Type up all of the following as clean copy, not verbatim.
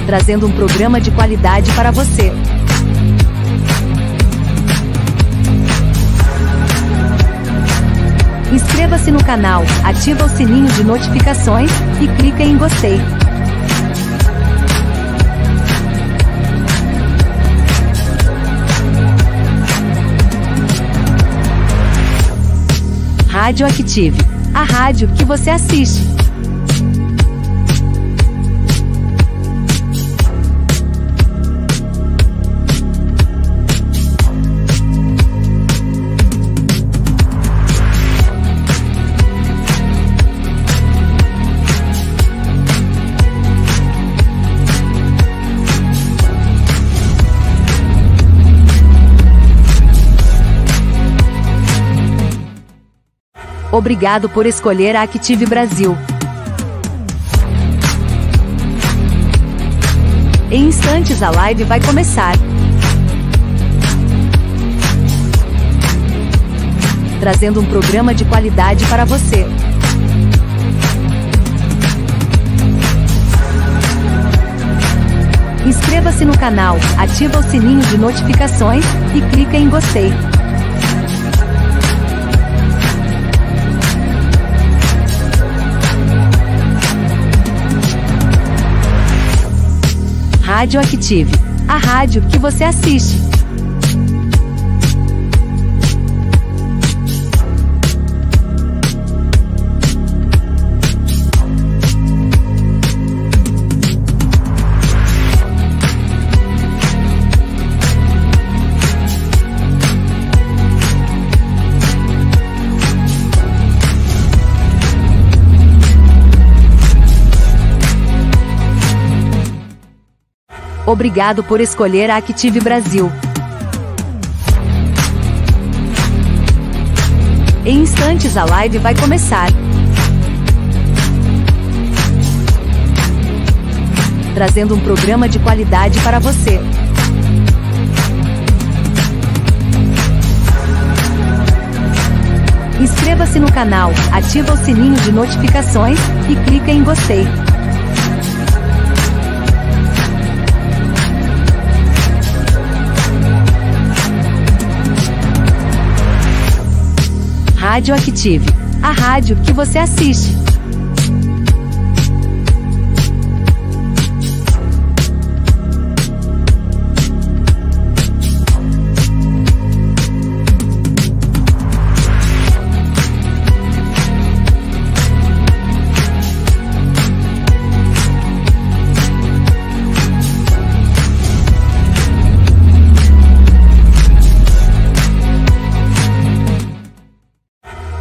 trazendo um programa de qualidade para você. Inscreva-se no canal, ativa o sininho de notificações e clica em gostei. Rádio Active, a rádio que você assiste. Obrigado por escolher a Active Brasil. Em instantes a live vai começar. Trazendo um programa de qualidade para você. Inscreva-se no canal, ativa o sininho de notificações e clica em gostei. Rádio Active, a rádio que você assiste. Obrigado por escolher a Active Brasil. Em instantes a live vai começar. Trazendo um programa de qualidade para você. Inscreva-se no canal, ativa o sininho de notificações e clica em gostei. Rádio Active, a rádio que você assiste.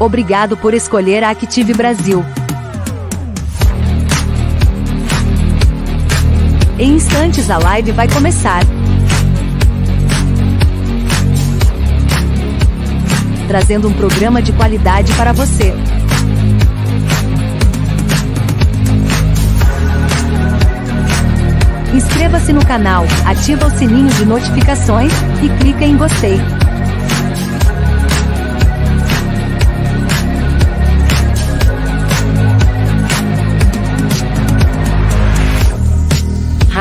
Obrigado por escolher a Active Brasil. Em instantes a live vai começar. Trazendo um programa de qualidade para você. Inscreva-se no canal, ativa o sininho de notificações e clica em gostei.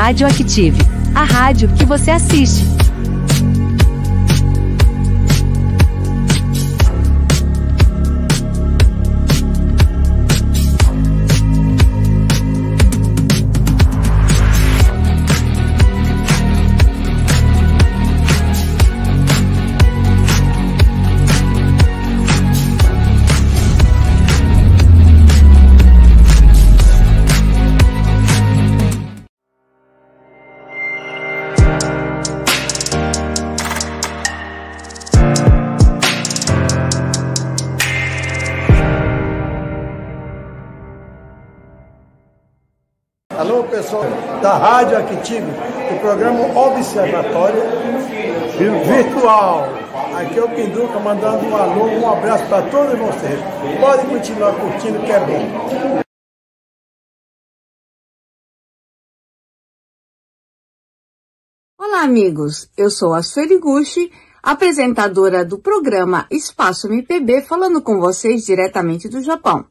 Rádio Active, a rádio que você assiste. Alô, pessoal da Rádio Active, do programa Observatório Virtual. Aqui é o Pinduca mandando um alô, um abraço para todos vocês. Pode continuar curtindo que é bom. Olá, amigos. Eu sou a Sueli Gucci, apresentadora do programa Espaço MPB, falando com vocês diretamente do Japão.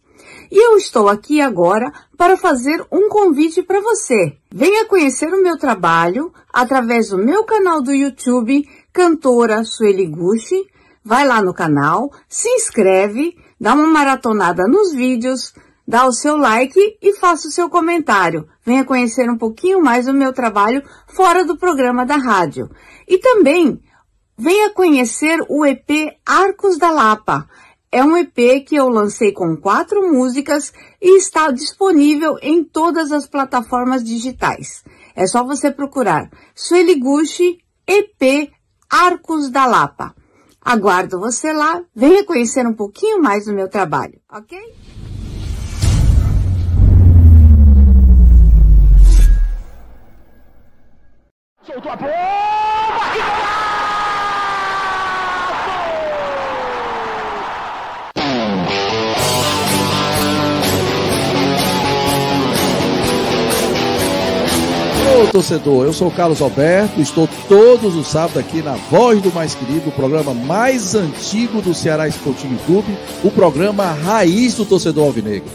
E eu estou aqui agora para fazer um convite para você. Venha conhecer o meu trabalho através do meu canal do YouTube, Cantora Sueli Gushi. Vai lá no canal, se inscreve, dá uma maratonada nos vídeos, dá o seu like e faça o seu comentário. Venha conhecer um pouquinho mais do meu trabalho fora do programa da rádio. E também venha conhecer o EP Arcos da Lapa. É um EP que eu lancei com 4 músicas e está disponível em todas as plataformas digitais. É só você procurar Sueli Gushi EP Arcos da Lapa. Aguardo você lá, venha conhecer um pouquinho mais do meu trabalho, ok? Soltou a bomba! Ô torcedor, eu sou o Carlos Alberto, estou todos os sábados aqui na Voz do Mais Querido, o programa mais antigo do Ceará Esportivo Clube, o programa raiz do torcedor alvinegro.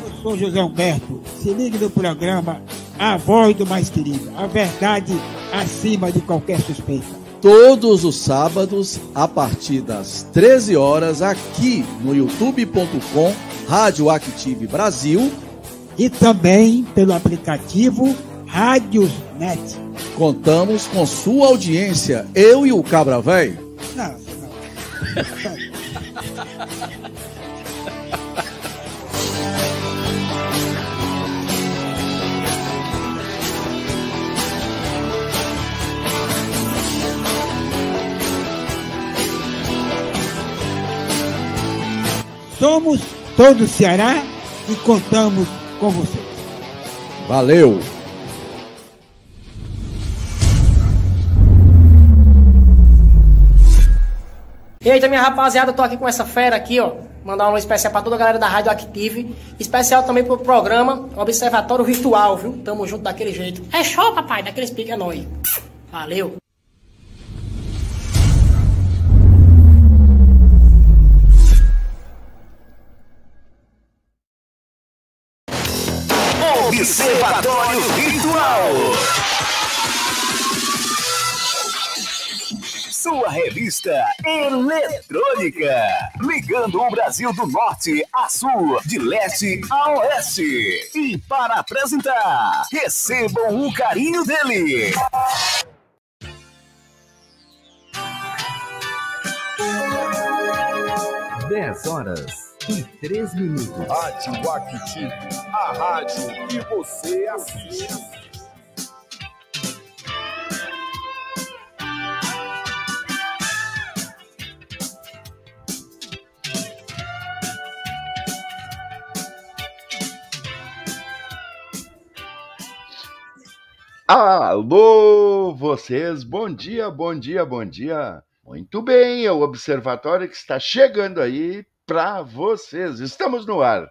Eu sou José Humberto, se ligue no programa A Voz do Mais Querido, a verdade acima de qualquer suspeita. Todos os sábados, a partir das 13 horas, aqui no youtube.com, Rádio Active Brasil. E também pelo aplicativo Rádios Net. Contamos com sua audiência, eu e o Cabra Véio. Não. Somos todo Ceará e contamos com vocês. Valeu! Eita, minha rapaziada, eu tô aqui com essa fera aqui, ó. Mandar um alô especial pra toda a galera da Rádio Active. Especial também pro programa Observatório Virtual, viu? Tamo junto daquele jeito. É show, papai, daqueles pique é nóis. Valeu! Observatório Virtual. Sua revista eletrônica, ligando o Brasil do norte a sul, de leste a oeste. E para apresentar, recebam o carinho dele. Dez horas e 3 minutos. Rádio Active, a rádio que você assiste. Alô, vocês, bom dia, bom dia, bom dia. Muito bem, é o Observatório que está chegando aí para vocês. Estamos no ar.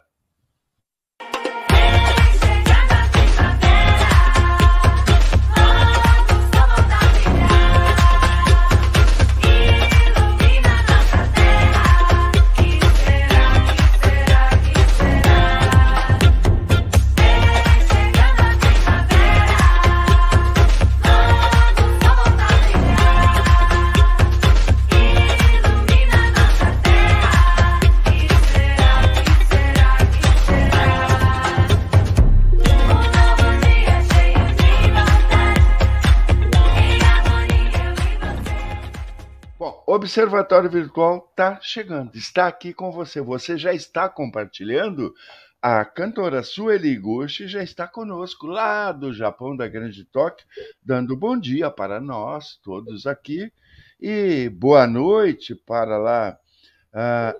Observatório Virtual está chegando, está aqui com você. Você já está compartilhando? A cantora Sueli Gushi já está conosco lá do Japão, da Grande Tóquio, dando bom dia para nós todos aqui e boa noite para lá.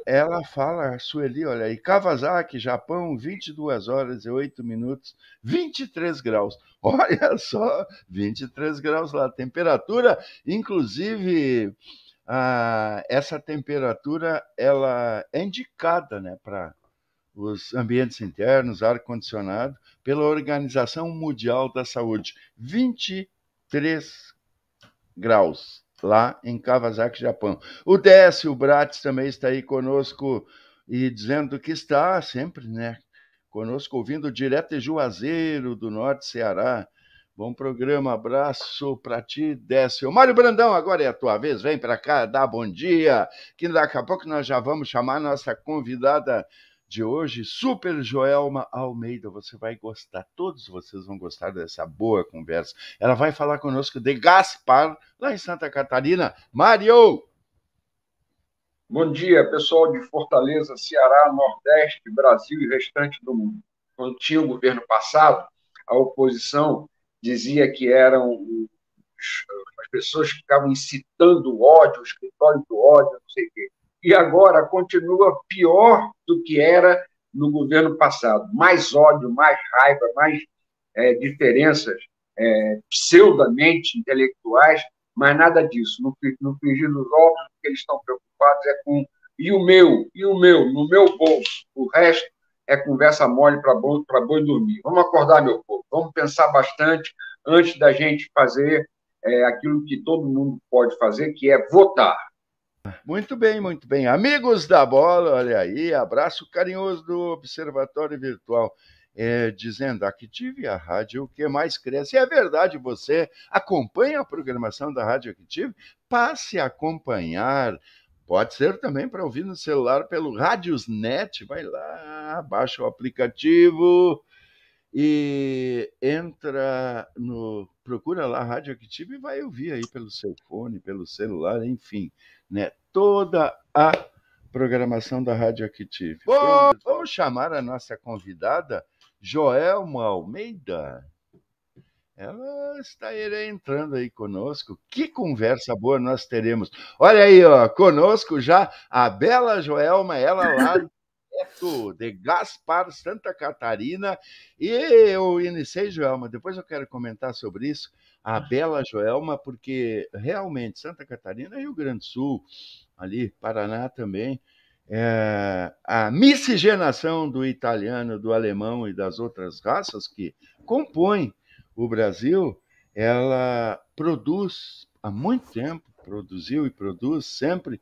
Ela fala, Sueli, olha aí, Kawasaki, Japão, 22 horas e 8 minutos, 23 graus. Olha só, 23 graus lá, temperatura, inclusive... essa temperatura ela é indicada, né, para os ambientes internos, ar-condicionado, pela Organização Mundial da Saúde. 23 graus lá em Kawasaki, Japão. O Décio Bratis também está aí conosco e dizendo que está sempre, né, conosco, ouvindo direto de Juazeiro, do Norte Ceará. Bom programa, abraço para ti, Décio. Mário Brandão, agora é a tua vez, vem para cá, dá bom dia, que daqui a pouco nós já vamos chamar a nossa convidada de hoje, Super Joelma Almeida. Você vai gostar, todos vocês vão gostar dessa boa conversa. Ela vai falar conosco de Gaspar, lá em Santa Catarina. Mário! Bom dia, pessoal de Fortaleza, Ceará, Nordeste, Brasil e restante do mundo. Quando tinha o governo passado, a oposição dizia que eram as pessoas que ficavam incitando o ódio, o escritório do ódio, não sei o quê. E agora continua pior do que era no governo passado. Mais ódio, mais raiva, mais diferenças pseudamente intelectuais, mas nada disso. No frigir dos ovos, o que eles estão preocupados é com e o meu, no meu bolso. O resto é conversa mole para boi dormir. Vamos acordar, meu povo. Vamos pensar bastante antes da gente fazer aquilo que todo mundo pode fazer, que é votar. Muito bem, muito bem. Amigos da bola, olha aí, abraço carinhoso do Observatório Virtual. Dizendo, Active a rádio que mais cresce. E é verdade, você acompanha a programação da Rádio Active? Passe a acompanhar. Pode ser também para ouvir no celular pelo Radiosnet. Vai lá, baixa o aplicativo e procura lá a Rádio Active e vai ouvir aí pelo seu fone, pelo celular, enfim, né? Toda a programação da Rádio Active. Bom, vamos chamar a nossa convidada, Joelma Almeida. Ela está entrando aí conosco. Que conversa boa nós teremos. Olha aí, ó, conosco já a bela Joelma, ela lá de Gaspar, Santa Catarina. E eu iniciei, Joelma, depois eu quero comentar sobre isso, a bela Joelma, porque realmente Santa Catarina e Rio Grande do Sul, ali, Paraná também, a miscigenação do italiano, do alemão e das outras raças que compõem o Brasil, ela produz, há muito tempo, produziu e produz sempre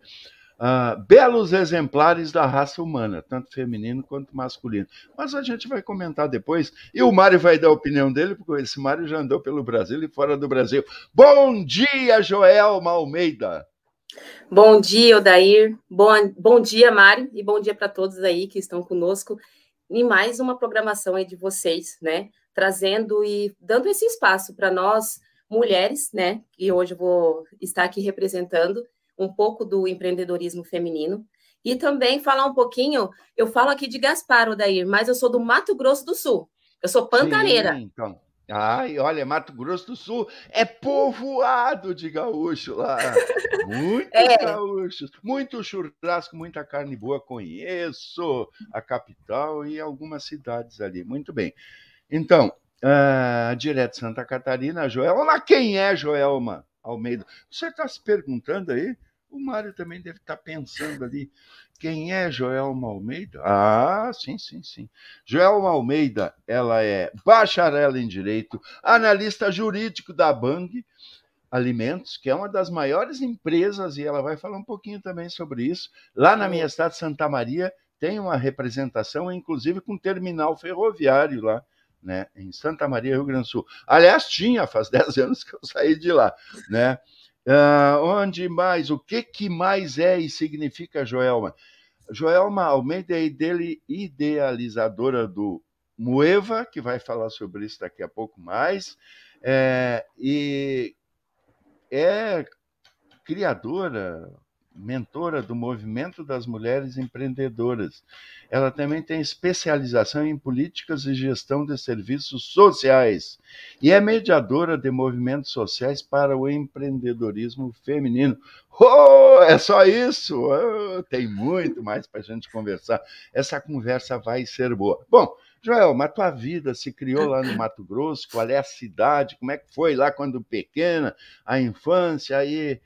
belos exemplares da raça humana, tanto feminino quanto masculino. Mas a gente vai comentar depois, e o Mário vai dar a opinião dele, porque esse Mário já andou pelo Brasil e fora do Brasil. Bom dia, Joelma Almeida! Bom dia, Odair. Bom dia, Mário, e bom dia para todos aí que estão conosco em mais uma programação aí de vocês, né? Trazendo e dando esse espaço para nós, mulheres, né? E hoje eu vou estar aqui representando um pouco do empreendedorismo feminino e também falar um pouquinho, eu falo aqui de Gaspar, Odair, mas eu sou do Mato Grosso do Sul, eu sou pantaneira. Sim, então. Ai, olha, Mato Grosso do Sul é povoado de gaúcho lá. Muitos gaúchos, muito churrasco, muita carne boa. Conheço a capital e algumas cidades ali. Muito bem. Então, direto de Santa Catarina, Joelma. Quem é Joelma Almeida? Você está se perguntando aí? O Mário também deve estar pensando ali. Quem é Joelma Almeida? Ah, sim. Joelma Almeida, ela é bacharel em Direito, analista jurídico da Bang Alimentos, que é uma das maiores empresas, e ela vai falar um pouquinho também sobre isso. Lá na minha cidade, Santa Maria, tem uma representação, inclusive com terminal ferroviário lá, né, em Santa Maria, Rio Grande do Sul. Aliás, faz 10 anos que eu saí de lá, né? Onde mais? O que mais é e significa Joelma? Joelma Almeida é idealizadora do Moeva, que vai falar sobre isso daqui a pouco mais, e é criadora, mentora do Movimento das Mulheres Empreendedoras. Ela também tem especialização em políticas e gestão de serviços sociais e é mediadora de movimentos sociais para o empreendedorismo feminino. Oh, é só isso? Oh, tem muito mais para a gente conversar. Essa conversa vai ser boa. Bom, Joelma, a tua vida se criou lá no Mato Grosso, qual é a cidade, como é que foi lá quando pequena, a infância, aí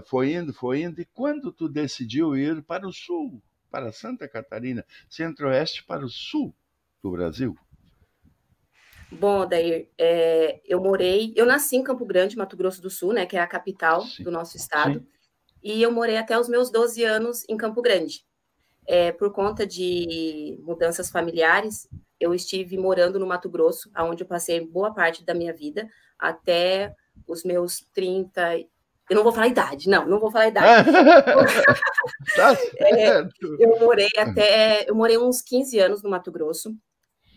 foi indo, e quando tu decidiu ir para o sul, para Santa Catarina, centro-oeste, para o sul do Brasil? Bom, Odair, eu nasci em Campo Grande, Mato Grosso do Sul, né, que é a capital do nosso estado, e eu morei até os meus 12 anos em Campo Grande. por conta de mudanças familiares, eu estive morando no Mato Grosso, onde eu passei boa parte da minha vida, até os meus 30... Eu não vou falar a idade, não vou falar a idade. Tá certo. Eu morei uns 15 anos no Mato Grosso,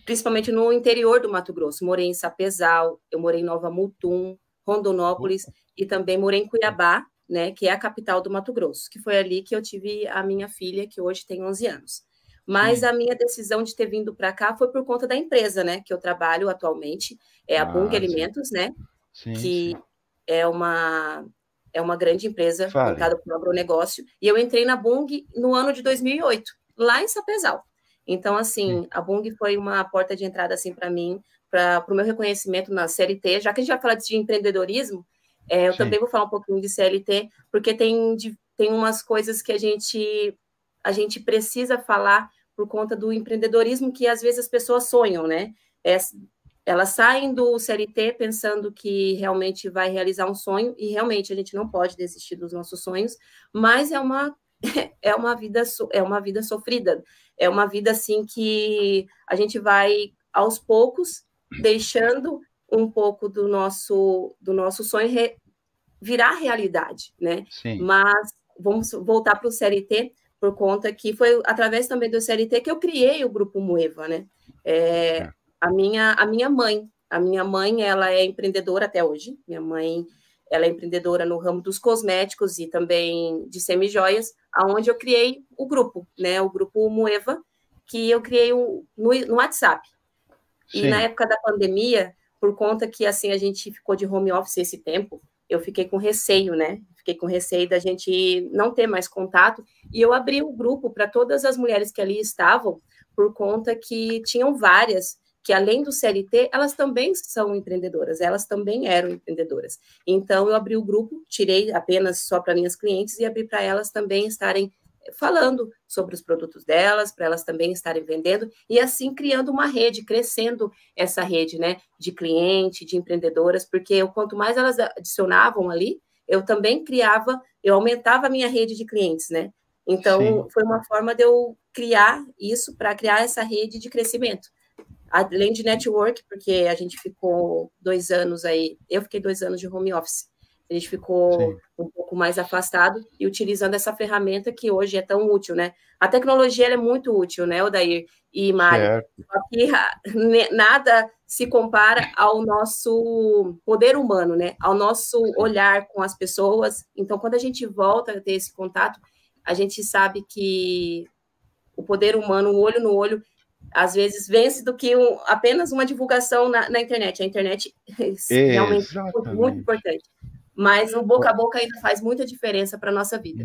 principalmente no interior do Mato Grosso. Morei em Sapezal, eu morei em Nova Mutum, Rondonópolis, e também morei em Cuiabá, né, que é a capital do Mato Grosso, que foi ali que eu tive a minha filha, que hoje tem 11 anos. Mas a minha decisão de ter vindo para cá foi por conta da empresa, né, que eu trabalho atualmente, é a Bung Alimentos, né, que é uma grande empresa voltada para o agronegócio, e eu entrei na Bung no ano de 2008, lá em Sapezal. Então, assim, a Bung foi uma porta de entrada, assim, para mim, para o meu reconhecimento na CLT, já que a gente vai falar de empreendedorismo, eu também vou falar um pouquinho de CLT, porque tem umas coisas que a gente precisa falar por conta do empreendedorismo que, às vezes, as pessoas sonham, né? Elas saem do CLT pensando que realmente vai realizar um sonho, e realmente a gente não pode desistir dos nossos sonhos, mas é uma vida sofrida, é uma vida assim que a gente vai aos poucos deixando um pouco do nosso sonho virar realidade, né? Mas vamos voltar para o CLT, por conta que foi através também do CLT que eu criei o Grupo Mueva, né? A minha mãe, ela é empreendedora até hoje. Minha mãe, ela é empreendedora no ramo dos cosméticos e também de semijoias, aonde eu criei o grupo, né? O Grupo Mueva, que eu criei no WhatsApp. E na época da pandemia, por conta que assim a gente ficou de home office esse tempo, eu fiquei com receio, né? Fiquei com receio da gente não ter mais contato, e eu abri o grupo para todas as mulheres que ali estavam, por conta que tinham várias que, além do CLT, elas também são empreendedoras, elas também eram empreendedoras. Então, eu abri o grupo, tirei apenas só para minhas clientes e abri para elas também estarem falando sobre os produtos delas, para elas também estarem vendendo, e assim criando uma rede, crescendo essa rede, né, de cliente, de empreendedoras, porque quanto mais elas adicionavam ali, eu também eu aumentava a minha rede de clientes, né? Então, foi uma forma de eu criar isso, para criar essa rede de crescimento. Além de network, porque a gente ficou 2 anos aí, eu fiquei 2 anos de home office, a gente ficou um pouco mais afastado e utilizando essa ferramenta que hoje é tão útil, né? A tecnologia ela é muito útil, né, Odair e Mário? Aqui nada se compara ao nosso poder humano, né? Ao nosso olhar com as pessoas. Então, quando a gente volta a ter esse contato, a gente sabe que o poder humano, o olho no olho, às vezes vence do que apenas uma divulgação na internet. A internet realmente é muito importante. Mas o boca a boca ainda faz muita diferença para a nossa vida.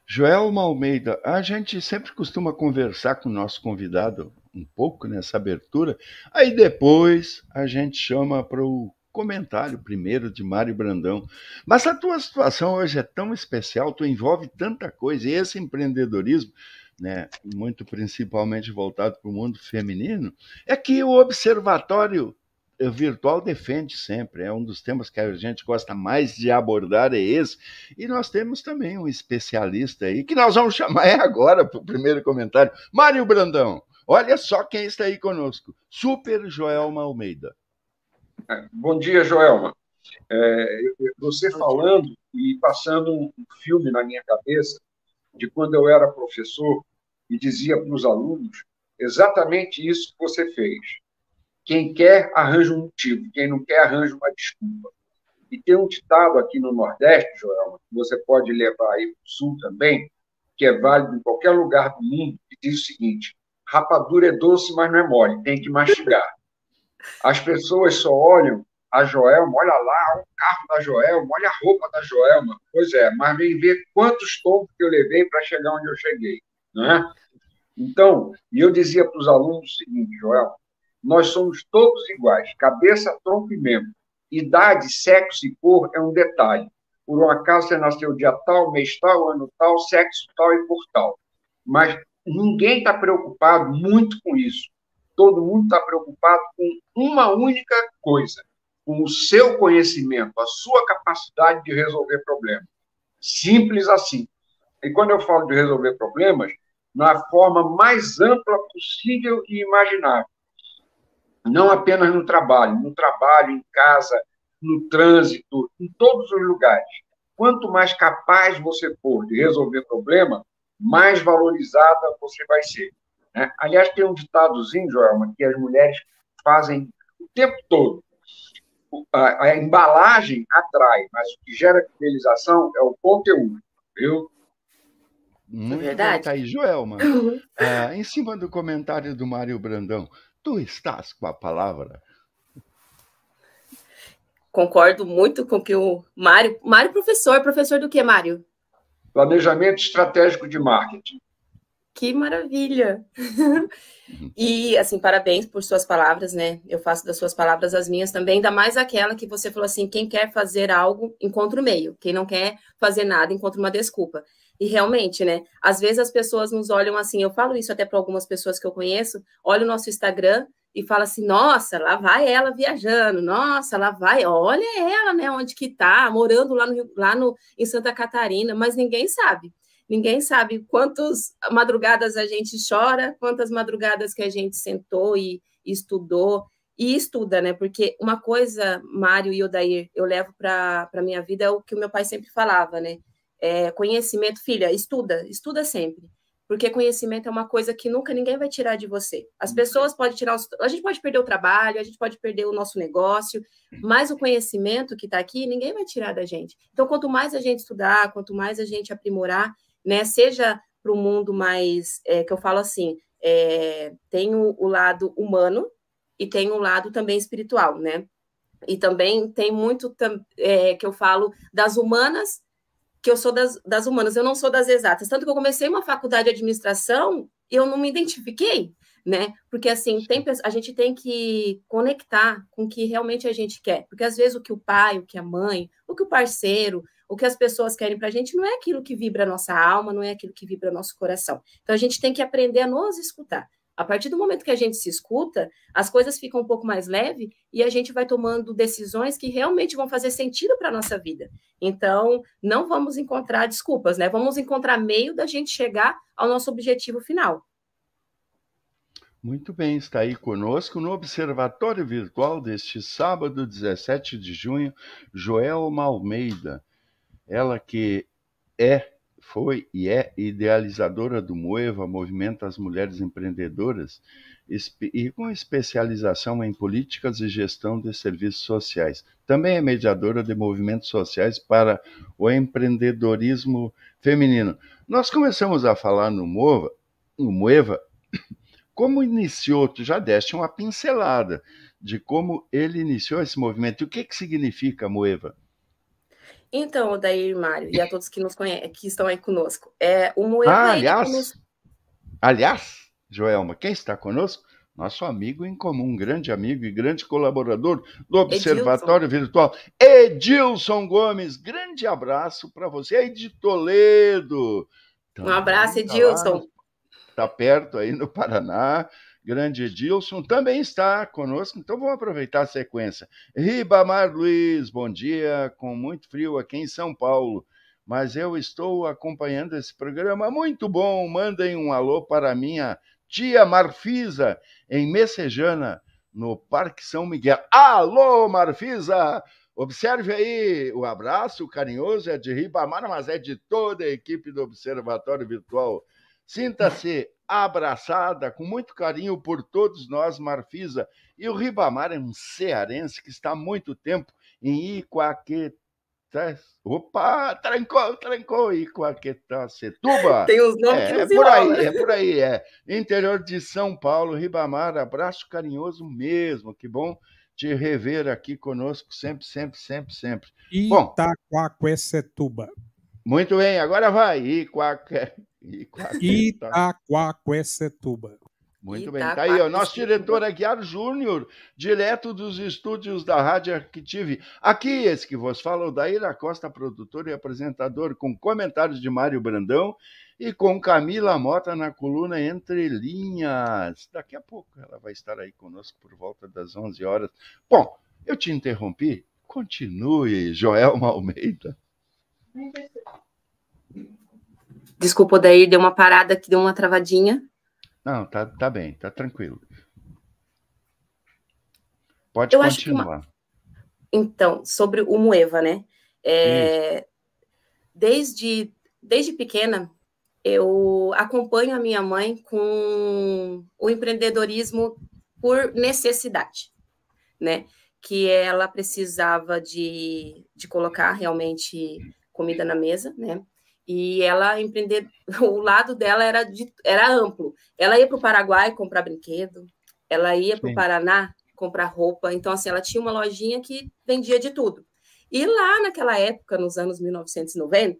Joelma Almeida, a gente sempre costuma conversar com o nosso convidado um pouco nessa abertura, aí depois a gente chama para o comentário primeiro de Mário Brandão. Mas a tua situação hoje é tão especial, tu envolve tanta coisa, e esse empreendedorismo, né, muito principalmente voltado para o mundo feminino, é que o Observatório Virtual defende sempre, é um dos temas que a gente gosta mais de abordar, é esse, e nós temos também um especialista aí, que nós vamos chamar agora para o primeiro comentário, Mário Brandão. Olha só quem está aí conosco, Super Joelma Almeida. Bom dia, Joelma. Você falando e passando um filme na minha cabeça de quando eu era professor e dizia para os alunos exatamente isso que você fez. Quem quer, arranja um motivo. Quem não quer, arranja uma desculpa. E tem um ditado aqui no Nordeste, Joelma, que você pode levar aí para o Sul também, que é válido em qualquer lugar do mundo, que diz o seguinte: rapadura é doce, mas não é mole, tem que mastigar. As pessoas só olham a Joelma, olha lá, o carro da Joelma, olha a roupa da Joelma. Pois é, mas vem ver quantos tombos que eu levei para chegar onde eu cheguei. Não é? Então, eu dizia para os alunos o seguinte, Joelma, nós somos todos iguais, cabeça, tronco e membro. Idade, sexo e cor é um detalhe. Por um acaso você nasceu dia tal, mês tal, ano tal, sexo tal e cor tal. Mas ninguém está preocupado muito com isso. Todo mundo está preocupado com uma única coisa, com o seu conhecimento, a sua capacidade de resolver problemas. Simples assim. E quando eu falo de resolver problemas, na forma mais ampla possível e imaginável. Não apenas no trabalho, em casa, no trânsito, em todos os lugares. Quanto mais capaz você for de resolver problema, mais valorizada você vai ser. Né? Aliás, tem um ditadozinho, Joelma, que as mulheres fazem o tempo todo. A embalagem atrai, mas o que gera fidelização é o conteúdo, viu? Muito bem, tá aí, Joelma. Em cima do comentário do Mário Brandão, tu estás com a palavra. Concordo muito com o que o Mário... Mário, professor do que, Mário? Planejamento estratégico de marketing. Que maravilha! E, assim, parabéns por suas palavras, né? Eu faço das suas palavras as minhas também, ainda mais aquela que você falou assim, quem quer fazer algo, encontra o meio. Quem não quer fazer nada, encontra uma desculpa. E realmente, né? Às vezes as pessoas nos olham assim, eu falo isso até para algumas pessoas que eu conheço, olha o nosso Instagram e fala assim, nossa, lá vai ela viajando, nossa, lá vai, olha ela, né? Onde que tá, morando em Santa Catarina, mas ninguém sabe. Ninguém sabe quantas madrugadas a gente chora, quantas madrugadas que a gente sentou e estudou, e estuda, né? Porque uma coisa, Mário e Odair, eu levo para a minha vida é o que o meu pai sempre falava, né? Conhecimento, filha, estuda sempre. Porque conhecimento é uma coisa que nunca ninguém vai tirar de você. As pessoas podem tirar... A gente pode perder o trabalho, a gente pode perder o nosso negócio, mas o conhecimento que está aqui, ninguém vai tirar da gente. Então, quanto mais a gente estudar, quanto mais a gente aprimorar, né, seja para o mundo mais, que eu falo assim, tem o lado humano e tem o lado também espiritual, né? E também tem muito que eu falo das humanas, que eu sou das humanas, eu não sou das exatas. Tanto que eu comecei uma faculdade de administração e eu não me identifiquei, né? Porque, assim, a gente tem que conectar com o que realmente a gente quer. Porque, às vezes, o que o pai, o que a mãe, o que o parceiro, o que as pessoas querem para a gente não é aquilo que vibra a nossa alma, não é aquilo que vibra o nosso coração. Então, a gente tem que aprender a nos escutar. A partir do momento que a gente se escuta, as coisas ficam um pouco mais leves e a gente vai tomando decisões que realmente vão fazer sentido para a nossa vida. Então, não vamos encontrar desculpas, né? Vamos encontrar meio da gente chegar ao nosso objetivo final. Muito bem, está aí conosco no Observatório Virtual deste sábado, 17 de junho, Joelma Almeida. Ela que foi e é idealizadora do Moeva, Movimento das Mulheres Empreendedoras, e com especialização em políticas e gestão de serviços sociais. Também é mediadora de movimentos sociais para o empreendedorismo feminino. Nós começamos a falar no Moeva, como iniciou, tu já deste uma pincelada de como ele iniciou esse movimento. E o que significa Moeva? Então, Odair, Mário, e a todos que nos conhecem, que estão aí conosco, o Moeva... Aliás, Joelma, quem está conosco? Nosso amigo em comum, grande amigo e grande colaborador do Observatório Virtual, Edilson Gomes. Grande abraço para você aí de Toledo. Um abraço, Edilson. Está perto aí no Paraná. Grande Edilson também está conosco, então vamos aproveitar a sequência. Ribamar Luiz, bom dia, com muito frio aqui em São Paulo, mas eu estou acompanhando esse programa, muito bom, mandem um alô para minha tia Marfisa, em Messejana, no Parque São Miguel. Alô, Marfisa! Observe aí, o abraço carinhoso é de Ribamar, mas é de toda a equipe do Observatório Virtual. Sinta-se abraçada com muito carinho por todos nós, Marfisa. E o Ribamar é um cearense que está há muito tempo em Iquaquetá. Opa, trancou, Iquaquetacetuba. Tem uns nomes que não se é por aí. Interior de São Paulo, Ribamar, abraço carinhoso mesmo. Que bom te rever aqui conosco sempre. Itaquaquecetuba. Muito bem, agora vai. Itaquaquecetuba. Muito bem, tá aí, ó, nosso diretor Aguiar Júnior, direto dos estúdios da Rádio Active. Aqui, esse que vos fala, o Daíra Costa, produtor e apresentador, com comentários de Mário Brandão e com Camila Mota na coluna Entre Linhas. Daqui a pouco ela vai estar aí conosco por volta das 11 horas. Bom, eu te interrompi. Continue, Joelma Almeida. Desculpa, Odair, deu uma parada aqui, deu uma travadinha. Não, tá bem, tá tranquilo. Pode Eu continuar. Então, sobre o Moeva, né? Desde pequena, eu acompanho a minha mãe com o empreendedorismo por necessidade, né? Que ela precisava de colocar realmente comida na mesa, né? E ela o lado dela era amplo. Ela ia para o Paraguai comprar brinquedo, ela ia para o Paraná comprar roupa. Então, assim, ela tinha uma lojinha que vendia de tudo. E lá naquela época, nos anos 1990,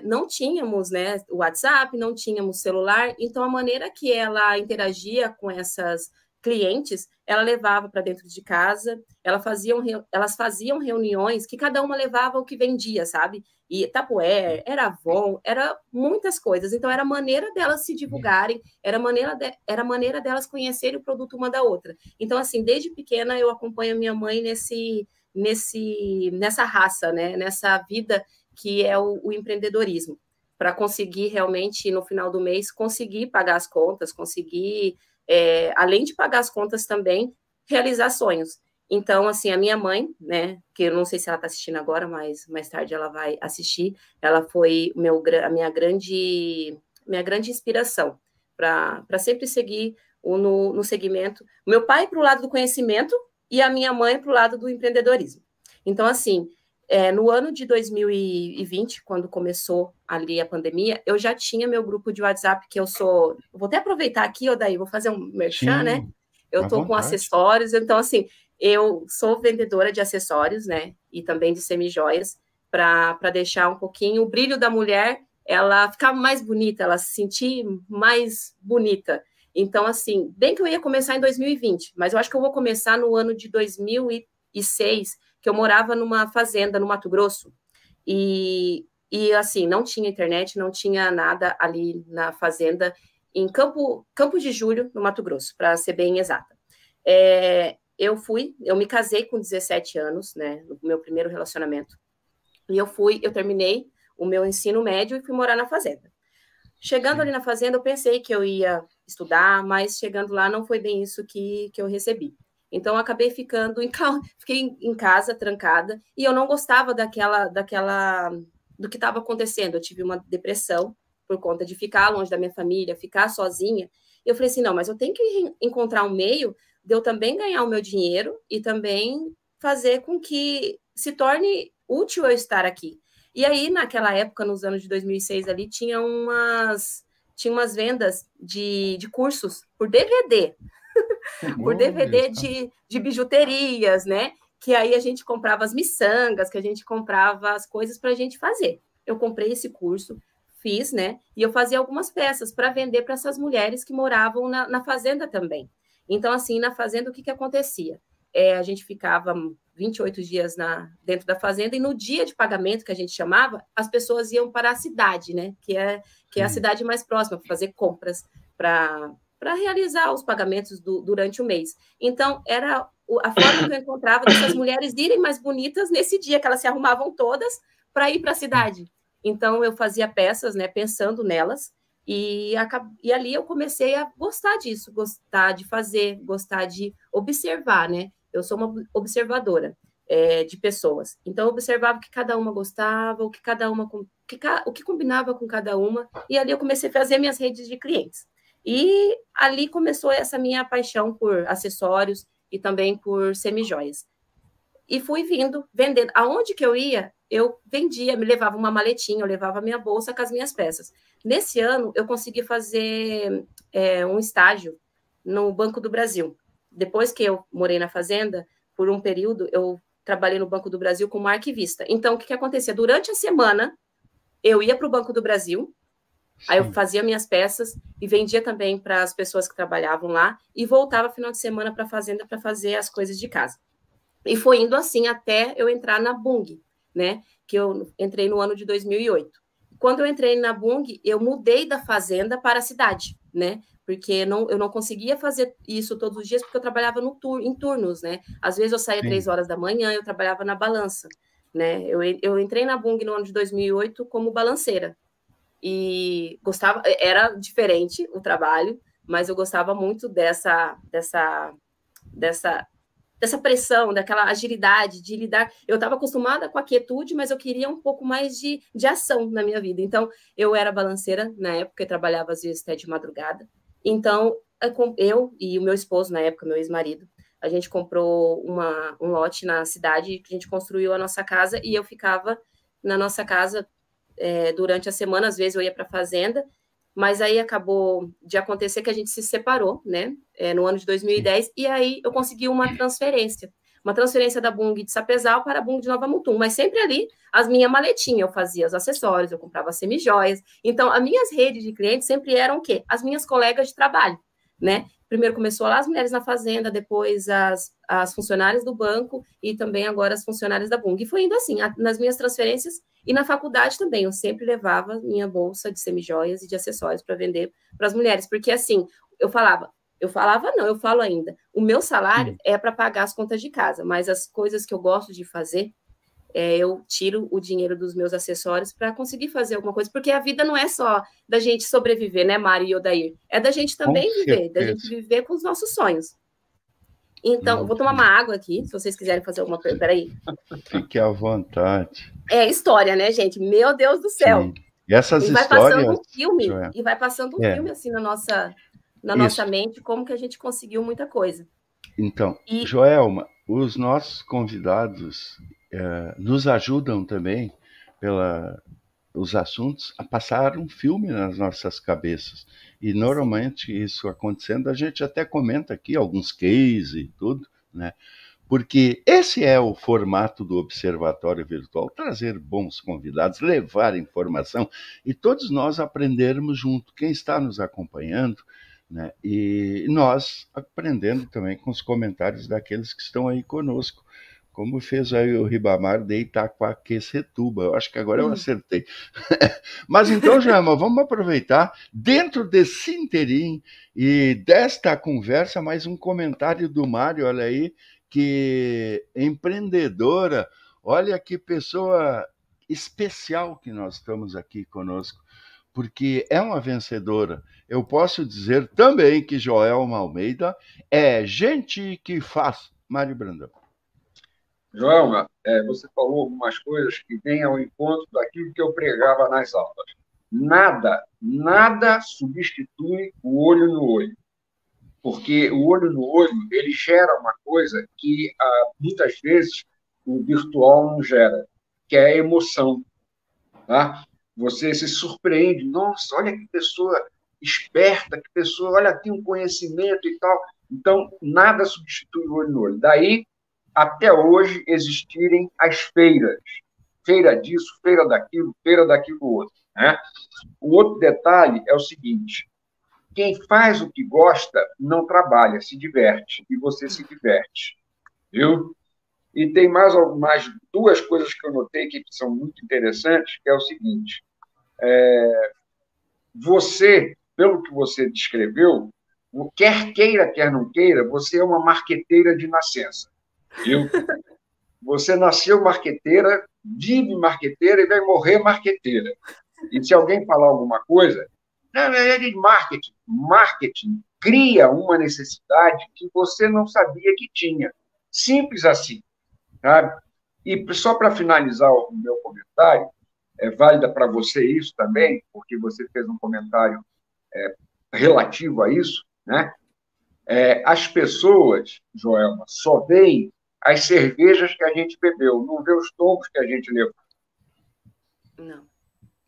não tínhamos, né, o WhatsApp, não tínhamos celular. Então, a maneira que ela interagia com essas clientes, ela levava para dentro de casa, elas faziam reuniões que cada uma levava o que vendia, sabe? E Tupperware, era Avon, era muitas coisas. Então, era a maneira delas se divulgarem, era a maneira delas conhecerem o produto uma da outra. Então, assim, desde pequena eu acompanho a minha mãe nessa raça, né? Nessa vida que é o empreendedorismo, para conseguir realmente, no final do mês, conseguir pagar as contas, conseguir, além de pagar as contas também, realizar sonhos. Então, assim, a minha mãe, né, que eu não sei se ela está assistindo agora, mas mais tarde ela vai assistir, ela foi a minha grande inspiração para sempre seguir no segmento. O meu pai para o lado do conhecimento e a minha mãe para o lado do empreendedorismo. Então, assim, no ano de 2020, quando começou ali a pandemia, eu já tinha meu grupo de WhatsApp, que eu sou... Vou até aproveitar aqui, Odair, vou fazer um merchan, né? Eu estou com acessórios, então, assim, eu sou vendedora de acessórios, né? E também de semijoias, para deixar um pouquinho o brilho da mulher, ela ficar mais bonita, ela se sentir mais bonita. Então, assim, bem que eu ia começar em 2020, mas eu acho que eu vou começar no ano de 2006, que eu morava numa fazenda no Mato Grosso, e assim, não tinha internet, não tinha nada ali na fazenda, em Campo de Julho, no Mato Grosso, para ser bem exata. Eu me casei com 17 anos, né, no meu primeiro relacionamento, e eu terminei o meu ensino médio e fui morar na fazenda. Chegando ali na fazenda, eu pensei que eu ia estudar, mas chegando lá não foi bem isso que eu recebi. Então, eu acabei fiquei em casa, trancada, e eu não gostava do que estava acontecendo. Eu tive uma depressão por conta de ficar longe da minha família, ficar sozinha. Eu falei assim, não, mas eu tenho que encontrar um meio de eu também ganhar o meu dinheiro e também fazer com que se torne útil eu estar aqui. E aí, naquela época, nos anos de 2006, ali, tinha umas vendas de cursos por DVD, por DVD de bijuterias, né? Que aí a gente comprava as miçangas, que a gente comprava as coisas para a gente fazer. Eu comprei esse curso, fiz, né? E eu fazia algumas peças para vender para essas mulheres que moravam na fazenda também. Então, assim, na fazenda, o que acontecia? A gente ficava 28 dias dentro da fazenda, e no dia de pagamento, que a gente chamava, as pessoas iam para a cidade, né? Que é a cidade mais próxima, para fazer compras, para realizar os pagamentos durante o mês. Então, era a forma que eu encontrava dessas mulheres irem mais bonitas nesse dia, que elas se arrumavam todas para ir para a cidade. Então, eu fazia peças, né, pensando nelas, e ali eu comecei a gostar disso, gostar de fazer, gostar de observar, né? Eu sou uma observadora de pessoas. Então, eu observava o que cada uma gostava, o que combinava com cada uma, e ali eu comecei a fazer minhas redes de clientes. E ali começou essa minha paixão por acessórios e também por semijoias. E fui vendendo. Aonde que eu ia, eu vendia, me levava uma maletinha, eu levava minha bolsa com as minhas peças. Nesse ano, eu consegui fazer um estágio no Banco do Brasil. Depois que eu morei na fazenda, por um período, eu trabalhei no Banco do Brasil como arquivista. Então, o que acontecia? Durante a semana, eu ia para o Banco do Brasil, aí eu fazia minhas peças e vendia também para as pessoas que trabalhavam lá, e voltava final de semana para a fazenda para fazer as coisas de casa. E foi indo assim até eu entrar na Bung, né? Que eu entrei no ano de 2008. Quando eu entrei na Bung, eu mudei da fazenda para a cidade, né? Porque eu não conseguia fazer isso todos os dias, porque eu trabalhava em turnos, né? Às vezes eu saía 3 horas da manhã, eu trabalhava na balança, né? Eu entrei na Bung no ano de 2008 como balanceira. e gostava, era diferente o trabalho, mas eu gostava muito dessa pressão, daquela agilidade de lidar. Eu estava acostumada com a quietude, mas eu queria um pouco mais de ação na minha vida. Então, eu era balanceira na época, eu trabalhava às vezes até de madrugada. Então, eu e o meu esposo, na época, meu ex-marido, a gente comprou um lote na cidade, que a gente construiu a nossa casa, e eu ficava na nossa casa durante a semana. Às vezes eu ia para a fazenda, mas aí acabou de acontecer que a gente se separou, né, no ano de 2010, e aí eu consegui uma transferência da Bung de Sapezal para a Bung de Nova Mutum, mas sempre ali, as minhas maletinhas, eu fazia os acessórios, eu comprava semijoias. Então, as minhas redes de clientes sempre eram o quê? As minhas colegas de trabalho, né? Primeiro começou lá as mulheres na fazenda, depois as funcionárias do banco e também agora as funcionárias da Bung. E foi indo assim, nas minhas transferências e na faculdade também. Eu sempre levava minha bolsa de semijoias e de acessórios para vender para as mulheres, porque assim, eu falo ainda, o meu salário é para pagar as contas de casa, mas as coisas que eu gosto de fazer, eu tiro o dinheiro dos meus acessórios para conseguir fazer alguma coisa, porque a vida não é só da gente sobreviver, né, Mari e Odair? É da gente também viver, da gente viver com os nossos sonhos. Então, vou tomar uma água aqui, se vocês quiserem fazer alguma coisa. Peraí. Fique à vontade. É história, né, gente? Meu Deus do céu. Sim. E essas vai histórias... passando um filme, e vai passando um filme assim na nossa mente, como que a gente conseguiu muita coisa. Então, Joelma, os nossos convidados nos ajudam também, os assuntos, a passar um filme nas nossas cabeças. E normalmente isso acontecendo, a gente até comenta aqui alguns cases e tudo, né? Porque esse é o formato do Observatório Virtual, trazer bons convidados, levar informação e todos nós aprendermos junto. Quem está nos acompanhando, né? E nós aprendendo também com os comentários daqueles que estão aí conosco, como fez aí o Ribamar de Itaquaquecetuba. Eu acho que agora eu acertei. Mas então, Joelma, vamos aproveitar, dentro desse interim e desta conversa, mais um comentário do Mário, olha aí, que empreendedora, olha que pessoa especial que nós estamos aqui conosco, porque é uma vencedora. Eu posso dizer também que Joelma Almeida é gente que faz. Mário Brandão. Joelma, você falou algumas coisas que vêm ao encontro daquilo que eu pregava nas aulas. Nada substitui o olho no olho. Porque o olho no olho, ele gera uma coisa que muitas vezes o virtual não gera, que é a emoção. Tá? Você se surpreende, nossa, olha que pessoa esperta, que pessoa, olha, tem um conhecimento e tal. Então, nada substitui o olho no olho. Daí, até hoje, existirem as feiras. Feira disso, feira daquilo outro. Né? O outro detalhe é o seguinte: quem faz o que gosta não trabalha, se diverte, e você se diverte. Viu? E tem mais duas coisas que eu notei que são muito interessantes, que é o seguinte: você, pelo que você descreveu, quer queira, quer não queira, você é uma marqueteira de nascença. Viu? Você nasceu marqueteira, vive marqueteira e vai morrer marqueteira. E se alguém falar alguma coisa, não, é de marketing. Marketing cria uma necessidade que você não sabia que tinha. Simples assim. Sabe? E só para finalizar o meu comentário, é válida para você isso também, porque você fez um comentário relativo a isso, né? As pessoas, Joelma, só veem as cervejas que a gente bebeu, não vê os tombos que a gente levou. Não.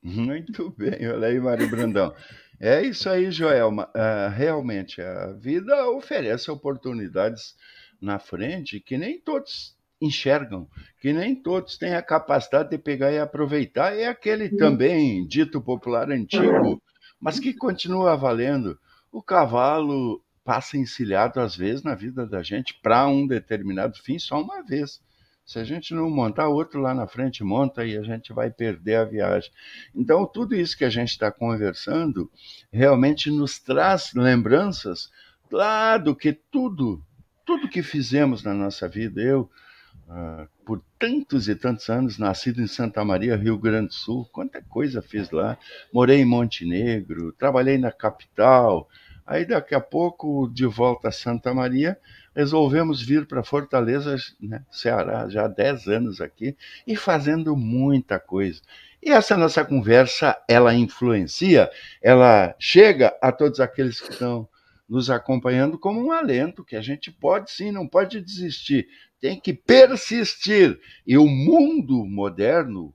Muito bem, olha aí, Mário Brandão. É isso aí, Joelma. Realmente, a vida oferece oportunidades na frente que nem todos enxergam, que nem todos têm a capacidade de pegar e aproveitar. É aquele também dito popular antigo, mas que continua valendo. O cavalo passa encilhado, às vezes, na vida da gente, para um determinado fim, só uma vez. Se a gente não montar, outro lá na frente monta e a gente vai perder a viagem. Então, tudo isso que a gente está conversando realmente nos traz lembranças lá do que tudo que fizemos na nossa vida. Eu, por tantos e tantos anos, nascido em Santa Maria, Rio Grande do Sul, quanta coisa fiz lá. Morei em Montenegro, trabalhei na capital. Aí, daqui a pouco, de volta a Santa Maria, resolvemos vir para Fortaleza, né, Ceará, já há 10 anos aqui, e fazendo muita coisa. E essa nossa conversa, ela influencia, ela chega a todos aqueles que estão nos acompanhando como um alento, que a gente pode sim, não pode desistir, tem que persistir. E o mundo moderno,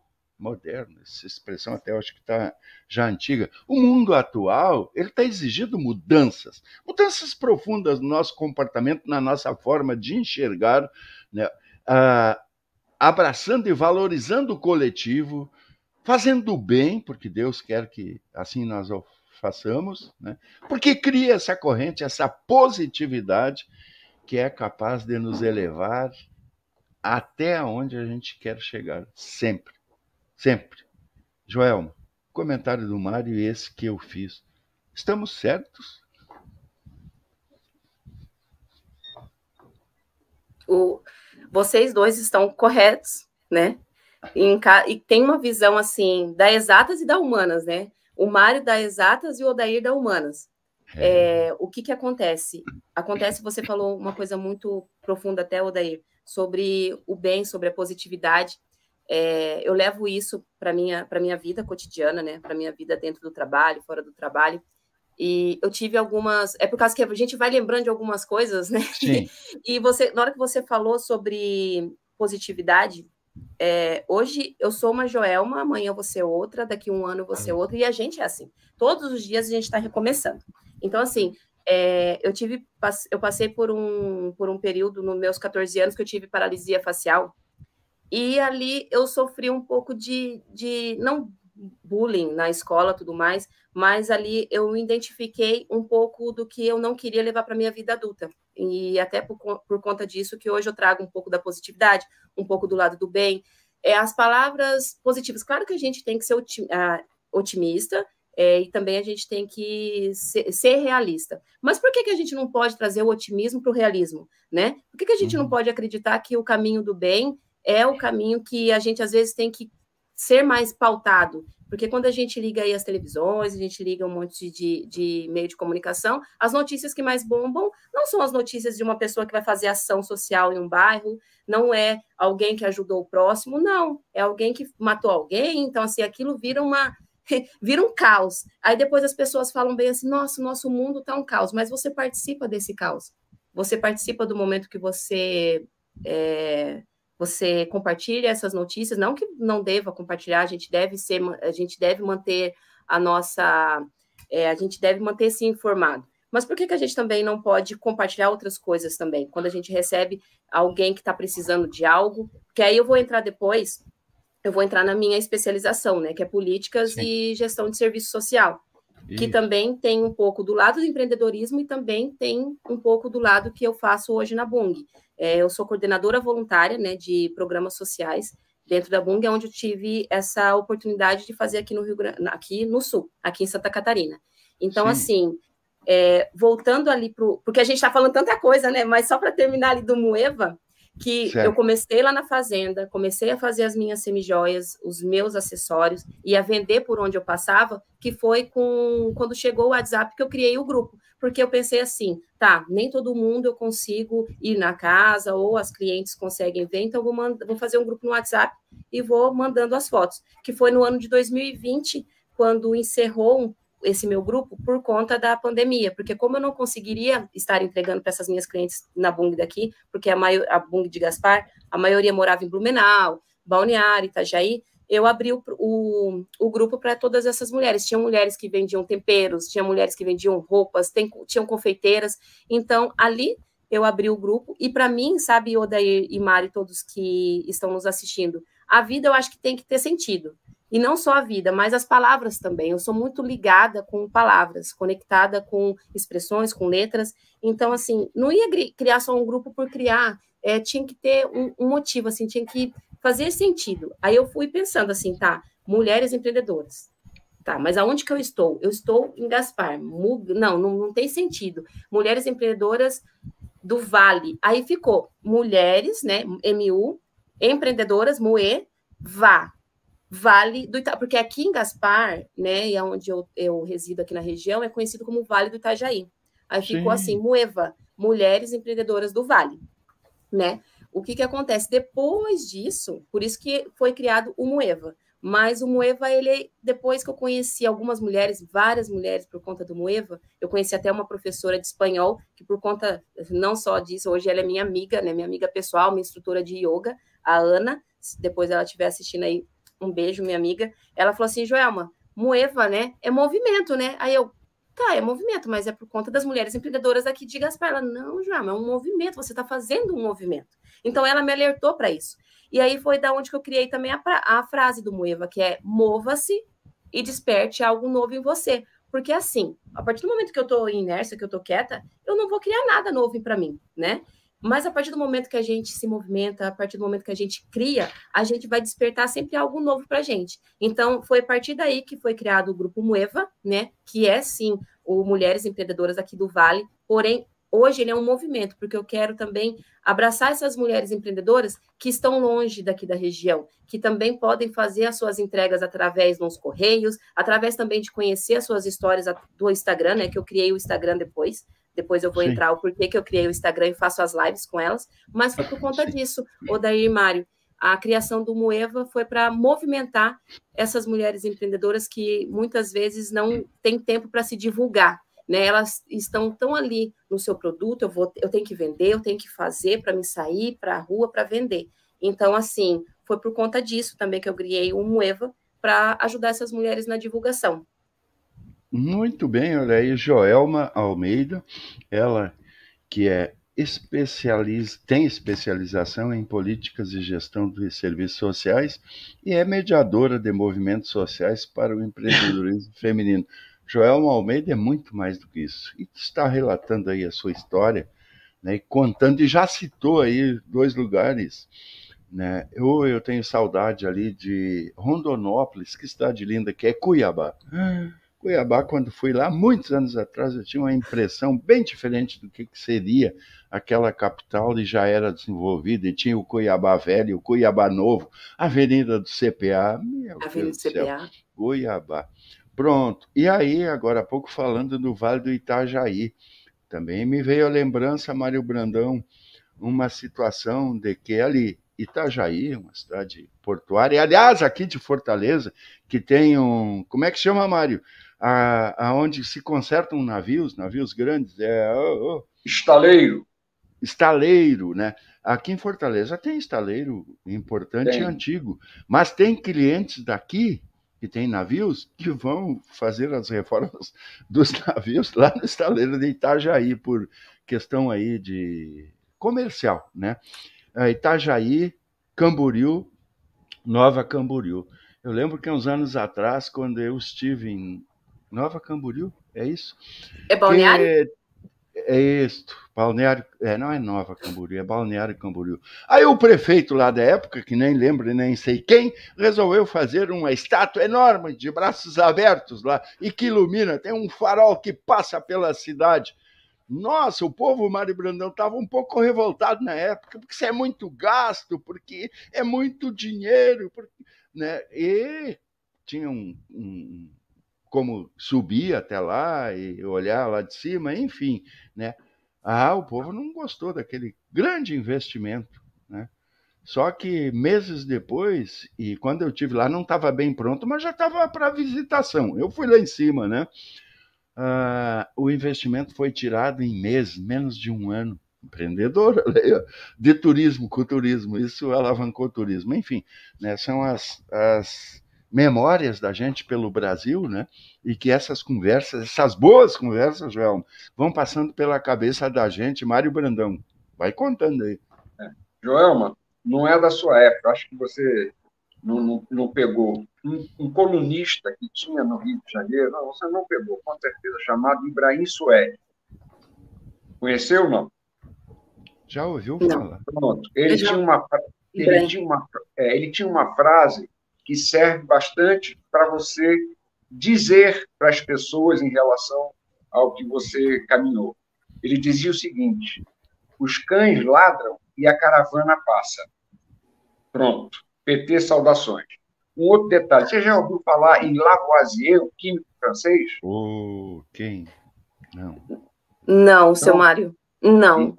essa expressão até eu acho que está já antiga, o mundo atual, ele está exigindo mudanças profundas no nosso comportamento, na nossa forma de enxergar, né? Abraçando e valorizando o coletivo, fazendo o bem, porque Deus quer que assim nós o façamos, né? Porque cria essa corrente, essa positividade que é capaz de nos elevar até onde a gente quer chegar, sempre. Sempre. Joelma, comentário do Mário, esse que eu fiz. Estamos certos? Vocês dois estão corretos, né? E tem uma visão, assim, da exatas e da humanas, né? O Mário da exatas e o Odair da humanas. O que acontece? Você falou uma coisa muito profunda até, Odair, sobre o bem, sobre a positividade. Eu levo isso para minha vida cotidiana, né? Para minha vida dentro do trabalho, fora do trabalho. E eu tive algumas... É por causa que a gente vai lembrando de algumas coisas, né? Sim. E na hora que você falou sobre positividade, hoje eu sou uma Joelma, amanhã eu vou ser outra, daqui a um ano eu vou ser outra, e a gente é assim. Todos os dias a gente está recomeçando. Então, assim, eu passei por um período, nos meus 14 anos, que eu tive paralisia facial. E ali eu sofri um pouco de não bullying na escola, tudo mais, mas ali eu identifiquei um pouco do que eu não queria levar para a minha vida adulta. E até por conta disso que hoje eu trago um pouco da positividade, um pouco do lado do bem. As palavras positivas. Claro que a gente tem que ser otimista, e também a gente tem que ser realista. Mas por que a gente não pode trazer o otimismo para o realismo, né? Por que a gente não pode acreditar que o caminho do bem é o caminho que a gente, às vezes, tem que ser mais pautado? Porque quando a gente liga aí as televisões, a gente liga um monte de meio de comunicação, as notícias que mais bombam não são as notícias de uma pessoa que vai fazer ação social em um bairro, não é alguém que ajudou o próximo, não. É alguém que matou alguém, então, assim, aquilo vira um caos. Aí depois as pessoas falam bem assim, nossa, o nosso mundo está um caos, mas você participa desse caos. Você participa do momento que você compartilha essas notícias, não que não deva compartilhar, a gente deve manter a gente deve manter-se informado. Mas por que a gente também não pode compartilhar outras coisas também? Quando a gente recebe alguém que está precisando de algo, que aí eu vou entrar na minha especialização, né, que é políticas Sim. e gestão de serviço social, que Isso. também tem um pouco do lado do empreendedorismo e também tem um pouco do lado que eu faço hoje na Bung. Eu sou coordenadora voluntária, né, de programas sociais dentro da Bung, onde eu tive essa oportunidade de fazer aqui no Rio Grande, aqui no Sul, aqui em Santa Catarina. Então, Sim. assim, voltando ali porque a gente está falando tanta coisa, né, mas só para terminar ali do Moeva, que Certo. eu comecei lá na fazenda, comecei a fazer as minhas semijoias, os meus acessórios, e a vender por onde eu passava, que foi quando chegou o WhatsApp que eu criei o grupo, porque eu pensei assim, tá, nem todo mundo eu consigo ir na casa, ou as clientes conseguem ver, então vou fazer um grupo no WhatsApp e vou mandando as fotos, que foi no ano de 2020, quando encerrou esse meu grupo por conta da pandemia, porque como eu não conseguiria estar entregando para essas minhas clientes na Bung daqui, porque a Bung de Gaspar, a maioria morava em Blumenau, Balneário, Itajaí, eu abri o grupo para todas essas mulheres. Tinha mulheres que vendiam temperos, tinha mulheres que vendiam roupas, tinham confeiteiras, então ali eu abri o grupo, e para mim, sabe, Odair e Mari, todos que estão nos assistindo, a vida eu acho que tem que ter sentido. E não só a vida, mas as palavras também. Eu sou muito ligada com palavras, conectada com expressões, com letras. Então, assim, não ia criar só um grupo por criar, tinha que ter um motivo, assim, tinha que fazer sentido. Aí eu fui pensando assim, tá, mulheres empreendedoras. Tá, mas aonde que eu estou? Eu estou em Gaspar. Não tem sentido. Mulheres empreendedoras do Vale. Aí ficou mulheres, né? MU, empreendedoras, MUE, Vale do Itajaí, porque aqui em Gaspar, né, e é onde eu resido aqui na região, é conhecido como Vale do Itajaí. Aí ficou assim, MUEVA, Mulheres Empreendedoras do Vale, né? O que acontece? Depois disso, por isso que foi criado o MUEVA, mas o MUEVA, ele, depois que eu conheci algumas mulheres, várias mulheres por conta do MUEVA, eu conheci até uma professora de espanhol, que por conta, não só disso, hoje ela é minha amiga, né, minha amiga pessoal, minha instrutora de yoga, a Ana, se depois ela estiver assistindo aí, um beijo, minha amiga, ela falou assim, Joelma, MUEVA, né, é movimento, né? Aí eu, tá, é movimento, mas é por conta das mulheres empreendedoras aqui de Gaspar. Ela, não, Joelma, é um movimento, você está fazendo um movimento. Então, ela me alertou para isso. E aí foi da onde que eu criei também a frase do MUEVA, que é, mova-se e desperte algo novo em você. Porque assim, a partir do momento que eu estou em inércia, que eu estou quieta, eu não vou criar nada novo para mim, né? Mas a partir do momento que a gente se movimenta, a partir do momento que a gente cria, a gente vai despertar sempre algo novo para a gente. Então, foi a partir daí que foi criado o Grupo MUEVA, né? Que é, sim, o Mulheres Empreendedoras aqui do Vale. Porém, hoje ele é um movimento, porque eu quero também abraçar essas mulheres empreendedoras que estão longe daqui da região, que também podem fazer as suas entregas através dos correios, através também de conhecer as suas histórias do Instagram, né? Que eu criei o Instagram depois eu vou entrar o porquê que eu criei o Instagram e faço as lives com elas, mas foi por conta disso, Odair e Mário. A criação do MUEVA foi para movimentar essas mulheres empreendedoras que muitas vezes não têm tempo para se divulgar, né? Elas estão tão ali no seu produto, eu tenho que vender, eu tenho que fazer para me sair para a rua para vender. Então, assim, foi por conta disso também que eu criei o MUEVA para ajudar essas mulheres na divulgação. Muito bem, olha aí, Joelma Almeida, ela que tem especialização em políticas e gestão de serviços sociais e é mediadora de movimentos sociais para o empreendedorismo feminino. Joelma Almeida é muito mais do que isso, e está relatando aí a sua história, né, e contando, e já citou aí 2 lugares, né? Eu tenho saudade ali de Rondonópolis, que cidade linda que é Cuiabá. Cuiabá, quando fui lá, muitos anos atrás, eu tinha uma impressão bem diferente do que seria aquela capital, e já era desenvolvida, e tinha o Cuiabá Velho, o Cuiabá Novo, a Avenida do CPA, meu Deus do céu, Cuiabá. Pronto, e aí, agora há pouco, falando do Vale do Itajaí, também me veio a lembrança, Mário Brandão, uma situação de que ali, Itajaí, uma cidade portuária, e, aliás, aqui de Fortaleza, que tem como é que chama, Mário? Aonde se consertam navios grandes, Estaleiro. Estaleiro, né? Aqui em Fortaleza tem estaleiro importante e antigo, mas tem clientes daqui que tem navios que vão fazer as reformas dos navios lá no estaleiro de Itajaí, por questão aí de comercial, né? Itajaí, Camboriú, Nova Camboriú. Eu lembro que uns anos atrás, quando eu estive em Nova Camboriú, é isso? É Balneário? É isso, Balneário, não é Nova Camboriú, é Balneário Camboriú. Aí o prefeito lá da época, que nem lembro e nem sei quem, resolveu fazer uma estátua enorme de braços abertos lá, e que ilumina, tem um farol que passa pela cidade. Nossa, o povo, Mário Brandão, estava um pouco revoltado na época, porque isso é muito gasto, porque é muito dinheiro, né? E tinha como subir até lá e olhar lá de cima, enfim, né? O povo não gostou daquele grande investimento, né? Só que meses depois, e quando eu estive lá, não estava bem pronto, mas já estava para visitação. Eu fui lá em cima, né? O investimento foi tirado em meses, menos de um ano. Empreendedor de turismo, culturismo, isso alavancou o turismo. Enfim, né, são as memórias da gente pelo Brasil, né? E que essas conversas, essas boas conversas, Joel, vão passando pela cabeça da gente. Mário Brandão, vai contando aí. Joelma, não é da sua época, acho que você não pegou. Um colunista que tinha no Rio de Janeiro, não, você não pegou, com certeza, chamado Ibrahim Suede. Conheceu ou não? Já ouviu falar? Pronto. Ele tinha uma frase que serve bastante para você dizer para as pessoas em relação ao que você caminhou. Ele dizia o seguinte: os cães ladram e a caravana passa. Pronto. PT, saudações. Um outro detalhe, você já ouviu falar em Lavoisier, o químico francês? Quem? Não. Não, seu Mário. Não.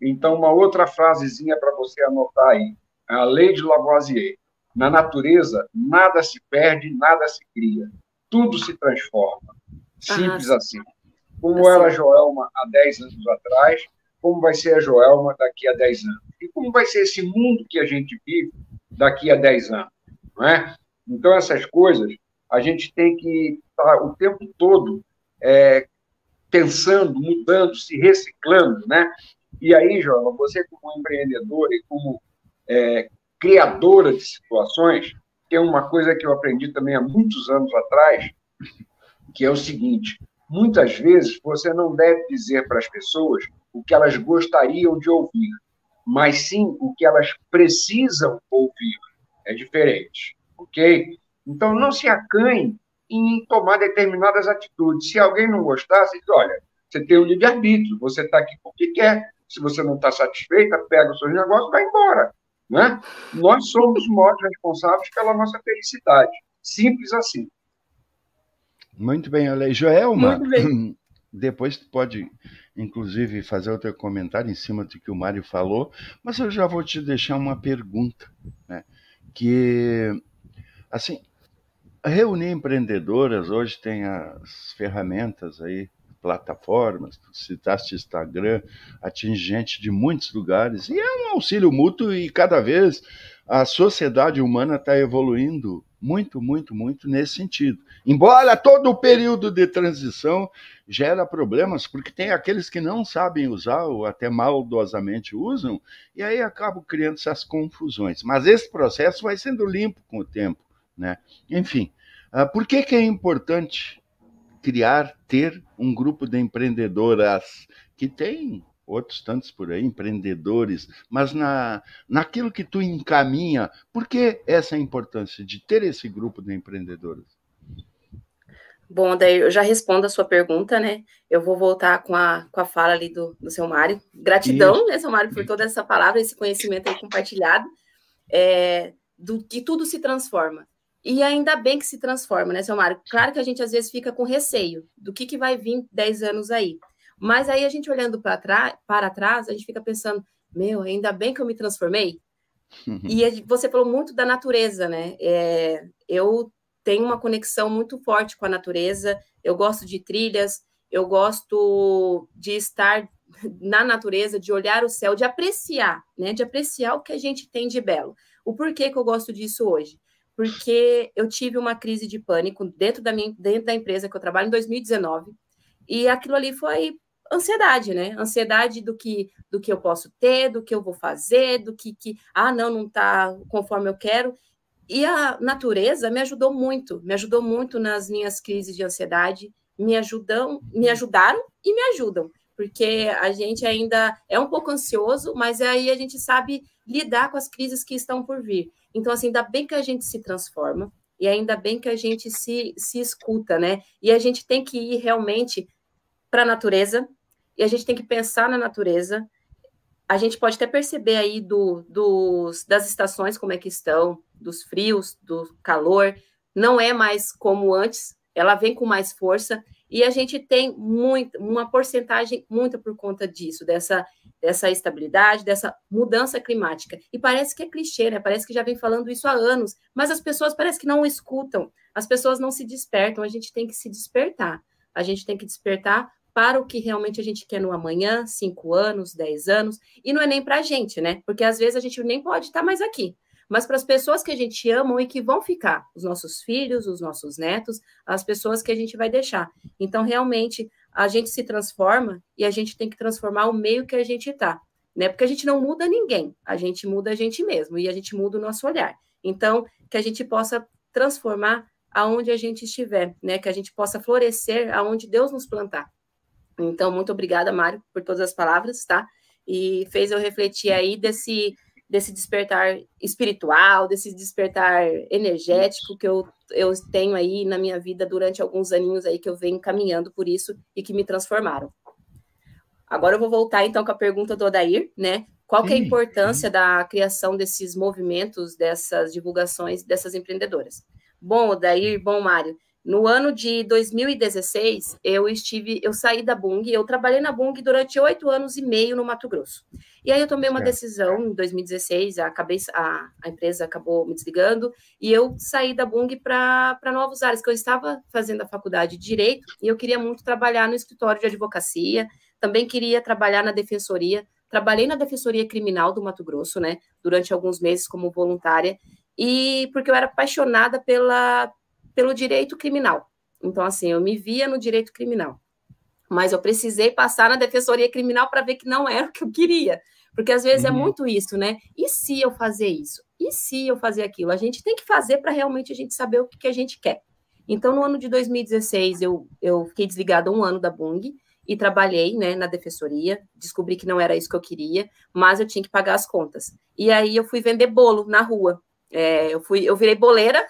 Então, uma outra frasezinha para você anotar aí. A lei de Lavoisier. Na natureza, nada se perde, nada se cria. Tudo se transforma. Simples assim. Como era a Joelma há 10 anos atrás, como vai ser a Joelma daqui a 10 anos. E como vai ser esse mundo que a gente vive daqui a 10 anos. Não é? Então, essas coisas, a gente tem que estar o tempo todo pensando, mudando, se reciclando, né? E aí, Joelma, você como empreendedora e como criadora de situações, tem uma coisa que eu aprendi também há muitos anos atrás, que é o seguinte: muitas vezes você não deve dizer para as pessoas o que elas gostariam de ouvir, mas sim o que elas precisam ouvir. É diferente, ok? Então, não se acanhe em tomar determinadas atitudes. Se alguém não gostar, você diz, olha, você tem o livre-arbítrio, você está aqui porque quer. Se você não está satisfeita, pega os seus negócios e vai embora. Né? Nós somos os maiores responsáveis pela nossa felicidade. Simples assim. Muito bem, olha aí. Joelma, depois tu pode, inclusive, fazer o teu comentário em cima do que o Mário falou, mas eu já vou te deixar uma pergunta, né? Que, assim, reunir empreendedoras, hoje tem as ferramentas aí, plataformas, tu citaste Instagram, atinge gente de muitos lugares, e é um auxílio mútuo, e cada vez a sociedade humana está evoluindo muito, muito, muito nesse sentido. Embora todo o período de transição gera problemas, porque tem aqueles que não sabem usar ou até maldosamente usam, e aí acabam criando essas confusões. Mas esse processo vai sendo limpo com o tempo, né? Enfim, por que é importante ter um grupo de empreendedoras que tem outros tantos por aí, empreendedores, mas naquilo que tu encaminha, por que essa importância de ter esse grupo de empreendedoras? Bom, daí eu já respondo a sua pergunta, né? Eu vou voltar com a fala ali do seu Mário. Gratidão, né, seu Mário, por toda essa palavra, esse conhecimento aí compartilhado, do que tudo se transforma. E ainda bem que se transforma, né, seu Mário? Claro que a gente às vezes fica com receio do que vai vir 10 anos aí. Mas aí a gente olhando para trás, a gente fica pensando, meu, ainda bem que eu me transformei. E você falou muito da natureza, né? Eu tenho uma conexão muito forte com a natureza, eu gosto de trilhas, eu gosto de estar na natureza, de olhar o céu, de apreciar, né? De apreciar o que a gente tem de belo. O porquê que eu gosto disso hoje? Porque eu tive uma crise de pânico dentro da empresa que eu trabalho em 2019, e aquilo ali foi ansiedade, né? Ansiedade do que eu posso ter, do que eu vou fazer, do que não está conforme eu quero. E a natureza me ajudou muito nas minhas crises de ansiedade, me ajudaram e me ajudam, porque a gente ainda é um pouco ansioso, mas aí a gente sabe lidar com as crises que estão por vir. Então, assim, ainda bem que a gente se transforma e ainda bem que a gente se escuta, né? E a gente tem que ir realmente para a natureza, e a gente tem que pensar na natureza. A gente pode até perceber aí das estações como é que estão, dos frios, do calor, não é mais como antes, ela vem com mais força, e a gente tem uma porcentagem muito por conta disso, dessa estabilidade, dessa mudança climática. E parece que é clichê, né? Parece que já vem falando isso há anos, mas as pessoas parece que não escutam, as pessoas não se despertam, a gente tem que se despertar. A gente tem que despertar para o que realmente a gente quer no amanhã, 5 anos, 10 anos, e não é nem para a gente, né? Porque às vezes a gente nem pode estar mais aqui, mas para as pessoas que a gente ama e que vão ficar, os nossos filhos, os nossos netos, as pessoas que a gente vai deixar. Então, realmente, a gente se transforma e a gente tem que transformar o meio que a gente está, né? Porque a gente não muda ninguém, a gente muda a gente mesmo e a gente muda o nosso olhar. Então, que a gente possa transformar aonde a gente estiver, né? Que a gente possa florescer aonde Deus nos plantar. Então, muito obrigada, Mário, por todas as palavras, tá? E fez eu refletir aí desse despertar espiritual, desse despertar energético que eu tenho aí na minha vida durante alguns aninhos aí que eu venho caminhando por isso e que me transformaram. Agora eu vou voltar, então, com a pergunta do Odair, né? Qual que é a importância da criação desses movimentos, dessas divulgações, dessas empreendedoras? Bom, Odair, bom, Mário, no ano de 2016, eu saí da Bung, eu trabalhei na Bung durante 8 anos e meio no Mato Grosso. E aí eu tomei uma decisão em 2016, a empresa acabou me desligando, e eu saí da Bung para novos áreas, que eu estava fazendo a faculdade de Direito, e eu queria muito trabalhar no escritório de advocacia, também queria trabalhar na defensoria. Trabalhei na Defensoria Criminal do Mato Grosso, né, durante alguns meses como voluntária, e porque eu era apaixonada pelo direito criminal. Então, assim, eu me via no direito criminal. Mas eu precisei passar na Defensoria Criminal para ver que não era o que eu queria. Porque, às vezes, é muito isso, né? E se eu fazer isso? E se eu fazer aquilo? A gente tem que fazer para realmente a gente saber o que a gente quer. Então, no ano de 2016, eu fiquei desligada 1 ano da Bung, e trabalhei, né, na defensoria, descobri que não era isso que eu queria, mas eu tinha que pagar as contas. E aí eu fui vender bolo na rua. Eu virei boleira,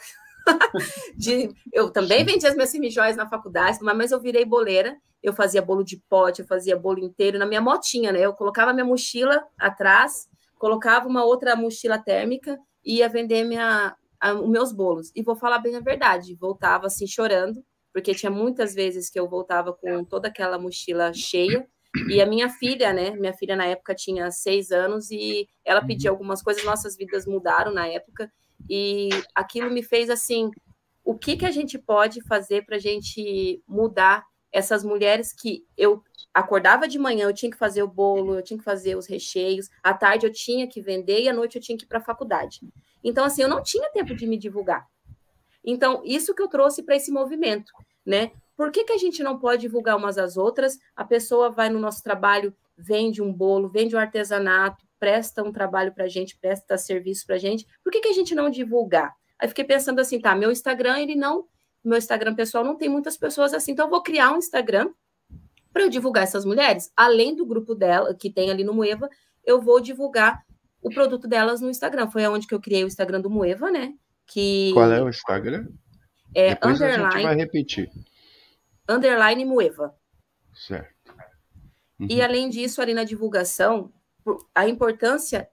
eu também vendia as minhas semijóias na faculdade, mas eu virei boleira, eu fazia bolo de pote, eu fazia bolo inteiro na minha motinha, né, eu colocava minha mochila atrás, colocava uma outra mochila térmica e ia vender os meus bolos. E vou falar bem a verdade, voltava assim chorando, porque tinha muitas vezes que eu voltava com toda aquela mochila cheia, e a minha filha, né, minha filha na época tinha 6 anos, e ela pedia algumas coisas, nossas vidas mudaram na época, e aquilo me fez assim, o que a gente pode fazer para a gente mudar essas mulheres que eu acordava de manhã, eu tinha que fazer o bolo, eu tinha que fazer os recheios, à tarde eu tinha que vender, e à noite eu tinha que ir para a faculdade. Então, assim, eu não tinha tempo de me divulgar. Então, isso que eu trouxe para esse movimento, né? Por que a gente não pode divulgar umas às outras? A pessoa vai no nosso trabalho, vende um bolo, vende um artesanato, presta um trabalho para a gente, presta serviço para a gente. Por que a gente não divulgar? Aí fiquei pensando assim, tá, meu Instagram pessoal não tem muitas pessoas assim, então eu vou criar um Instagram para eu divulgar essas mulheres. Além do grupo dela, que tem ali no Moeva, eu vou divulgar o produto delas no Instagram. Foi onde que eu criei o Instagram do Moeva, né? Qual é o Instagram? Depois a gente vai repetir. _Moeva. Certo. E além disso, ali na divulgação, a importância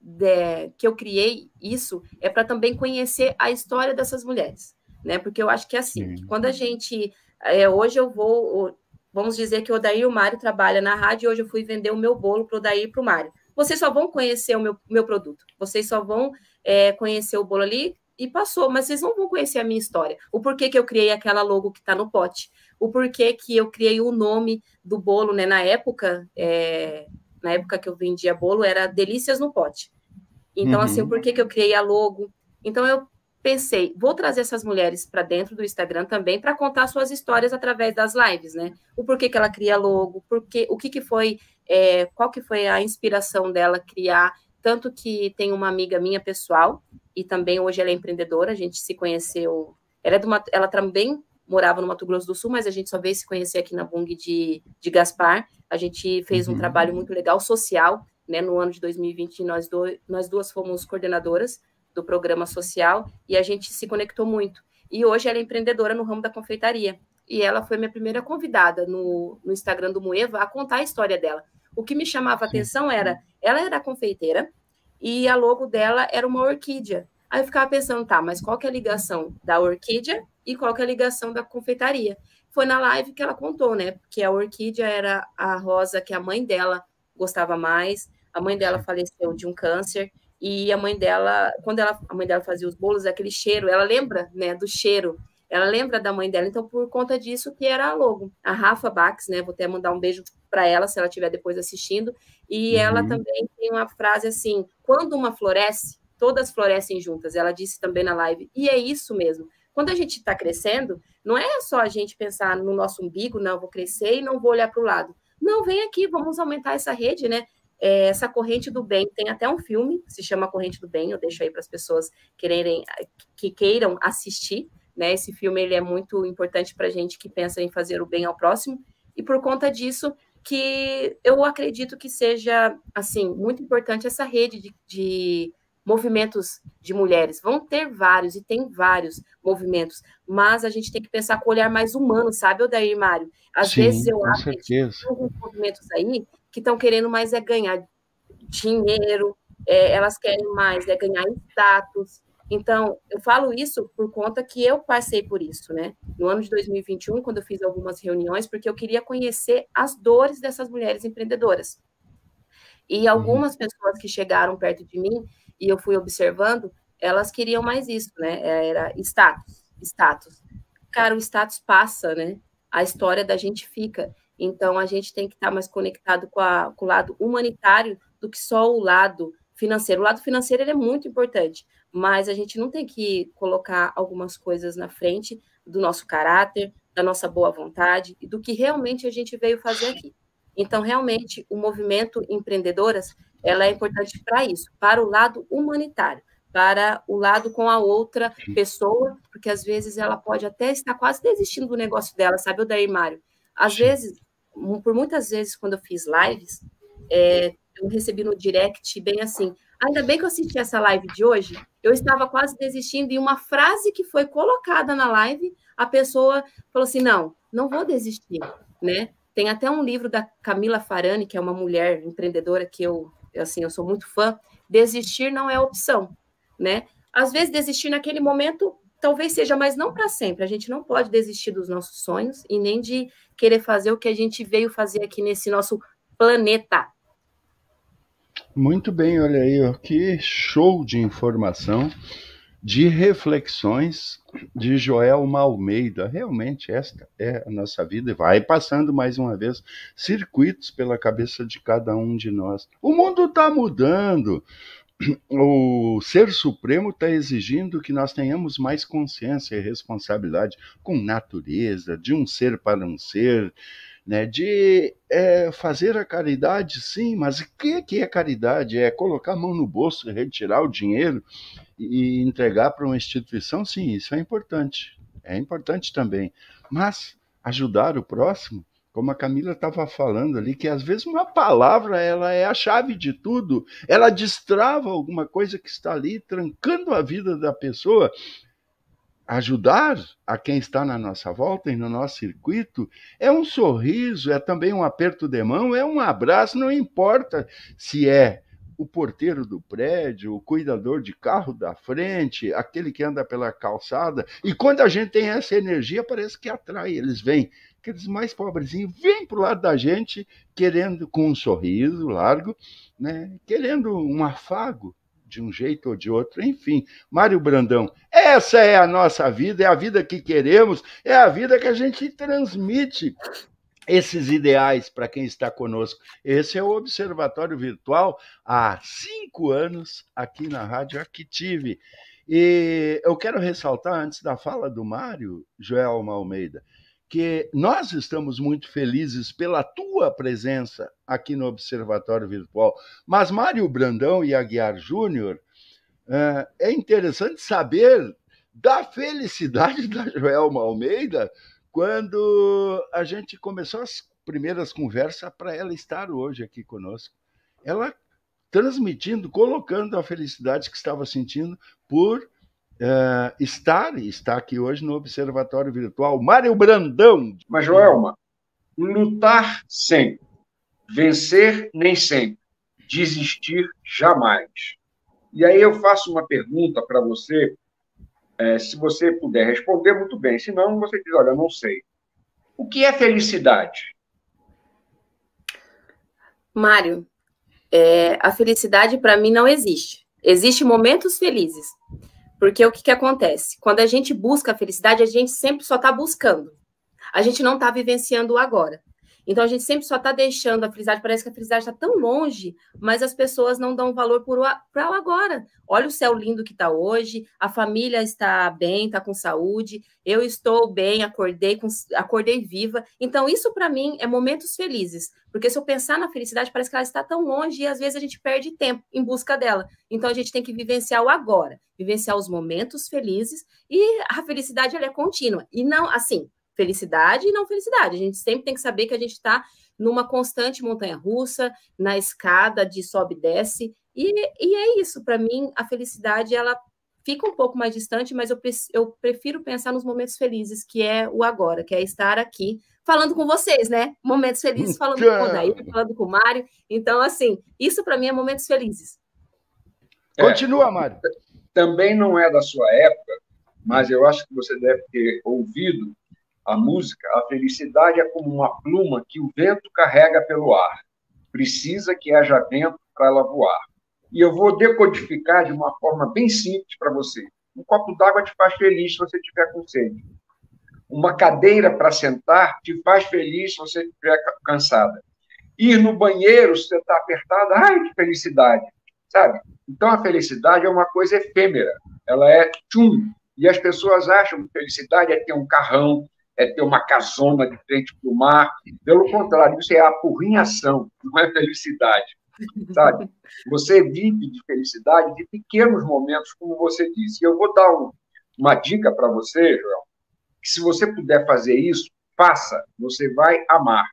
que eu criei isso é para também conhecer a história dessas mulheres, né? Porque eu acho que é assim, que quando a gente... hoje eu vamos dizer que o Odair e o Mário trabalham na rádio, e hoje eu fui vender o meu bolo para o Odair e para o Mário. Vocês só vão conhecer o meu produto, vocês só vão conhecer o bolo ali, e passou, mas vocês não vão conhecer a minha história. O porquê que eu criei aquela logo que está no pote. O porquê que eu criei o nome do bolo, né? Na época que eu vendia bolo, era Delícias no Pote. Então, assim, o porquê que eu criei a logo. Então, eu pensei, vou trazer essas mulheres para dentro do Instagram também para contar suas histórias através das lives, né? O porquê que ela cria logo, o que foi, qual que foi a inspiração dela criar. Tanto que tem uma amiga minha pessoal, e também hoje ela é empreendedora, a gente se conheceu, ela também morava no Mato Grosso do Sul, mas a gente só veio se conhecer aqui na Bung de Gaspar. A gente fez um trabalho muito legal, social, né? No ano de 2020, nós duas fomos coordenadoras do programa social, e a gente se conectou muito. E hoje ela é empreendedora no ramo da confeitaria, e ela foi minha primeira convidada no Instagram do Moeva a contar a história dela. O que me chamava a atenção ela era confeiteira, e a logo dela era uma orquídea. Aí eu ficava pensando, tá, mas qual que é a ligação da orquídea e qual que é a ligação da confeitaria? Foi na live que ela contou, né? Porque a orquídea era a rosa que a mãe dela gostava mais, a mãe dela faleceu de um câncer, e a mãe dela, quando a mãe dela fazia os bolos, aquele cheiro, ela lembra, né, do cheiro, ela lembra da mãe dela, então por conta disso que era a logo. A Rafa Bax, né, vou até mandar um beijo para ela, se ela estiver depois assistindo, e ela também tem uma frase assim, quando uma floresce, todas florescem juntas, ela disse também na live, e é isso mesmo. Quando a gente está crescendo, não é só a gente pensar no nosso umbigo, não, vou crescer e não vou olhar para o lado. Não, vem aqui, vamos aumentar essa rede, né? Essa corrente do bem, tem até um filme que se chama Corrente do Bem, eu deixo aí para as pessoas que queiram assistir, né? Esse filme ele é muito importante para a gente que pensa em fazer o bem ao próximo, e por conta disso que eu acredito que seja, assim, muito importante essa rede de movimentos de mulheres. Vão ter vários, e tem vários movimentos, mas a gente tem que pensar com o olhar mais humano, sabe, Odair e Mário? Às vezes eu acho que tem alguns movimentos aí que estão querendo mais ganhar dinheiro, elas querem mais ganhar status. Então, eu falo isso por conta que eu passei por isso, né? No ano de 2021, quando eu fiz algumas reuniões, porque eu queria conhecer as dores dessas mulheres empreendedoras. E algumas pessoas que chegaram perto de mim, e eu fui observando, elas queriam mais isso, né? Era status. Cara, o status passa, né? A história da gente fica. Então, a gente tem que estar mais conectado com o lado humanitário do que só o lado financeiro. O lado financeiro ele é muito importante, mas a gente não tem que colocar algumas coisas na frente do nosso caráter, da nossa boa vontade e do que realmente a gente veio fazer aqui. Então, realmente, o movimento Empreendedoras, ela é importante para isso, para o lado humanitário, para o lado com a outra pessoa, porque às vezes ela pode até estar quase desistindo do negócio dela, sabe, Odair Mário? Às vezes, por muitas vezes, quando eu fiz lives, eu recebi no direct bem assim, ainda bem que eu assisti essa live de hoje, eu estava quase desistindo, e uma frase que foi colocada na live, a pessoa falou assim, não vou desistir, né? Tem até um livro da Camila Farani, que é uma mulher empreendedora que eu sou muito fã, desistir não é opção, né? Às vezes desistir naquele momento talvez seja, mas não para sempre. A gente não pode desistir dos nossos sonhos e nem de querer fazer o que a gente veio fazer aqui nesse nosso planeta. Muito bem, olha aí, ó, que show de informação, de reflexões de Joelma Almeida. Realmente esta é a nossa vida e vai passando mais uma vez circuitos pela cabeça de cada um de nós. O mundo está mudando. O Ser Supremo está exigindo que nós tenhamos mais consciência e responsabilidade com natureza, de um ser para um ser, né, de fazer a caridade, sim, mas o que é caridade? É colocar a mão no bolso, retirar o dinheiro e entregar para uma instituição? Sim, isso é importante também, mas ajudar o próximo, como a Camila estava falando ali, que às vezes uma palavra ela é a chave de tudo, ela destrava alguma coisa que está ali, trancando a vida da pessoa. Ajudar a quem está na nossa volta e no nosso circuito é um sorriso, é também um aperto de mão, é um abraço, não importa se é o porteiro do prédio, o cuidador de carro da frente, aquele que anda pela calçada. E quando a gente tem essa energia, parece que atrai, eles vêm. Aqueles mais pobrezinhos vêm para o lado da gente, querendo, com um sorriso largo, né, querendo um afago, de um jeito ou de outro, enfim. Mário Brandão, essa é a nossa vida, é a vida que queremos, é a vida que a gente transmite esses ideais para quem está conosco. Esse é o Observatório Virtual há 5 anos aqui na Rádio Active. E eu quero ressaltar, antes da fala do Mário, Joelma Almeida, que nós estamos muito felizes pela tua presença aqui no Observatório Virtual. Mas Mário Brandão e Aguiar Júnior, é interessante saber da felicidade da Joelma Almeida quando a gente começou as primeiras conversas para ela estar hoje aqui conosco. Ela transmitindo, colocando a felicidade que estava sentindo por está aqui hoje no Observatório Virtual. Mário Brandão. Mas, Joelma, lutar sempre, vencer nem sempre, desistir jamais. E aí eu faço uma pergunta para você, se você puder responder, muito bem, senão você diz, olha, não sei. O que é felicidade? Mário, a felicidade para mim não existe. Existem momentos felizes. Porque o que acontece? Quando a gente busca a felicidade, a gente sempre só está buscando. A gente não está vivenciando o agora. Então, a gente sempre só está deixando a felicidade, parece que a felicidade está tão longe, mas as pessoas não dão valor para ela agora. Olha o céu lindo que está hoje, a família está bem, está com saúde, eu estou bem, acordei viva. Então, isso para mim é momentos felizes, porque se eu pensar na felicidade, parece que ela está tão longe e às vezes a gente perde tempo em busca dela. Então, a gente tem que vivenciar o agora, vivenciar os momentos felizes, e a felicidade ela é contínua. E não, assim, felicidade e não felicidade. A gente sempre tem que saber que a gente está numa constante montanha-russa, na escada de sobe e desce, e é isso. Para mim, a felicidade, ela fica um pouco mais distante, mas eu prefiro pensar nos momentos felizes, que é o agora, que é estar aqui falando com vocês, né? Momentos felizes, falando com o Odair, falando com o Mário. Então, assim, isso para mim é momentos felizes. Continua, Mário. Também não é da sua época, mas eu acho que você deve ter ouvido a música. A felicidade é como uma pluma que o vento carrega pelo ar. Precisa que haja vento para ela voar. E eu vou decodificar de uma forma bem simples para você. Um copo d'água te faz feliz se você estiver com sede. Uma cadeira para sentar te faz feliz se você estiver cansada. Ir no banheiro se você está apertada, ai, que felicidade, sabe? Então, a felicidade é uma coisa efêmera. Ela é tchum. E as pessoas acham que felicidade é ter um carrão, é ter uma casona de frente para o mar. Pelo contrário, isso é apurrinhação, não é felicidade, sabe? Você vive de felicidade de pequenos momentos, como você disse. E eu vou dar uma dica para você, Joel, que se você puder fazer isso, faça, você vai amar.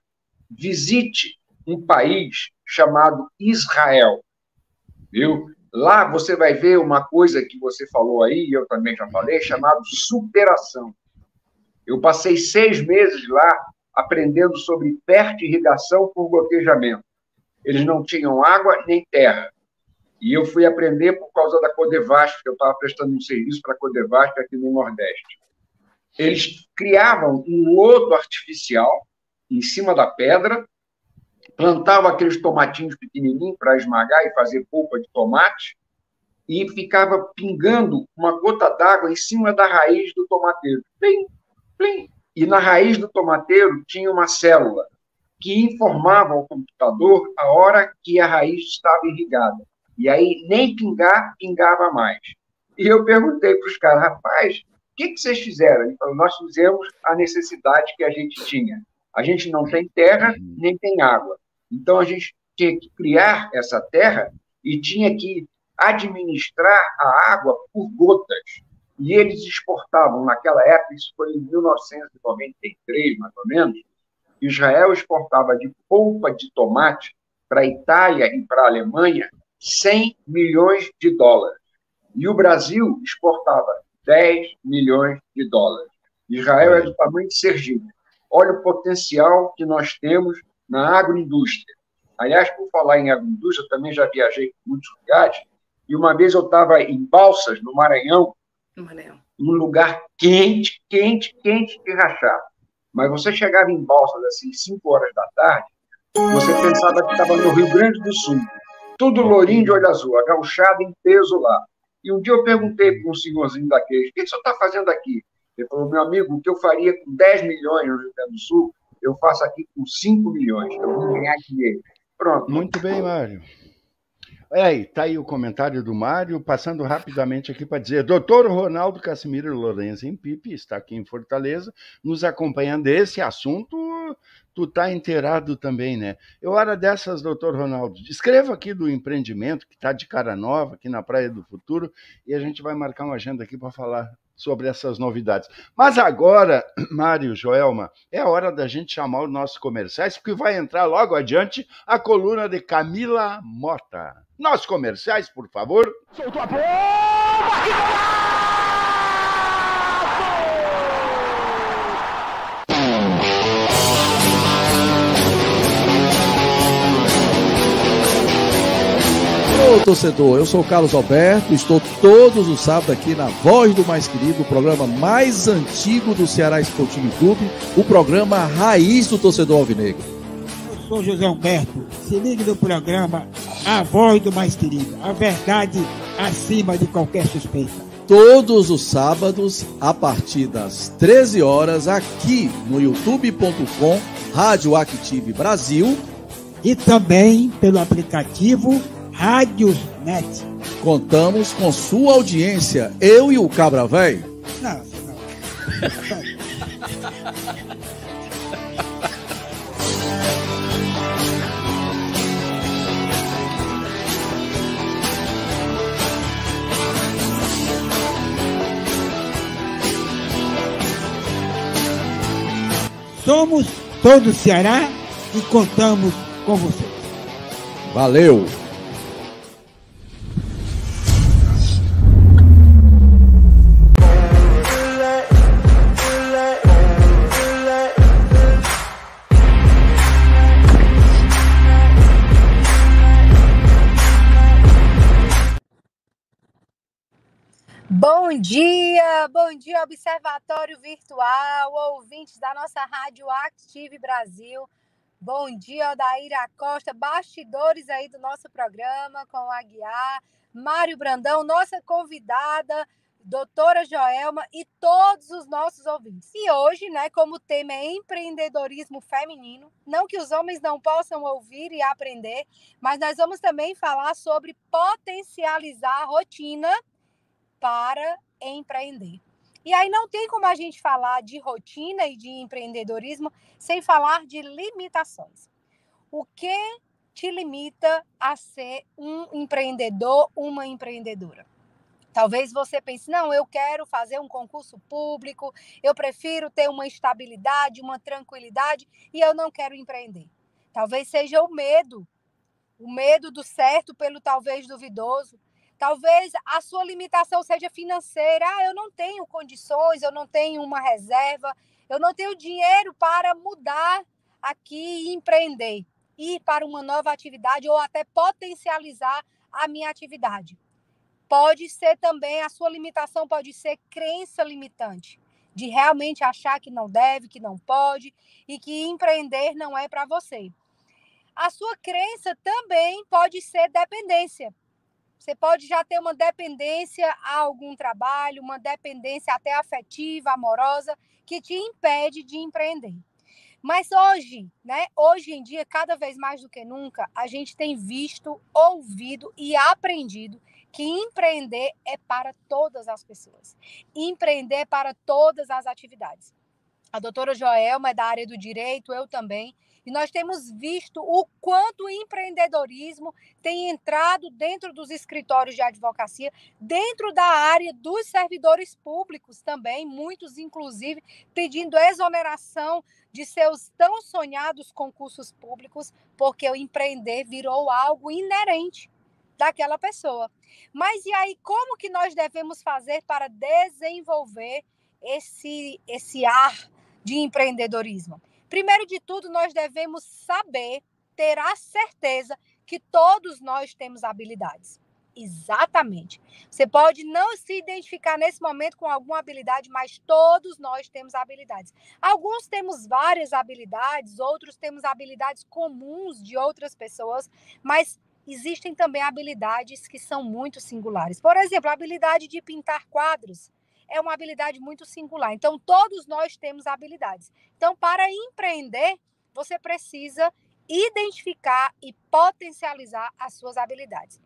Visite um país chamado Israel, viu? Lá você vai ver uma coisa que você falou aí, e eu também já falei, chamado superação. Eu passei 6 meses lá aprendendo sobre fertirrigação por gotejamento. Eles não tinham água nem terra. E eu fui aprender por causa da Codevasf, que eu estava prestando um serviço para a Codevasf aqui no Nordeste. Eles criavam um lodo artificial em cima da pedra, plantavam aqueles tomatinhos pequenininhos para esmagar e fazer polpa de tomate, e ficava pingando uma gota d'água em cima da raiz do tomateiro. Plim, plim. E na raiz do tomateiro tinha uma célula que informava ao computador a hora que a raiz estava irrigada. E aí, nem pingar, pingava mais. E eu perguntei para os caras, rapaz, o que vocês fizeram? Ele falou, nós fizemos a necessidade que a gente tinha. A gente não tem terra, nem tem água. Então, a gente tinha que criar essa terra e tinha que administrar a água por gotas. E eles exportavam, naquela época, isso foi em 1993, mais ou menos, Israel exportava de polpa de tomate para a Itália e para a Alemanha 100 milhões de dólares. E o Brasil exportava 10 milhões de dólares. Israel é do tamanho de Sergipe. Olha o potencial que nós temos na agroindústria. Aliás, por falar em agroindústria, eu também já viajei por muitos lugares, e uma vez eu estava em Balsas, no Maranhão, num lugar quente, quente, quente de rachar. Mas você chegava em Balsas, assim, 5 horas da tarde, você pensava que estava no Rio Grande do Sul. Tudo lourinho de olho azul, agauchado em peso lá. E um dia eu perguntei para um senhorzinho daqueles, o que o senhor está fazendo aqui? Ele falou, meu amigo, o que eu faria com 10 milhões no Rio Grande do Sul, eu faço aqui com 5 milhões. Eu vou ganhar dinheiro. Pronto. Muito bem, Mário. Aí, tá aí o comentário do Mário, passando rapidamente aqui para dizer, doutor Ronaldo Casimiro Lourenço em Pipe, está aqui em Fortaleza, nos acompanhando esse assunto, tu tá inteirado também, né? Eu, hora dessas, doutor Ronaldo, escreva aqui do empreendimento que está de cara nova, aqui na Praia do Futuro, e a gente vai marcar uma agenda aqui para falar sobre essas novidades. Mas agora, Mário, Joelma, é a hora da gente chamar os nossos comerciais, porque vai entrar logo adiante a coluna de Camila Mota. Nossos comerciais, por favor. Soltou a bomba! Que Ô torcedor, eu sou o Carlos Alberto, estou todos os sábados aqui na Voz do Mais Querido, o programa mais antigo do Ceará Esportivo Clube, o programa Raiz do Torcedor Alvinegro. Eu sou José Humberto, se ligue no programa A Voz do Mais Querido, a verdade acima de qualquer suspeita. Todos os sábados, a partir das 13 horas, aqui no youtube.com, Rádio Active Brasil. E também pelo aplicativo Rádios Net. Contamos com sua audiência, eu e o Cabra Véi. Não. Somos todo Ceará e contamos com você. Valeu! Bom dia, Observatório Virtual, ouvintes da nossa Rádio Active Brasil. Bom dia, Odaíra Costa, bastidores aí do nosso programa com o Aguiar, Mário Brandão, nossa convidada, doutora Joelma e todos os nossos ouvintes. E hoje, né, como o tema é empreendedorismo feminino, não que os homens não possam ouvir e aprender, mas nós vamos também falar sobre potencializar a rotina para empreender. E aí não tem como a gente falar de rotina e de empreendedorismo sem falar de limitações. O que te limita a ser um empreendedor, uma empreendedora? Talvez você pense, não, eu quero fazer um concurso público, eu prefiro ter uma estabilidade, uma tranquilidade e eu não quero empreender. Talvez seja o medo do certo pelo talvez duvidoso. Talvez a sua limitação seja financeira. Eu não tenho condições, eu não tenho uma reserva, eu não tenho dinheiro para mudar aqui e empreender, ir para uma nova atividade ou até potencializar a minha atividade. Pode ser também, a sua limitação pode ser crença limitante, de realmente achar que não deve, que não pode e que empreender não é para você. A sua crença também pode ser dependência. Você pode já ter uma dependência a algum trabalho, uma dependência até afetiva, amorosa, que te impede de empreender. Mas hoje em dia, cada vez mais do que nunca, a gente tem visto, ouvido e aprendido que empreender é para todas as pessoas. Empreender é para todas as atividades. A doutora Joelma é da área do direito, eu também. E nós temos visto o quanto o empreendedorismo tem entrado dentro dos escritórios de advocacia, dentro da área dos servidores públicos também, muitos inclusive pedindo exoneração de seus tão sonhados concursos públicos, porque o empreender virou algo inerente daquela pessoa. Mas e aí, como que nós devemos fazer para desenvolver esse ar de empreendedorismo? Primeiro de tudo, nós devemos saber, ter a certeza que todos nós temos habilidades. Exatamente. Você pode não se identificar nesse momento com alguma habilidade, mas todos nós temos habilidades. Alguns temos várias habilidades, outros temos habilidades comuns de outras pessoas, mas existem também habilidades que são muito singulares. Por exemplo, a habilidade de pintar quadros é uma habilidade muito singular. Então, todos nós temos habilidades. Então, para empreender, você precisa identificar e potencializar as suas habilidades.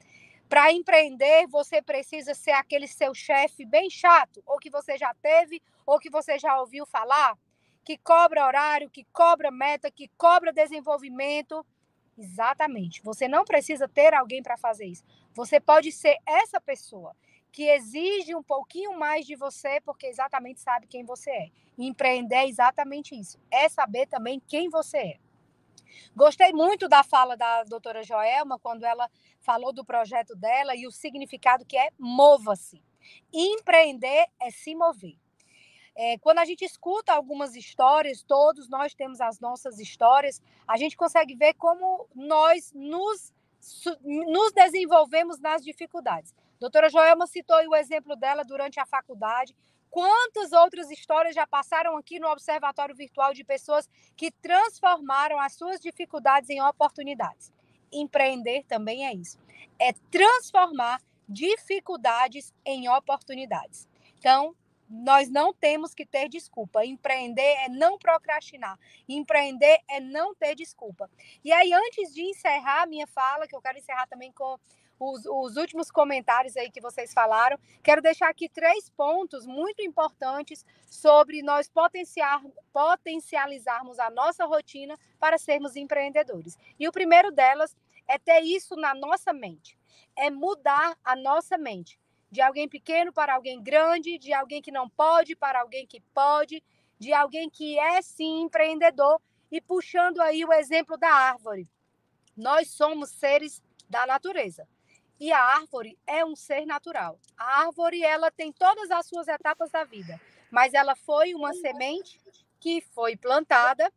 Para empreender, você precisa ser aquele seu chefe bem chato, ou que você já teve, ou que você já ouviu falar, que cobra horário, que cobra meta, que cobra desenvolvimento. Exatamente. Você não precisa ter alguém para fazer isso. Você pode ser essa pessoa que exige um pouquinho mais de você, porque exatamente sabe quem você é. Empreender é exatamente isso. É saber também quem você é. Gostei muito da fala da doutora Joelma, quando ela falou do projeto dela e o significado que é mova-se. Empreender é se mover. Quando a gente escuta algumas histórias, todos nós temos as nossas histórias, a gente consegue ver como nós nos desenvolvemos nas dificuldades. Doutora Joelma citou o exemplo dela durante a faculdade. Quantas outras histórias já passaram aqui no Observatório Virtual de pessoas que transformaram as suas dificuldades em oportunidades? Empreender também é isso. É transformar dificuldades em oportunidades. Então, nós não temos que ter desculpa. Empreender é não procrastinar. Empreender é não ter desculpa. E aí, antes de encerrar a minha fala, que eu quero encerrar também com os últimos comentários aí que vocês falaram, quero deixar aqui 3 pontos muito importantes sobre nós potencializarmos a nossa rotina para sermos empreendedores. E o primeiro delas é ter isso na nossa mente. É mudar a nossa mente. De alguém pequeno para alguém grande, de alguém que não pode para alguém que pode, de alguém que é, sim, empreendedor. E puxando aí o exemplo da árvore. Nós somos seres da natureza. E a árvore é um ser natural. A árvore, ela tem todas as suas etapas da vida. Mas ela foi uma semente que foi plantada,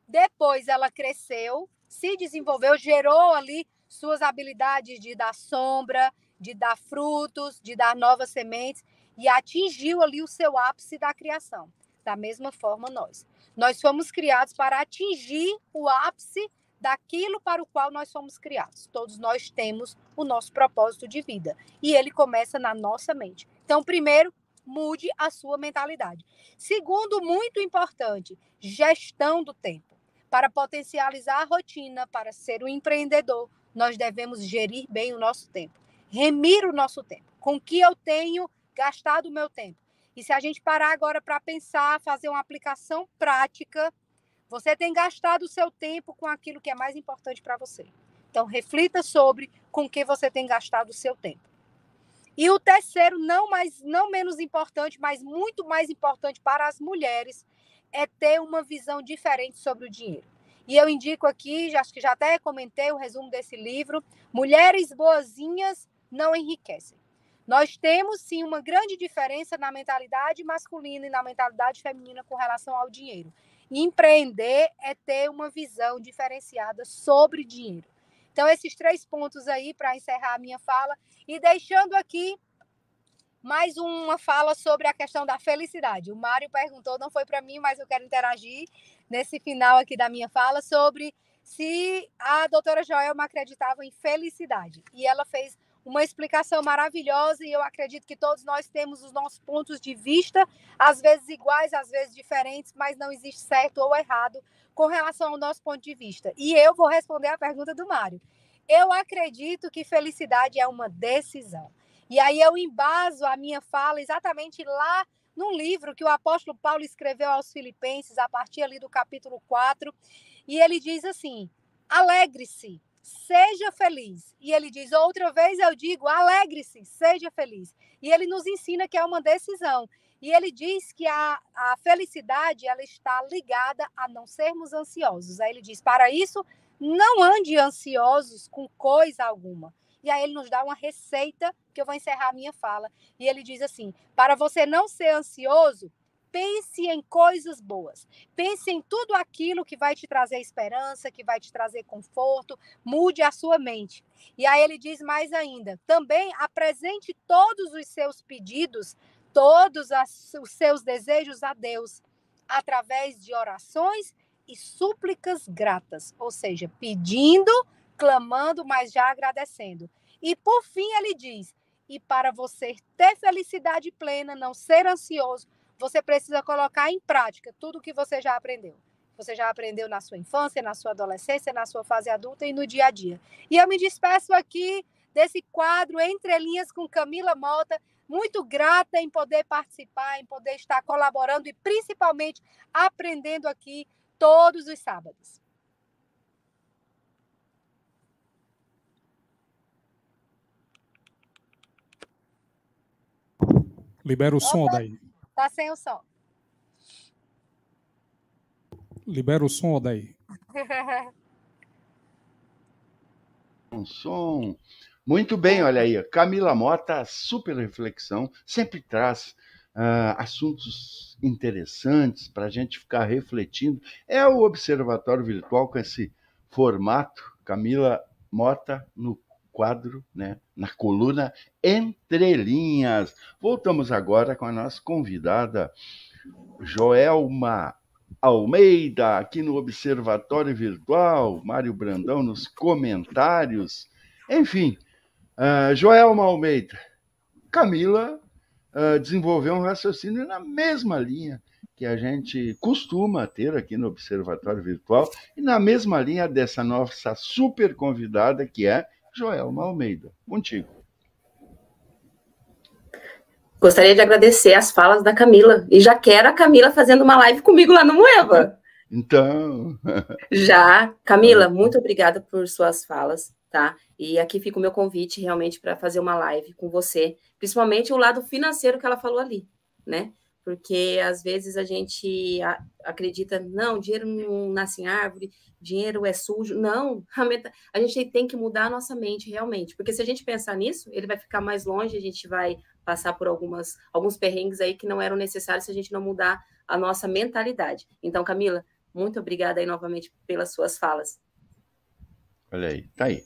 depois ela cresceu, se desenvolveu, gerou ali suas habilidades de dar sombra, de dar frutos, de dar novas sementes, e atingiu ali o seu ápice da criação. Da mesma forma nós fomos criados para atingir o ápice daquilo para o qual nós fomos criados. Todos nós temos o nosso propósito de vida, e ele começa na nossa mente. Então, primeiro, mude a sua mentalidade. Segundo, muito importante, gestão do tempo. Para potencializar a rotina, para ser um empreendedor, nós devemos gerir bem o nosso tempo. Remir o nosso tempo. Com que eu tenho gastado o meu tempo? E se a gente parar agora para pensar, fazer uma aplicação prática, você tem gastado o seu tempo com aquilo que é mais importante para você. Então, reflita sobre com que você tem gastado o seu tempo. E o terceiro, não menos importante, mas muito mais importante para as mulheres, é ter uma visão diferente sobre o dinheiro. E eu indico aqui, acho que já até comentei o resumo desse livro, Mulheres Boazinhas Não Enriquecem. Nós temos, sim, uma grande diferença na mentalidade masculina e na mentalidade feminina com relação ao dinheiro. E empreender é ter uma visão diferenciada sobre dinheiro. Então, esses 3 pontos aí para encerrar a minha fala. E deixando aqui mais uma fala sobre a questão da felicidade. O Mário perguntou, não foi para mim, mas eu quero interagir nesse final aqui da minha fala sobre se a doutora Joelma acreditava em felicidade. E ela fez uma explicação maravilhosa, e eu acredito que todos nós temos os nossos pontos de vista, às vezes iguais, às vezes diferentes, mas não existe certo ou errado com relação ao nosso ponto de vista. E eu vou responder a pergunta do Mário. Eu acredito que felicidade é uma decisão. E aí eu embaso a minha fala exatamente lá num livro que o apóstolo Paulo escreveu aos Filipenses, a partir ali do capítulo 4, e ele diz assim, alegre-se, seja feliz. E ele diz, outra vez eu digo, alegre-se, seja feliz. E ele nos ensina que é uma decisão. E ele diz que a felicidade ela está ligada a não sermos ansiosos. Aí ele diz, para isso, não ande ansiosos com coisa alguma. E aí ele nos dá uma receita, que eu vou encerrar a minha fala. E ele diz assim, para você não ser ansioso, pense em coisas boas. Pense em tudo aquilo que vai te trazer esperança, que vai te trazer conforto. Mude a sua mente. E aí ele diz mais ainda, também apresente todos os seus pedidos, todos os seus desejos a Deus, através de orações e súplicas gratas. Ou seja, pedindo, clamando, mas já agradecendo. E por fim ele diz, e para você ter felicidade plena, não ser ansioso, você precisa colocar em prática tudo o que você já aprendeu. Você já aprendeu na sua infância, na sua adolescência, na sua fase adulta e no dia a dia. E eu me despeço aqui desse quadro Entre Linhas com Camila Mota, muito grata em poder participar, em poder estar colaborando e principalmente aprendendo aqui todos os sábados. Libera o som daí. Tá sem o som. Libera o som daí. Um som. Muito bem, olha aí. Camila Mota, super reflexão, sempre traz assuntos interessantes para a gente ficar refletindo. É o Observatório Virtual com esse formato. Camila Mota no quadro, né, na coluna Entre Linhas. Voltamos agora com a nossa convidada, Joelma Almeida, aqui no Observatório Virtual, Mário Brandão nos comentários. Enfim, Joelma Almeida, Camila desenvolveu um raciocínio na mesma linha que a gente costuma ter aqui no Observatório Virtual e na mesma linha dessa nossa super convidada que é Joelma Almeida. Contigo. Gostaria de agradecer as falas da Camila. E já quero a Camila fazendo uma live comigo lá no Moeva. Então. Já. Camila, muito obrigada por suas falas, tá? E aqui fica o meu convite realmente para fazer uma live com você. Principalmente o lado financeiro que ela falou ali, né? Porque às vezes a gente acredita, não, dinheiro não nasce em árvore, dinheiro é sujo. Não, a gente tem que mudar a nossa mente realmente. Porque se a gente pensar nisso, ele vai ficar mais longe, a gente vai passar por alguns perrengues aí que não eram necessários se a gente não mudar a nossa mentalidade. Então, Camila, muito obrigada aí novamente pelas suas falas. Olha aí, tá aí.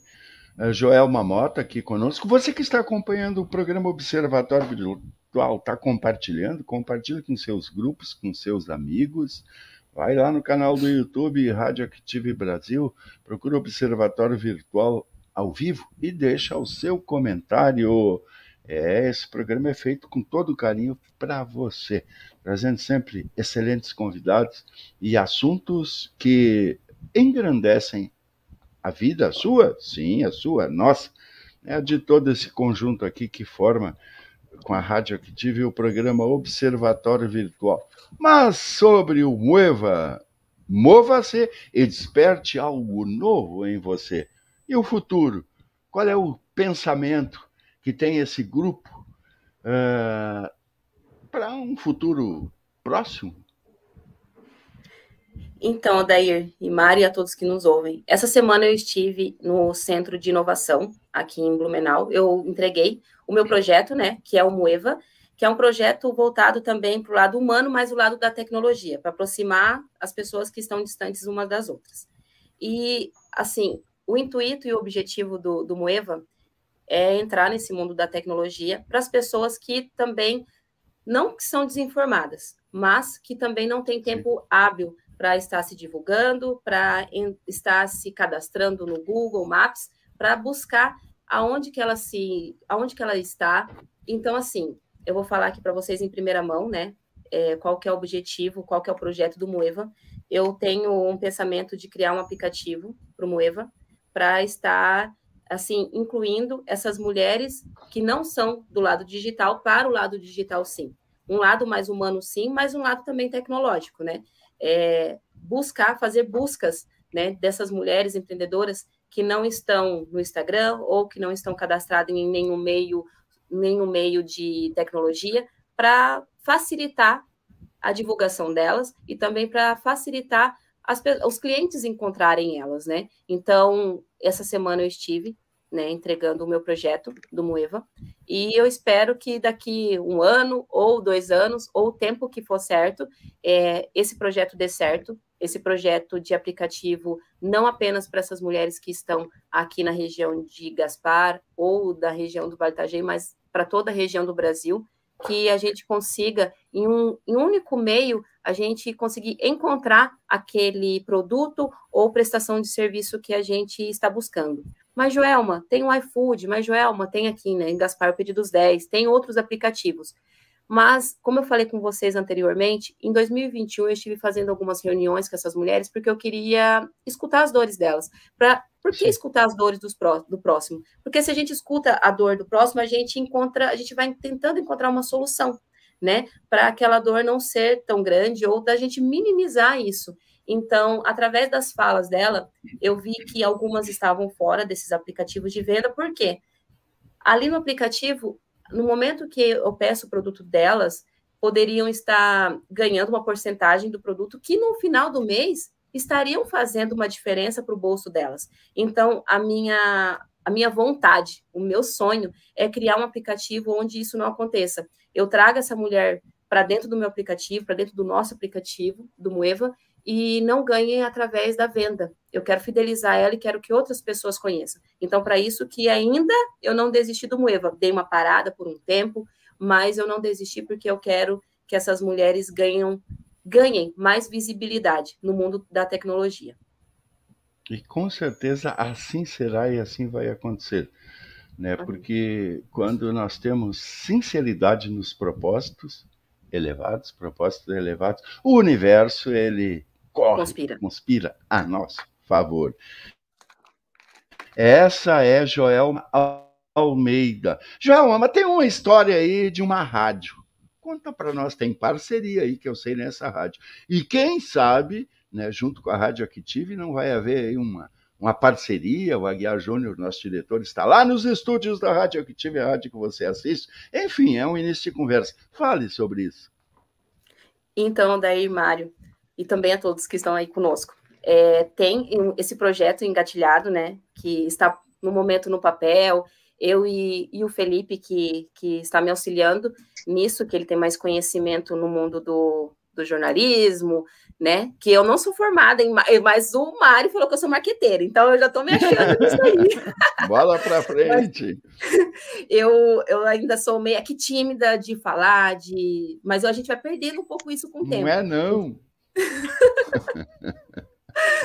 Joelma Mota aqui conosco. Você que está acompanhando o programa Observatório Virtual, está compartilhando? Compartilhe com seus grupos, com seus amigos. Vai lá no canal do YouTube Rádio Active Brasil, procura Observatório Virtual ao vivo e deixa o seu comentário. Esse programa é feito com todo carinho para você, trazendo sempre excelentes convidados e assuntos que engrandecem a vida, a sua? Sim, a sua, a nossa. É de todo esse conjunto aqui que forma, com a Rádio Active, o programa Observatório Virtual. Mas sobre o Mueva, mova-se e desperte algo novo em você. E o futuro? Qual é o pensamento que tem esse grupo para um futuro próximo? Então, Odair e Mari, a todos que nos ouvem, essa semana eu estive no Centro de Inovação, aqui em Blumenau. Eu entreguei o meu projeto, né, que é o Mueva, que é um projeto voltado também para o lado humano, mas o lado da tecnologia, para aproximar as pessoas que estão distantes umas das outras. E, assim, o intuito e o objetivo do Mueva é entrar nesse mundo da tecnologia para as pessoas que também não são desinformadas, mas que também não têm tempo hábil para estar se divulgando, para estar se cadastrando no Google Maps, para buscar aonde que ela está. Então, assim, eu vou falar aqui para vocês em primeira mão, né? Qual que é o objetivo, qual que é o projeto do Mueva. Eu tenho um pensamento de criar um aplicativo para o Mueva, para estar, assim, incluindo essas mulheres que não são do lado digital para o lado digital, sim. Um lado mais humano, sim, mas um lado também tecnológico, né? Fazer buscas, né, dessas mulheres empreendedoras que não estão no Instagram ou que não estão cadastradas em nenhum meio de tecnologia, para facilitar a divulgação delas e também para facilitar os clientes encontrarem elas, né? Então, essa semana eu estive, né, entregando o meu projeto do Mueva, e eu espero que daqui 1 ano, ou 2 anos, ou o tempo que for certo, esse projeto dê certo, esse projeto de aplicativo, não apenas para essas mulheres que estão aqui na região de Gaspar, ou da região do Vale do Itajaí, mas para toda a região do Brasil, que a gente consiga, em um único meio, a gente conseguir encontrar aquele produto ou prestação de serviço que a gente está buscando. Mas, Joelma, tem o iFood, mas, Joelma, tem aqui, né, em Gaspar, o Pedidos 10, tem outros aplicativos. Mas, como eu falei com vocês anteriormente, em 2021 eu estive fazendo algumas reuniões com essas mulheres porque eu queria escutar as dores delas. Por que escutar as dores do próximo? Porque se a gente escuta a dor do próximo, a gente vai tentando encontrar uma solução, né? Para aquela dor não ser tão grande ou da gente minimizar isso. Então, através das falas dela, eu vi que algumas estavam fora desses aplicativos de venda. Por quê? Ali no aplicativo, no momento que eu peço o produto delas, poderiam estar ganhando uma porcentagem do produto que no final do mês estariam fazendo uma diferença para o bolso delas. Então, a minha vontade, o meu sonho é criar um aplicativo onde isso não aconteça. Eu trago essa mulher para dentro do meu aplicativo, para dentro do nosso aplicativo, do Mueva, e não ganhem através da venda. Eu quero fidelizar ela e quero que outras pessoas conheçam. Então, para isso que ainda eu não desisti do Mueva. Dei uma parada por um tempo, mas eu não desisti porque eu quero que essas mulheres ganhem mais visibilidade no mundo da tecnologia. E com certeza assim será e assim vai acontecer, né? Porque quando nós temos sinceridade nos propósitos elevados, o universo, ele conspira a nosso favor. Essa é Joelma Almeida. Joelma, tem uma história aí de uma rádio. Conta para nós, tem parceria aí que eu sei nessa rádio. E quem sabe, né, junto com a Rádio Active, não vai haver aí uma parceria. O Aguiar Júnior, nosso diretor, está lá nos estúdios da Rádio Active, a rádio que você assiste. Enfim, é um início de conversa. Fale sobre isso. Então, daí, Mário, e também a todos que estão aí conosco, tem esse projeto engatilhado, né, que está no momento no papel. Eu e o Felipe, que está me auxiliando nisso, que ele tem mais conhecimento no mundo do do jornalismo, né? Que eu não sou formada mas o Mário falou que eu sou marqueteira, então eu já estou me achando nisso aí. Bola para frente. Eu ainda sou meio aqui tímida de falar, mas a gente vai perdendo um pouco isso com o tempo. Não é, não.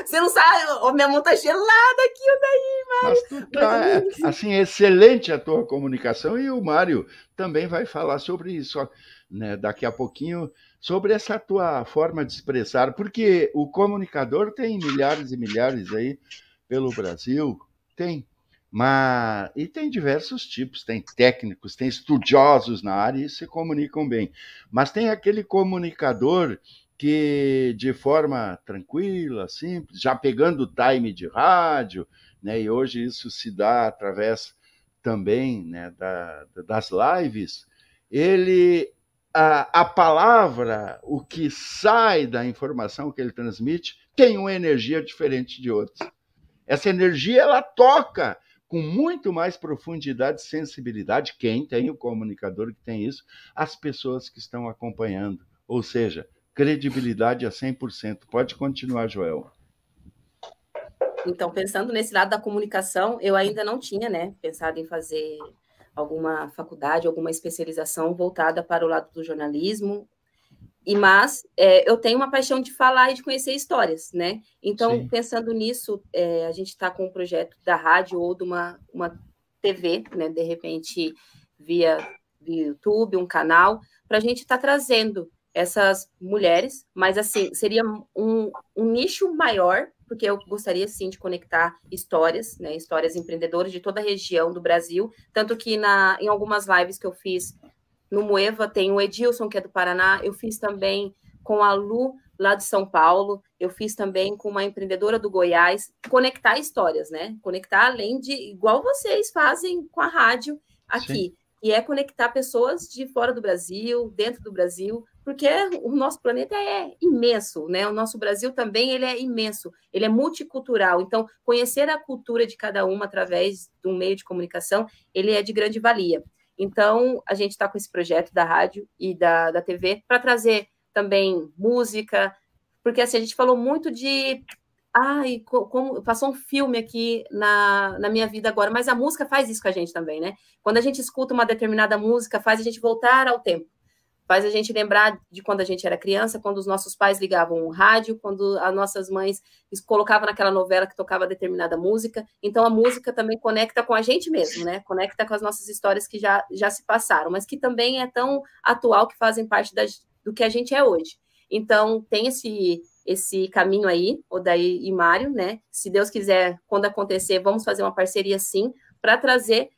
Você não sabe, minha mão tá gelada aqui, o daí, Mário. Mas tu tá, assim, excelente a tua comunicação, e o Mário também vai falar sobre isso, né, daqui a pouquinho, sobre essa tua forma de expressar, porque o comunicador tem milhares e milhares aí pelo Brasil, e tem diversos tipos, tem técnicos, tem estudiosos na área e se comunicam bem, mas tem aquele comunicador que de forma tranquila, simples, já pegando o time de rádio, né, e hoje isso se dá através também, né, das lives, a palavra, o que sai da informação que ele transmite, tem uma energia diferente de outros. Essa energia, ela toca com muito mais profundidade e sensibilidade, quem tem o comunicador que tem isso, as pessoas que estão acompanhando, ou seja, credibilidade a 100%. Pode continuar, Joel. Então, pensando nesse lado da comunicação, eu ainda não tinha, né, pensado em fazer alguma faculdade, alguma especialização voltada para o lado do jornalismo, mas eu tenho uma paixão de falar e de conhecer histórias, né? Então, sim, pensando nisso, a gente está com um projeto da rádio ou de uma TV, né, de repente, via YouTube, um canal, para a gente estar trazendo essas mulheres, mas assim, seria um nicho maior, porque eu gostaria sim de conectar histórias, né, histórias empreendedoras de toda a região do Brasil, tanto que em algumas lives que eu fiz no Moeva, tem o Edilson, que é do Paraná, eu fiz também com a Lu, lá de São Paulo, eu fiz também com uma empreendedora do Goiás, conectar histórias, né, conectar além de, igual vocês fazem com a rádio aqui, sim, e é conectar pessoas de fora do Brasil, dentro do Brasil, porque o nosso planeta é imenso, né? O nosso Brasil também, ele é imenso, ele é multicultural, então conhecer a cultura de cada uma através de um meio de comunicação, ele é de grande valia. Então, a gente está com esse projeto da rádio e da TV para trazer também música, porque assim, a gente falou muito de... como passou um filme aqui na minha vida agora, mas a música faz isso com a gente também, né? Quando a gente escuta uma determinada música, faz a gente voltar ao tempo, faz a gente lembrar de quando a gente era criança, quando os nossos pais ligavam o rádio, quando as nossas mães colocavam naquela novela que tocava determinada música. Então, a música também conecta com a gente mesmo, né? Conecta com as nossas histórias que já se passaram, mas que também é tão atual, que fazem parte do que a gente é hoje. Então, tem esse caminho aí, Odair e Mário, né? Se Deus quiser, quando acontecer, vamos fazer uma parceria sim, para trazer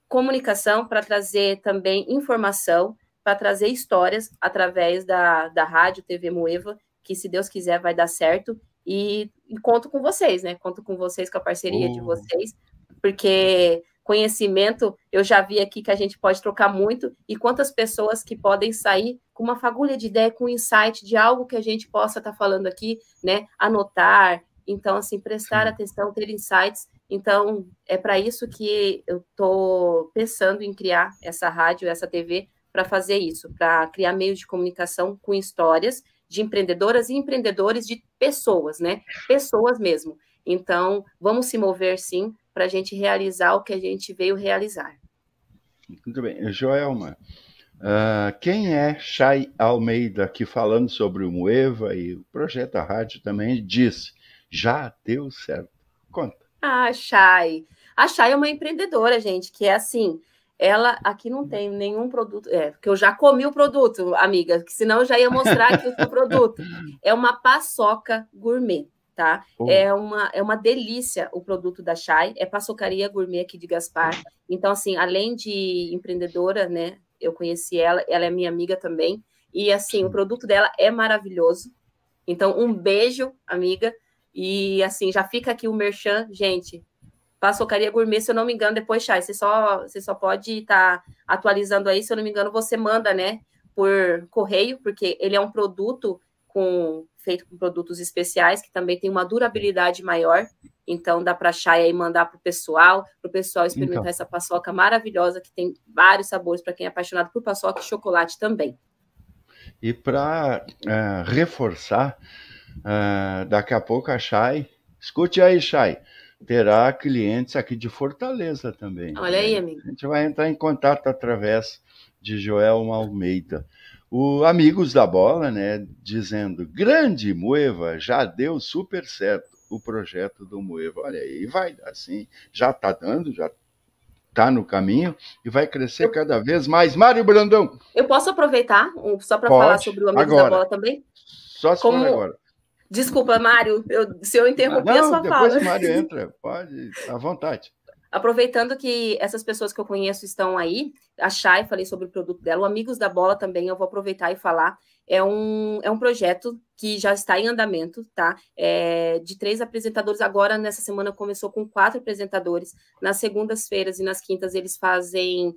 comunicação, para trazer também informação, para trazer histórias através da rádio, TV Moeva, que se Deus quiser vai dar certo, e conto com vocês, né? Conto com vocês, com a parceria de vocês, porque conhecimento, eu já vi aqui que a gente pode trocar muito, e quantas pessoas que podem sair com uma fagulha de ideia, com um insight de algo que a gente possa estar falando aqui, né? Anotar, então, assim, prestar atenção, ter insights. Então, é para isso que eu estou pensando em criar essa rádio, essa TV, para fazer isso, para criar meios de comunicação com histórias de empreendedoras e empreendedores, de pessoas, né? Pessoas mesmo. Então, vamos se mover, sim, para a gente realizar o que a gente veio realizar. Muito bem. Joelma, quem é Chay Almeida, aqui falando sobre o Moeva e o Projeto da Rádio também, disse, já deu certo. Conta. A Chay é uma empreendedora, gente, que é assim... Ela, aqui não tem nenhum produto, porque eu já comi o produto, amiga, que senão eu já ia mostrar aqui o seu produto. É uma paçoca gourmet, tá? É uma delícia o produto da Chay, é paçocaria gourmet aqui de Gaspar. Então, assim, além de empreendedora, né, eu conheci ela é minha amiga também, e assim, o produto dela é maravilhoso. Então, um beijo, amiga, e assim, já fica aqui o merchan, gente. Paçocaria gourmet, se eu não me engano, depois, Chay, você só pode estar atualizando aí, se eu não me engano, você manda, né, por correio, porque ele é um produto feito com produtos especiais, que também tem uma durabilidade maior, então dá para a Chay aí mandar para o pessoal experimentar essa paçoca maravilhosa, que tem vários sabores para quem é apaixonado por paçoca e chocolate também. E para reforçar, daqui a pouco a Chay, escute aí, Chay, terá clientes aqui de Fortaleza também. Olha aí, amigo. A gente vai entrar em contato através de Joel Almeida. O Amigos da Bola, né, dizendo, grande Mueva, já deu super certo o projeto do Mueva. Olha aí, vai dar sim, já está dando, já está no caminho e vai crescer cada vez mais. Mário Brandão. Eu posso aproveitar só para falar sobre o Amigos da Bola também? Só se for agora. Desculpa, Mário, se eu interromper a sua fala. Depois que o Mário entra, pode, à vontade. Aproveitando que essas pessoas que eu conheço estão aí, a Chay, falei sobre o produto dela, o Amigos da Bola também, eu vou aproveitar e falar, é um projeto que já está em andamento, tá? De 3 apresentadores, agora nessa semana começou com 4 apresentadores, nas segundas-feiras e nas quintas eles fazem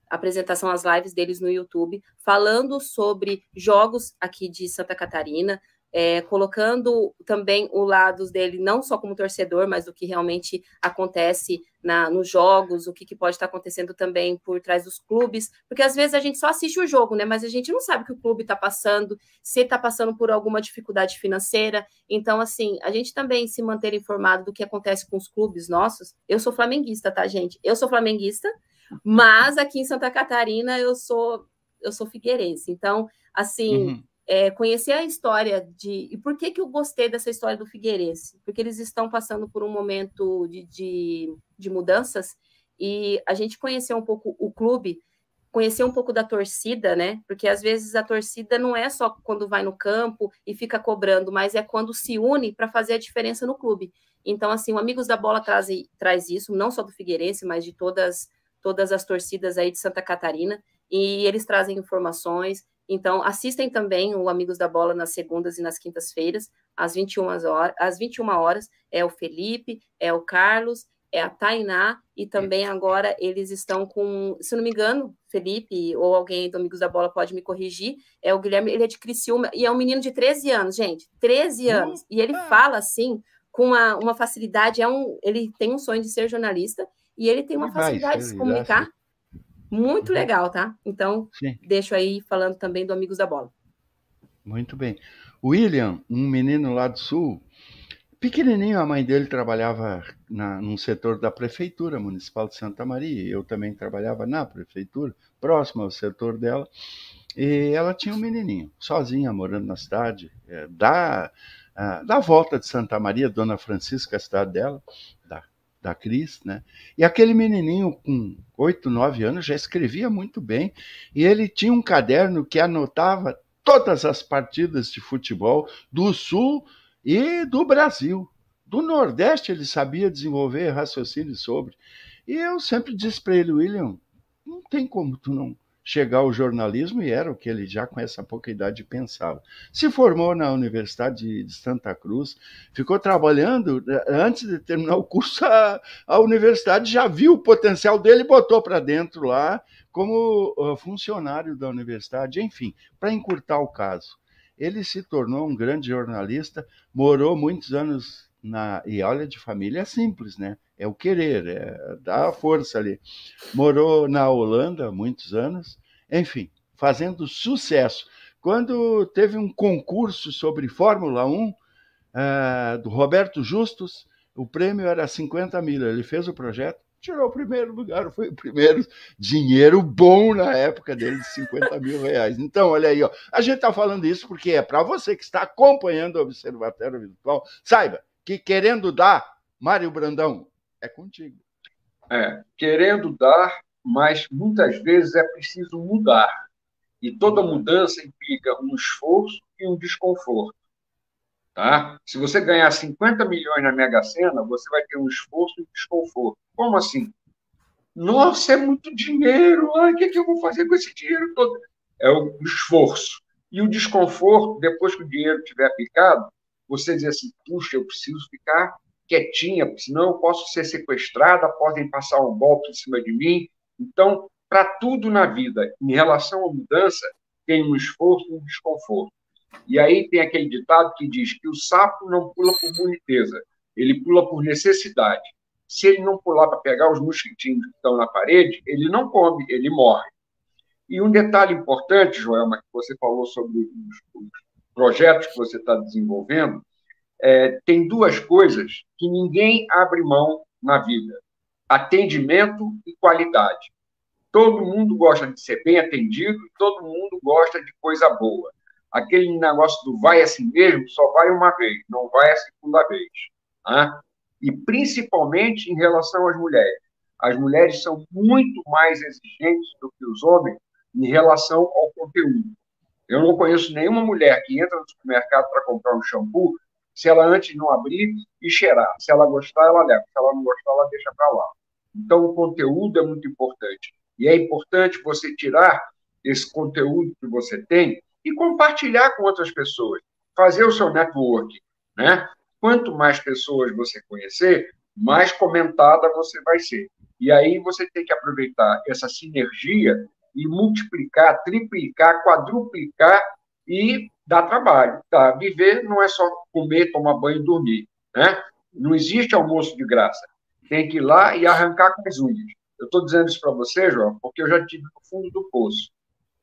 apresentação, as lives deles no YouTube, falando sobre jogos aqui de Santa Catarina, colocando também o lado dele, não só como torcedor, mas do que realmente acontece nos jogos, o que pode estar acontecendo também por trás dos clubes, porque às vezes a gente só assiste o jogo, né? Mas a gente não sabe o que o clube está passando, se está passando por alguma dificuldade financeira. Então, assim, a gente também se manter informado do que acontece com os clubes nossos. Eu sou flamenguista, tá, gente? Eu sou flamenguista, mas aqui em Santa Catarina eu sou figueirense. Então, assim, conhecer a história e por que eu gostei dessa história do Figueirense? Porque eles estão passando por um momento de mudanças e a gente conhecer um pouco o clube, conhecer um pouco da torcida, né? Porque às vezes a torcida não é só quando vai no campo e fica cobrando, mas é quando se une para fazer a diferença no clube. Então, assim, o Amigos da Bola traz isso, não só do Figueirense, mas de todas as torcidas aí de Santa Catarina, e eles trazem informações. Então, assistem também o Amigos da Bola nas segundas e nas quintas-feiras, às 21 horas, é o Felipe, é o Carlos, é a Tainá, e também agora eles estão com, se não me engano, Felipe ou alguém do Amigos da Bola pode me corrigir, é o Guilherme, ele é de Criciúma, e é um menino de 13 anos, gente, 13 anos, e ele fala assim, com uma facilidade, ele tem um sonho de ser jornalista, e ele tem uma facilidade de se comunicar, muito legal, tá? Então, deixo aí falando também do Amigos da Bola. Muito bem. O William, um menino lá do Sul, pequenininho, a mãe dele trabalhava num setor da Prefeitura Municipal de Santa Maria, eu também trabalhava na Prefeitura, próximo ao setor dela, e ela tinha um menininho, sozinha, morando na cidade, da volta de Santa Maria, Dona Francisca, a cidade dela, da Cris, né? E aquele menininho com 8, 9 anos já escrevia muito bem, e ele tinha um caderno que anotava todas as partidas de futebol do Sul e do Brasil. Do Nordeste ele sabia desenvolver raciocínio sobre. E eu sempre disse para ele, William, não tem como tu não chegar ao jornalismo, e era o que ele já com essa pouca idade pensava. Se formou na Universidade de Santa Cruz, ficou trabalhando, antes de terminar o curso, a universidade já viu o potencial dele e botou para dentro lá como funcionário da universidade, enfim, para encurtar o caso. Ele se tornou um grande jornalista, morou muitos anos e olha, de família simples, né? É o querer, dá a força ali. Morou na Holanda muitos anos, enfim, fazendo sucesso. Quando teve um concurso sobre Fórmula 1, do Roberto Justus, o prêmio era 50 mil, ele fez o projeto, tirou o primeiro lugar, foi o primeiro dinheiro bom na época dele, de 50 mil reais. Então, olha aí, ó, a gente está falando isso porque é para você que está acompanhando o Observatório Virtual, saiba que querendo dar, Mário Brandão, é contigo. Querendo dar, mas muitas vezes é preciso mudar. E toda mudança implica um esforço e um desconforto. Tá? Se você ganhar 50 milhões na Mega Sena, você vai ter um esforço e um desconforto. Como assim? Nossa, é muito dinheiro. O que eu vou fazer com esse dinheiro todo? É o esforço. E o desconforto, depois que o dinheiro estiver aplicado, você diz assim, puxa, eu preciso ficar quietinha, porque senão eu posso ser sequestrada, podem passar um golpe em cima de mim. Então, para tudo na vida, em relação à mudança, tem um esforço e um desconforto. E aí tem aquele ditado que diz que o sapo não pula por boniteza, ele pula por necessidade. Se ele não pular para pegar os mosquitinhos que estão na parede, ele não come, ele morre. E um detalhe importante, Joelma, que você falou sobre os projetos que você está desenvolvendo, tem duas coisas que ninguém abre mão na vida: atendimento e qualidade. Todo mundo gosta de ser bem atendido, todo mundo gosta de coisa boa. Aquele negócio do vai assim mesmo, só vai uma vez, não vai a segunda vez. Tá? E principalmente em relação às mulheres. As mulheres são muito mais exigentes do que os homens em relação ao conteúdo. Eu não conheço nenhuma mulher que entra no supermercado para comprar um shampoo, se ela antes não abrir e cheirar. Se ela gostar, ela leva. Se ela não gostar, ela deixa para lá. Então, o conteúdo é muito importante. E é importante você tirar esse conteúdo que você tem e compartilhar com outras pessoas. Fazer o seu network, né? Quanto mais pessoas você conhecer, mais comentada você vai ser. E aí você tem que aproveitar essa sinergia e multiplicar, triplicar, quadruplicar e dar trabalho. Tá? Viver não é só comer, tomar banho e dormir. Né? Não existe almoço de graça. Tem que ir lá e arrancar com as unhas. Eu estou dizendo isso para você, João, porque eu já estive no fundo do poço.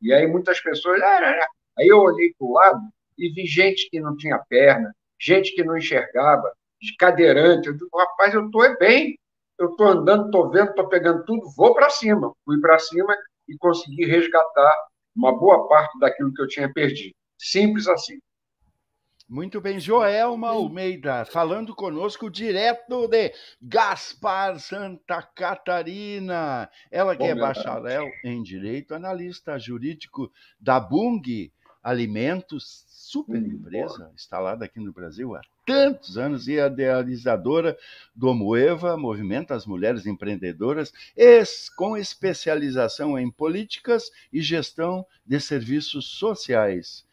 E aí muitas pessoas... Aí eu olhei para o lado e vi gente que não tinha perna, gente que não enxergava, de cadeirante. Eu digo, rapaz, eu estou bem. Eu estou andando, estou vendo, estou pegando tudo, vou para cima. Fui para cima e consegui resgatar uma boa parte daquilo que eu tinha perdido. Simples assim. Muito bem, Joelma Almeida, falando conosco direto de Gaspar, Santa Catarina. Ela que é bacharel em Direito, analista jurídico da Bung Alimentos, super empresa, instalada aqui no Brasil há tantos anos, e a idealizadora do Moeva, Movimento das Mulheres Empreendedoras, com especialização em políticas e gestão de serviços sociais.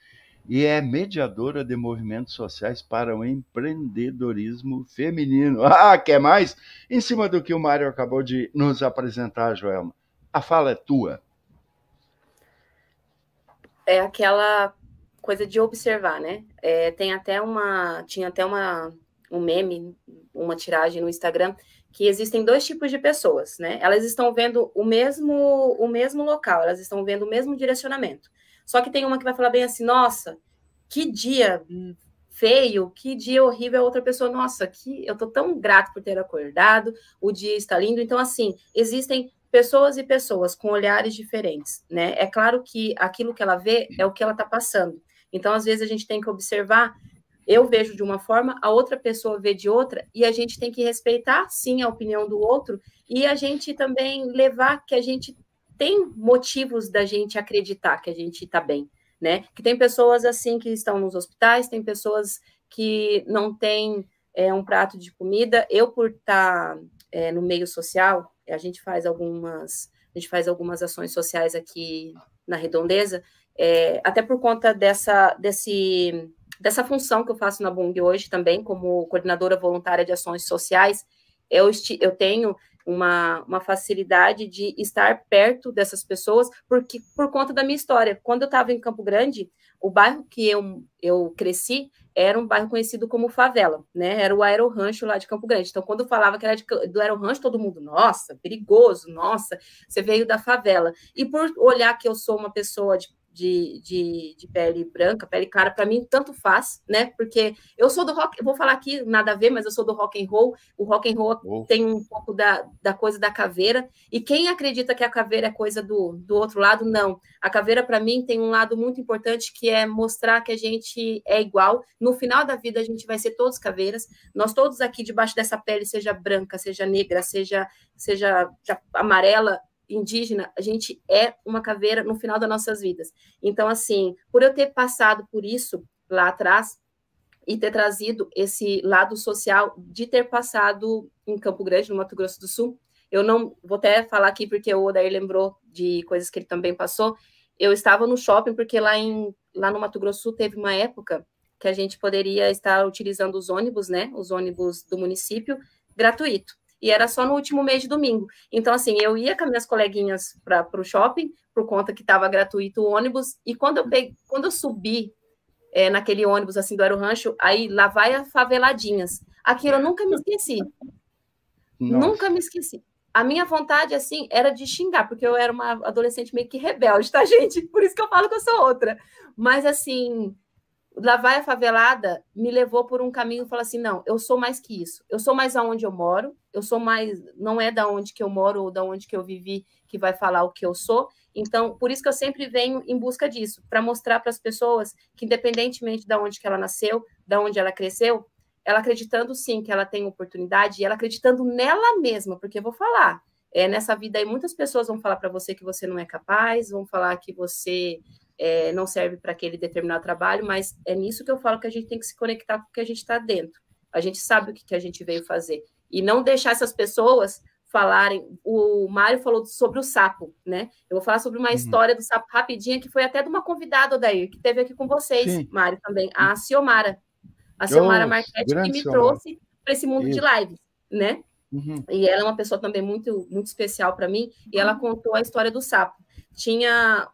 E é mediadora de movimentos sociais para o empreendedorismo feminino. Ah, quer mais? Em cima do que o Mário acabou de nos apresentar, Joelma. A fala é tua. É aquela coisa de observar, né? Tinha até um meme, uma tiragem no Instagram, que existem dois tipos de pessoas, né? Elas estão vendo o mesmo local, elas estão vendo o mesmo direcionamento. Só que tem uma que vai falar bem assim, nossa, que dia feio, que dia horrível. A outra pessoa, nossa, eu tô tão grato por ter acordado, o dia está lindo. Então, assim, existem pessoas e pessoas com olhares diferentes, né? É claro que aquilo que ela vê é o que ela está passando. Então, às vezes, a gente tem que observar, eu vejo de uma forma, a outra pessoa vê de outra, e a gente tem que respeitar, sim, a opinião do outro, e a gente também levar que a gente tem motivos da gente acreditar que a gente está bem, né? Que tem pessoas, assim, que estão nos hospitais, tem pessoas que não têm um prato de comida. Eu, por estar no meio social, a gente faz algumas ações sociais aqui na Redondeza, até por conta dessa função que eu faço na Bung hoje também, como coordenadora voluntária de ações sociais. Eu tenho uma facilidade de estar perto dessas pessoas, porque por conta da minha história. Quando eu estava em Campo Grande, o bairro que eu cresci era um bairro conhecido como favela, né? Era o Aero-Rancho lá de Campo Grande. Então, quando eu falava que era do Aero-Rancho, todo mundo, nossa, perigoso, nossa, você veio da favela. E por olhar que eu sou uma pessoa de pele branca, pele clara, para mim tanto faz, né? Porque eu sou do rock, eu vou falar aqui nada a ver, mas eu sou do rock and roll. O rock and roll tem um pouco da coisa da caveira, e quem acredita que a caveira é coisa do outro lado, não. A caveira, para mim, tem um lado muito importante, que é mostrar que a gente é igual. No final da vida, a gente vai ser todos caveiras. Nós todos aqui, debaixo dessa pele, seja branca, seja negra, seja amarela, indígena, a gente é uma caveira no final das nossas vidas. Então, assim, por eu ter passado por isso lá atrás e ter trazido esse lado social de ter passado em Campo Grande, no Mato Grosso do Sul, eu não vou até falar aqui porque o Odair lembrou de coisas que ele também passou. Eu estava no shopping porque lá no Mato Grosso do Sul teve uma época que a gente poderia estar utilizando os ônibus, né? Os ônibus do município, gratuito. E era só no último mês de domingo. Então, assim, eu ia com as minhas coleguinhas para o shopping, por conta que estava gratuito o ônibus, e quando eu subi naquele ônibus, assim, do Aero-Rancho, aí lá vai a Faveladinhas. Aquilo eu nunca me esqueci. Nossa. Nunca me esqueci. A minha vontade, assim, era de xingar, porque eu era uma adolescente meio que rebelde, tá, gente? Por isso que eu falo que eu sou outra. Mas, assim, Lá Vai a Favelada me levou por um caminho e falou assim, não, eu sou mais que isso. Eu sou mais aonde eu moro, eu sou mais... Não é da onde que eu moro ou da onde que eu vivi que vai falar o que eu sou. Então, por isso que eu sempre venho em busca disso, para mostrar para as pessoas que, independentemente de onde que ela nasceu, de onde ela cresceu, ela acreditando, sim, que ela tem oportunidade, e ela acreditando nela mesma, porque eu vou falar, nessa vida aí, muitas pessoas vão falar para você que você não é capaz, vão falar que você não serve para aquele determinado trabalho, mas é nisso que eu falo que a gente tem que se conectar com o que a gente está dentro. A gente sabe o que a gente veio fazer. E não deixar essas pessoas falarem... O Mário falou sobre o sapo, né? Eu vou falar sobre uma história do sapo rapidinha, que foi até de uma convidada, Odair, que esteve aqui com vocês, sim, Mário, também, a Ciomara. A Ciomara Marchetti, que me trouxe para esse mundo de lives, né? E ela é uma pessoa também muito, muito especial para mim, e ela contou a história do sapo. Tinha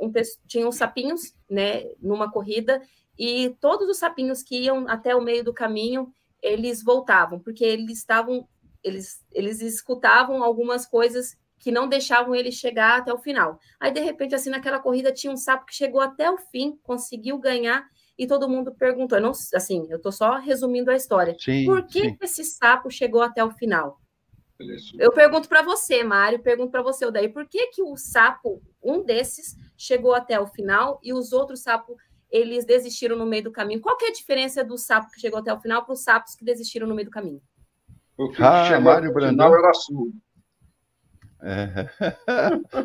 uns sapinhos, né, numa corrida, e todos os sapinhos que iam até o meio do caminho, eles voltavam, porque eles escutavam algumas coisas que não deixavam ele chegar até o final. Aí, de repente, assim, naquela corrida, tinha um sapo que chegou até o fim, conseguiu ganhar, e todo mundo perguntou, eu estou só resumindo a história, por que esse sapo chegou até o final? Eu pergunto para você, Mário, pergunto para você, Odair, por que o sapo, um desses, chegou até o final e os outros sapos, eles desistiram no meio do caminho? Qual que é a diferença do sapo que chegou até o final para os sapos que desistiram no meio do caminho? Porque Mário Brandão era surdo.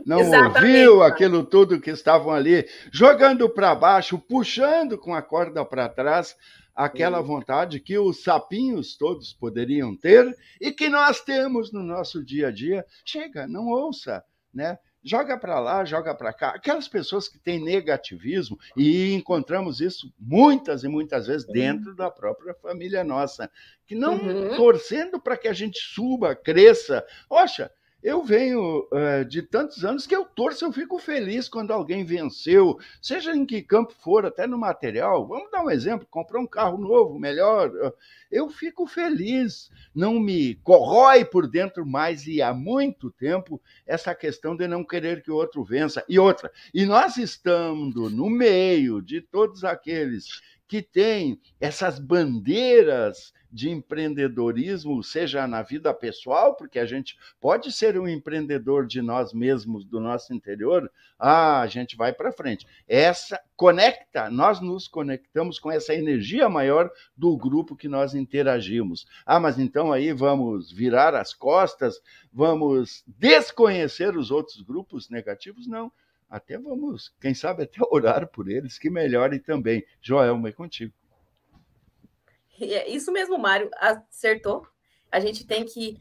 Não ouviu aquilo tudo que estavam ali, jogando para baixo, puxando com a corda para trás, aquela vontade que os sapinhos todos poderiam ter e que nós temos no nosso dia a dia. Chega, não ouça, né? Joga para lá, joga para cá. Aquelas pessoas que têm negativismo, e encontramos isso muitas e muitas vezes dentro da própria família nossa, que não torcendo para que a gente suba, cresça. Poxa, eu venho de tantos anos que eu torço, eu fico feliz quando alguém venceu, seja em que campo for, até no material. Vamos dar um exemplo, comprar um carro novo, melhor. Eu fico feliz, não me corrói por dentro mais, e há muito tempo, essa questão de não querer que o outro vença. E outra, e nós estamos no meio de todos aqueles que têm essas bandeiras de empreendedorismo, seja na vida pessoal, porque a gente pode ser um empreendedor de nós mesmos, do nosso interior, a gente vai para frente. Nós nos conectamos com essa energia maior do grupo que nós interagimos. Mas então aí vamos virar as costas, vamos desconhecer os outros grupos negativos? Não. Até vamos, quem sabe, até orar por eles, que melhorem também. Joelma, é contigo. Isso mesmo, Mário, acertou. A gente tem que,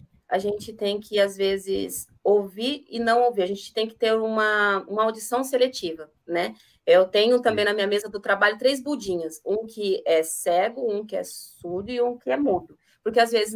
às vezes, ouvir e não ouvir. A gente tem que ter uma audição seletiva, né? Eu tenho também na minha mesa do trabalho 3 budinhas. Um que é cego, um que é surdo e um que é mudo. Porque, às vezes,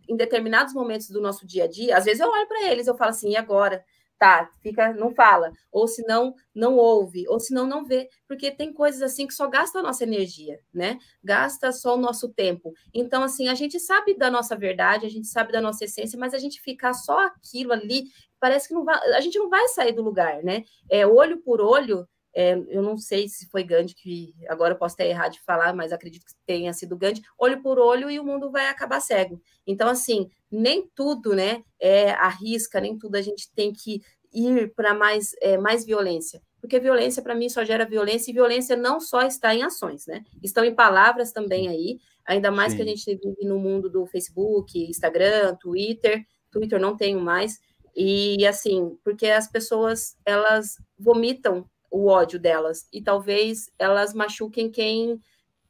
em determinados momentos do nosso dia a dia, às vezes eu olho para eles, eu falo assim, e agora? Tá, não fala, ou se não ouve, ou se não vê, porque tem coisas assim que só gasta a nossa energia, né? Gasta só o nosso tempo. Então, assim, a gente sabe da nossa verdade, a gente sabe da nossa essência, mas a gente ficar só aquilo ali, parece que a gente não vai sair do lugar, né? Olho por olho, eu não sei se foi Gandhi, que agora eu posso ter errado de falar, mas acredito que tenha sido Gandhi, olho por olho e o mundo vai acabar cego. Então, assim, nem tudo, né, arrisca, nem tudo a gente tem que ir para mais violência, porque violência, para mim, só gera violência, e violência não só está em ações, né, estão em palavras também aí, ainda mais que a gente vive no mundo do Facebook, Instagram, Twitter não tenho mais, e assim, porque as pessoas, elas vomitam o ódio delas, e talvez elas machuquem quem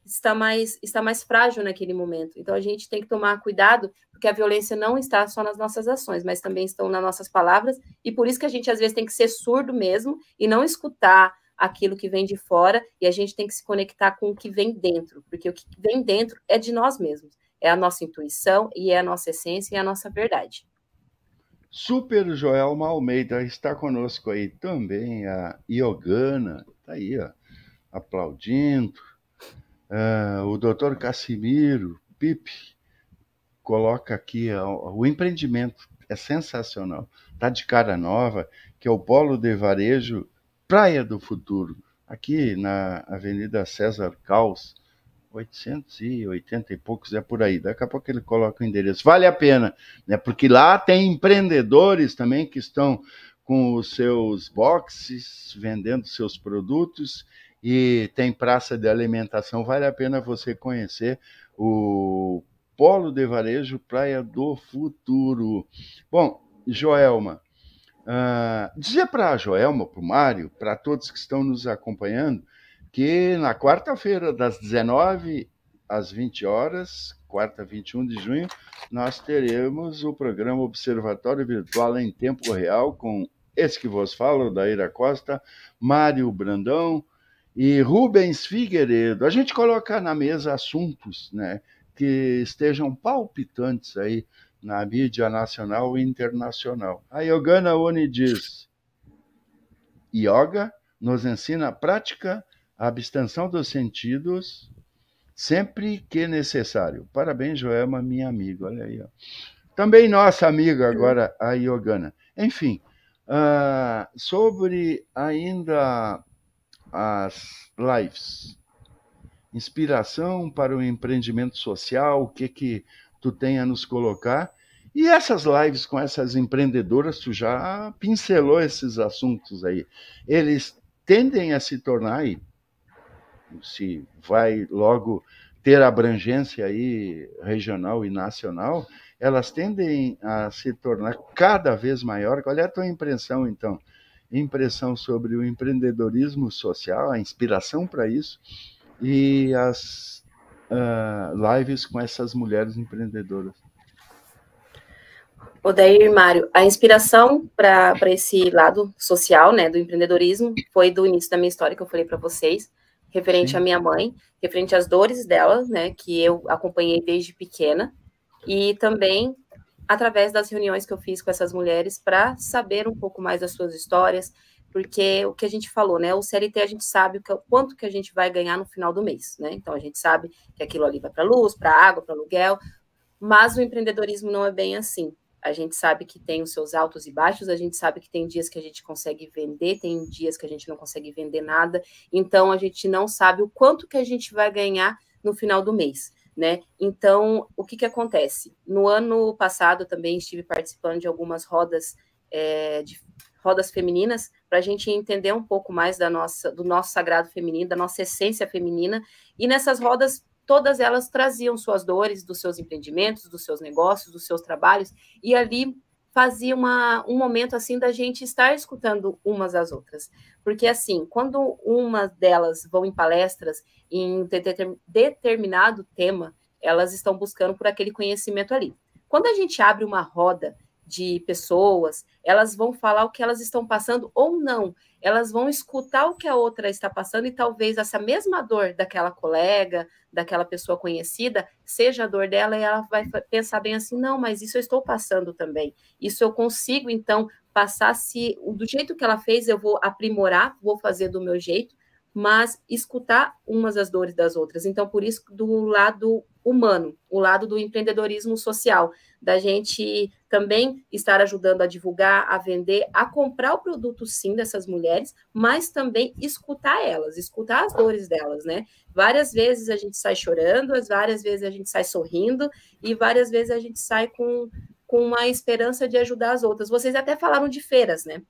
está mais frágil naquele momento. Então, a gente tem que tomar cuidado, porque a violência não está só nas nossas ações, mas também estão nas nossas palavras, e por isso que a gente, às vezes, tem que ser surdo mesmo, e não escutar aquilo que vem de fora, e a gente tem que se conectar com o que vem dentro, porque o que vem dentro é de nós mesmos, é a nossa intuição, e é a nossa essência, e é a nossa verdade. Super Joelma Almeida está conosco aí também, a Iogana, está aí, ó, aplaudindo. O doutor Cassimiro Pipe coloca aqui o empreendimento. é sensacional. Está de cara nova, que é o Polo de Varejo Praia do Futuro, aqui na Avenida César Caus, 880 e poucos, é por aí. Daqui a pouco ele coloca o endereço. Vale a pena, né? Porque lá tem empreendedores também que estão com os seus boxes, vendendo seus produtos, e tem praça de alimentação. Vale a pena você conhecer o Polo de Varejo Praia do Futuro. Bom, Joelma, dizer para a Joelma, para o Mário, para todos que estão nos acompanhando, que na quarta-feira, das 19 às 20 horas, quarta, 21 de junho, nós teremos o programa Observatório Virtual em Tempo Real, com esse que vos falo, Daíra Costa, Mário Brandão e Rubens Figueiredo. A gente coloca na mesa assuntos, né, que estejam palpitantes aí na mídia nacional e internacional. A Yogana Oni diz: yoga nos ensina a prática, a abstenção dos sentidos, sempre que necessário. Parabéns, Joelma, minha amiga. Olha aí. Ó. Também nossa amiga agora, a Yogana. Enfim, sobre ainda as lives. Inspiração para o empreendimento social, o que tu tem a nos colocar. E essas lives com essas empreendedoras, tu já pincelou esses assuntos aí. Eles tendem a se tornar, se vai logo ter abrangência aí regional e nacional, elas tendem a se tornar cada vez maior. Qual é a tua impressão, então? Impressão sobre o empreendedorismo social, a inspiração para isso, e as lives com essas mulheres empreendedoras. Odair e Mário, a inspiração para esse lado social, né, do empreendedorismo, foi do início da minha história que eu falei para vocês, referente à minha mãe, referente às dores dela, né, que eu acompanhei desde pequena, e também através das reuniões que eu fiz com essas mulheres para saber um pouco mais das suas histórias, porque o que a gente falou, né, o CLT a gente sabe o quanto que a gente vai ganhar no final do mês, né, então a gente sabe que aquilo ali vai para luz, para água, para aluguel, mas o empreendedorismo não é bem assim. A gente sabe que tem os seus altos e baixos, a gente sabe que tem dias que a gente consegue vender, tem dias que a gente não consegue vender nada, então a gente não sabe o quanto que a gente vai ganhar no final do mês, né? Então, o que acontece? No ano passado, eu também estive participando de algumas rodas, rodas femininas, para a gente entender um pouco mais do nosso sagrado feminino, da nossa essência feminina, e nessas rodas, todas elas traziam suas dores dos seus empreendimentos, dos seus negócios, dos seus trabalhos, e ali fazia um momento assim da gente estar escutando umas às outras. Porque assim, quando uma delas vão em palestras em determinado tema, elas estão buscando por aquele conhecimento ali. Quando a gente abre uma roda de pessoas, elas vão falar o que elas estão passando ou não. Elas vão escutar o que a outra está passando e talvez essa mesma dor daquela colega, daquela pessoa conhecida, seja a dor dela e ela vai pensar bem assim, não, mas isso eu estou passando também. Isso eu consigo, então, passar do jeito que ela fez, eu vou aprimorar, vou fazer do meu jeito, mas escutar umas as dores das outras. Então, por isso, do lado humano, o lado do empreendedorismo social, da gente também estar ajudando a divulgar, a vender, a comprar o produto, sim, dessas mulheres, mas também escutar elas, escutar as dores delas, né? Várias vezes a gente sai chorando, várias vezes a gente sai sorrindo, e várias vezes a gente sai com uma esperança de ajudar as outras. Vocês até falaram de feiras, né?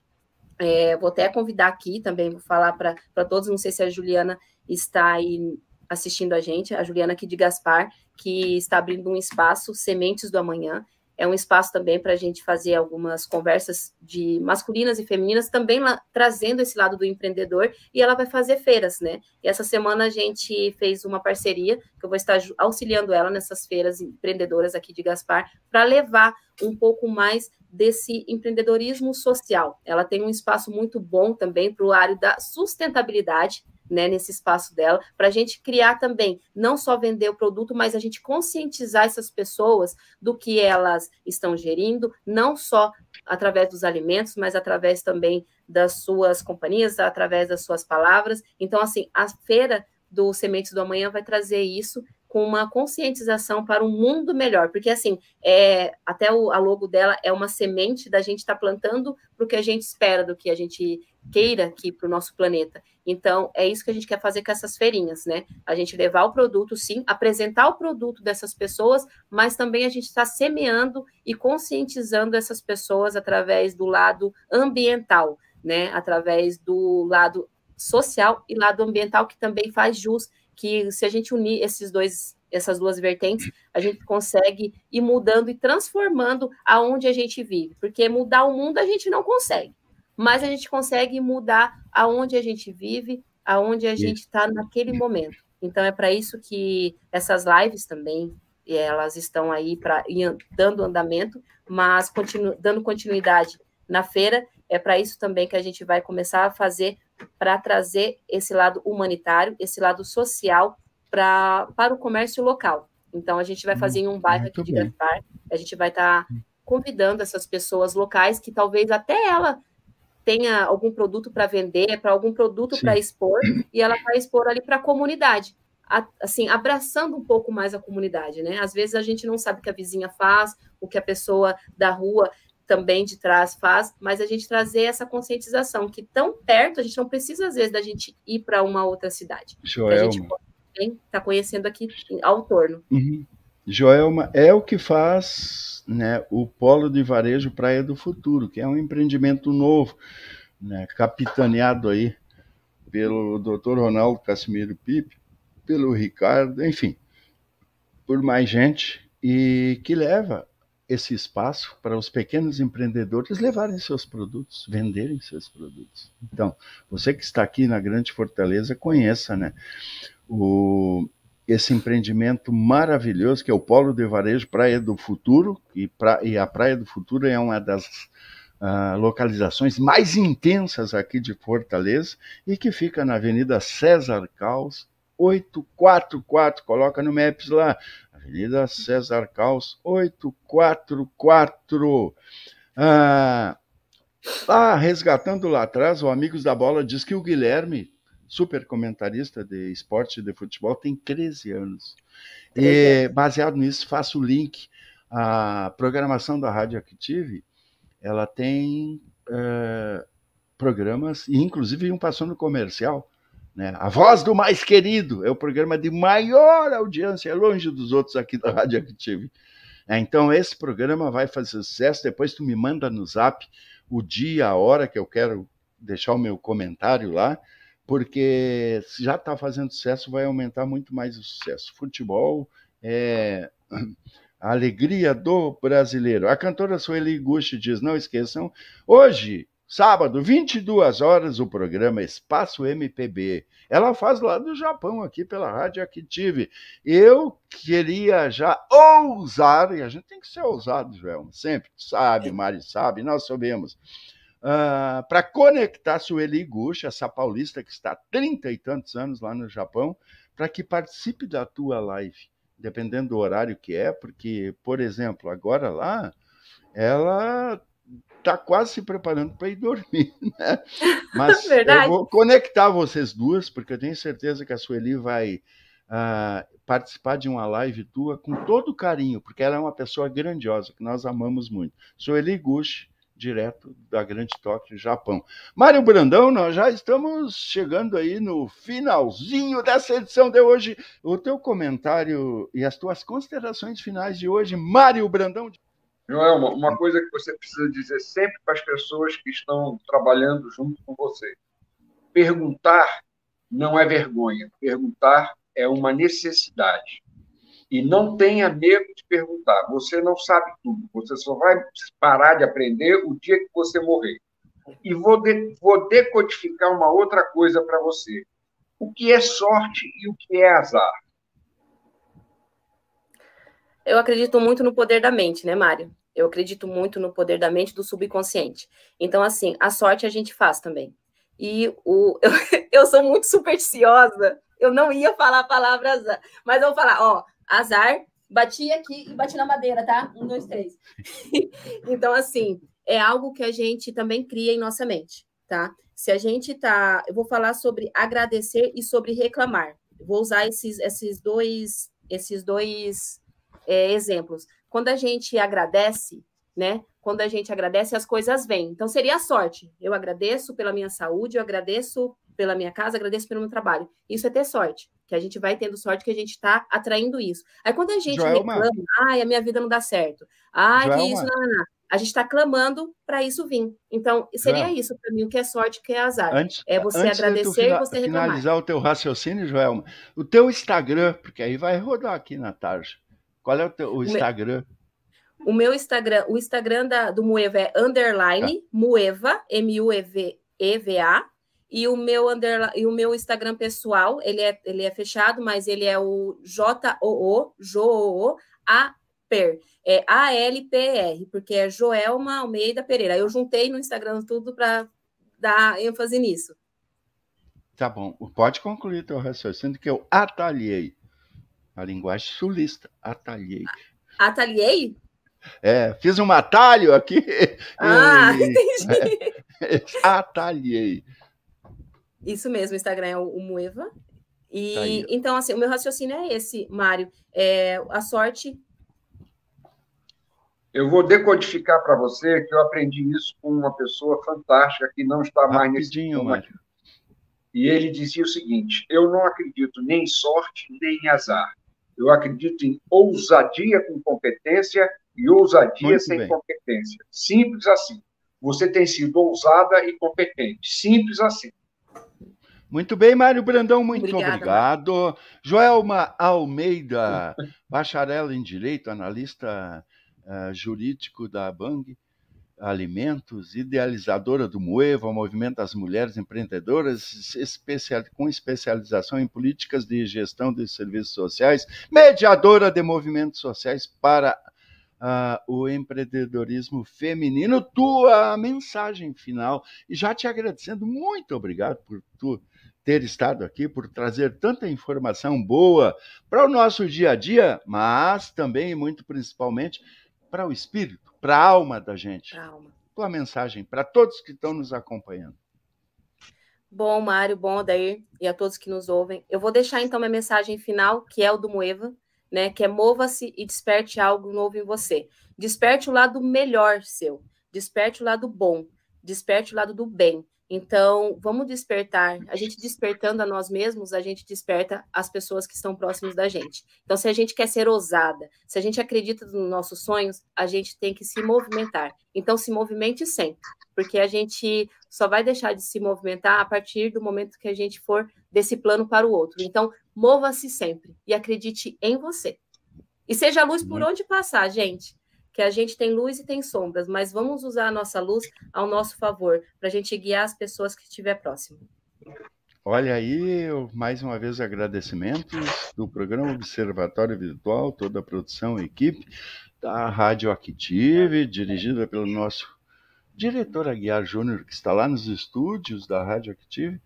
Vou até convidar aqui também, vou falar para todos, não sei se a Juliana está aí assistindo a gente, a Juliana aqui de Gaspar, que está abrindo um espaço, Sementes do Amanhã, é um espaço também para a gente fazer algumas conversas de masculinas e femininas, também trazendo esse lado do empreendedor, e ela vai fazer feiras, né? E essa semana a gente fez uma parceria, que eu vou estar auxiliando ela nessas feiras empreendedoras aqui de Gaspar, para levar um pouco mais desse empreendedorismo social. Ela tem um espaço muito bom também para o área da sustentabilidade, né, nesse espaço dela, para a gente criar também, não só vender o produto, mas a gente conscientizar essas pessoas do que elas estão gerindo, não só através dos alimentos, mas através também das suas companhias, através das suas palavras. Então, assim, a feira do Sementes do Amanhã vai trazer isso, com uma conscientização para um mundo melhor, porque assim, até a logo dela é uma semente da gente estar plantando para o que a gente espera, do que a gente queira aqui para o nosso planeta. Então, é isso que a gente quer fazer com essas feirinhas, né? A gente levar o produto, sim, apresentar o produto dessas pessoas, mas também a gente está semeando e conscientizando essas pessoas através do lado ambiental, né? Através do lado social e lado ambiental, que também faz jus, que se a gente unir essas duas vertentes, a gente consegue ir mudando e transformando aonde a gente vive, porque mudar o mundo a gente não consegue, mas a gente consegue mudar aonde a gente vive, aonde a gente está naquele momento. Então, é para isso que essas lives também, elas estão aí dando andamento, mas dando continuidade na feira. É para isso também que a gente vai começar a fazer, para trazer esse lado humanitário, esse lado social para o comércio local. Então, a gente vai fazer em um bairro aqui de Gaspar, a gente vai estar convidando essas pessoas locais que talvez até ela tenha algum produto para vender, para algum produto para expor, e ela vai expor ali para a comunidade, assim, abraçando um pouco mais a comunidade, né? Às vezes a gente não sabe o que a vizinha faz, o que a pessoa da rua também de trás faz, mas a gente trazer essa conscientização, que tão perto, a gente não precisa, às vezes, da gente ir para uma outra cidade. Joelma. A gente pode estar conhecendo aqui ao torno. Joelma, é o que faz, né, o Polo de Varejo Praia do Futuro, que é um empreendimento novo, né, capitaneado aí pelo Dr. Ronaldo Casimiro Pipe, pelo Ricardo, enfim, por mais gente, e que leva esse espaço para os pequenos empreendedores levarem seus produtos, venderem seus produtos. Então, você que está aqui na Grande Fortaleza, conheça, né, esse empreendimento maravilhoso, que é o Polo de Varejo Praia do Futuro, e a Praia do Futuro é uma das localizações mais intensas aqui de Fortaleza, e que fica na Avenida César Caus, 844, coloca no Maps lá, Avenida César Caus, 844. Resgatando lá atrás, o Amigos da Bola diz que o Guilherme, super comentarista de esporte e de futebol, tem 13 anos. E, baseado nisso, faço o link. A programação da Rádio Active, ela tem programas, e inclusive um passou no comercial, né? A Voz do Mais Querido é o programa de maior audiência, é longe dos outros aqui da Rádio Active. Então, esse programa vai fazer sucesso. Depois tu me manda no Zap o dia, a hora que eu quero deixar o meu comentário lá, porque se já está fazendo sucesso, vai aumentar muito mais o sucesso. Futebol é a alegria do brasileiro. A cantora Sueli Gucci diz, não esqueçam, hoje, sábado, 22 horas, o programa Espaço MPB. Ela faz lá do Japão, aqui pela Rádio Active. Eu queria já ousar, e a gente tem que ser ousado, Joelma, sempre, sabe, Mari sabe, nós sabemos, para conectar Sueli Gucci, essa paulista que está há 30 e tantos anos lá no Japão, para que participe da tua live, dependendo do horário que é, porque, por exemplo, agora lá, ela está quase se preparando para ir dormir, né? Mas eu vou conectar vocês duas, porque eu tenho certeza que a Sueli vai participar de uma live tua com todo carinho, porque ela é uma pessoa grandiosa, que nós amamos muito. Sueli Gucci, direto da Grande Tóquio, Japão. Mário Brandão, nós já estamos chegando aí no finalzinho dessa edição de hoje. O teu comentário e as tuas considerações finais de hoje, Mário Brandão. Joelma, uma coisa que você precisa dizer sempre para as pessoas que estão trabalhando junto com você. Perguntar não é vergonha. Perguntar é uma necessidade. E não tenha medo de perguntar. Você não sabe tudo. Você só vai parar de aprender o dia que você morrer. E vou decodificar uma outra coisa para você. O que é sorte e o que é azar? Eu acredito muito no poder da mente, né, Mário? Eu acredito muito no poder da mente, do subconsciente. Então, assim, a sorte a gente faz também. E eu sou muito supersticiosa. Eu não ia falar a palavra azar. Mas eu vou falar, ó, azar, bati aqui e bati na madeira, tá? 1, 2, 3. Então, assim, é algo que a gente também cria em nossa mente, tá? Se a gente tá... Eu vou falar sobre agradecer e sobre reclamar. Vou usar esses dois esses dois exemplos. Quando a gente agradece, né? Quando a gente agradece, as coisas vêm. Então, seria a sorte. Eu agradeço pela minha saúde, eu agradeço pela minha casa, agradeço pelo meu trabalho. Isso é ter sorte, que a gente vai tendo sorte, que a gente está atraindo isso. Aí, quando a gente reclama, a minha vida não dá certo. Que isso, não. A gente está clamando para isso vir. Então, seria isso para mim, o que é sorte, o que é azar. Você agradecer e você reclamar. Finalizar o teu raciocínio, Joelma, o teu Instagram, porque aí vai rodar aqui na tarde. Qual é o Instagram? O meu Instagram, o Instagram do Mueva é _, Mueva, M-U-E-V-A, e o meu Instagram pessoal, ele é fechado, mas ele é o J-O-O-A-Per, é A-L-P-R, porque é Joelma Almeida Pereira. Eu juntei no Instagram tudo para dar ênfase nisso. Tá bom, pode concluir teu raciocínio, que eu atalhei. A linguagem sulista, atalhei. Atalhei? Fiz um atalho aqui. Entendi. Atalhei. Isso mesmo, o Instagram é o Mueva. E Tá aí. então, assim, o meu raciocínio é esse, Mário. A sorte. Eu vou decodificar para você que eu aprendi isso com uma pessoa fantástica que não está mais nesse mundo. E ele dizia o seguinte: eu não acredito nem em sorte, nem em azar. Eu acredito em ousadia com competência e ousadia Muito sem bem. competência. Simples assim. Você tem sido ousada e competente. Simples assim. Muito bem, Mário Brandão, muito Obrigada, obrigado. Joelma Almeida, bacharel em Direito, analista jurídico da Bang Alimentos, idealizadora do Mueva, Movimento das Mulheres Empreendedoras, com especialização em políticas de gestão de serviços sociais, mediadora de movimentos sociais para o empreendedorismo feminino. Tua mensagem final, e já te agradecendo, muito obrigado por tu ter estado aqui, por trazer tanta informação boa para o nosso dia a dia, mas também, muito principalmente, para o espírito, para a alma da gente. Tua mensagem para todos que estão nos acompanhando. Bom, Mário, bom, Odair, e a todos que nos ouvem. Eu vou deixar, então, minha mensagem final, que é o do Mueva, né, que é: mova-se e desperte algo novo em você. Desperte o lado melhor seu, desperte o lado bom, desperte o lado do bem. Então, vamos despertar. A gente despertando a nós mesmos, a gente desperta as pessoas que estão próximas da gente. Então, se a gente quer ser ousada, se a gente acredita nos nossos sonhos, a gente tem que se movimentar. Então, se movimente sempre, porque a gente só vai deixar de se movimentar a partir do momento que a gente for desse plano para o outro. Então, mova-se sempre e acredite em você. E seja luz por onde passar, gente. Que a gente tem luz e tem sombras, mas vamos usar a nossa luz ao nosso favor, para a gente guiar as pessoas que estiver próximo. Olha aí, mais uma vez agradecimentos do programa Observatório Virtual, toda a produção e equipe da Rádio Active, dirigida pelo nosso diretor Aguiar Júnior, que está lá nos estúdios da Rádio Active.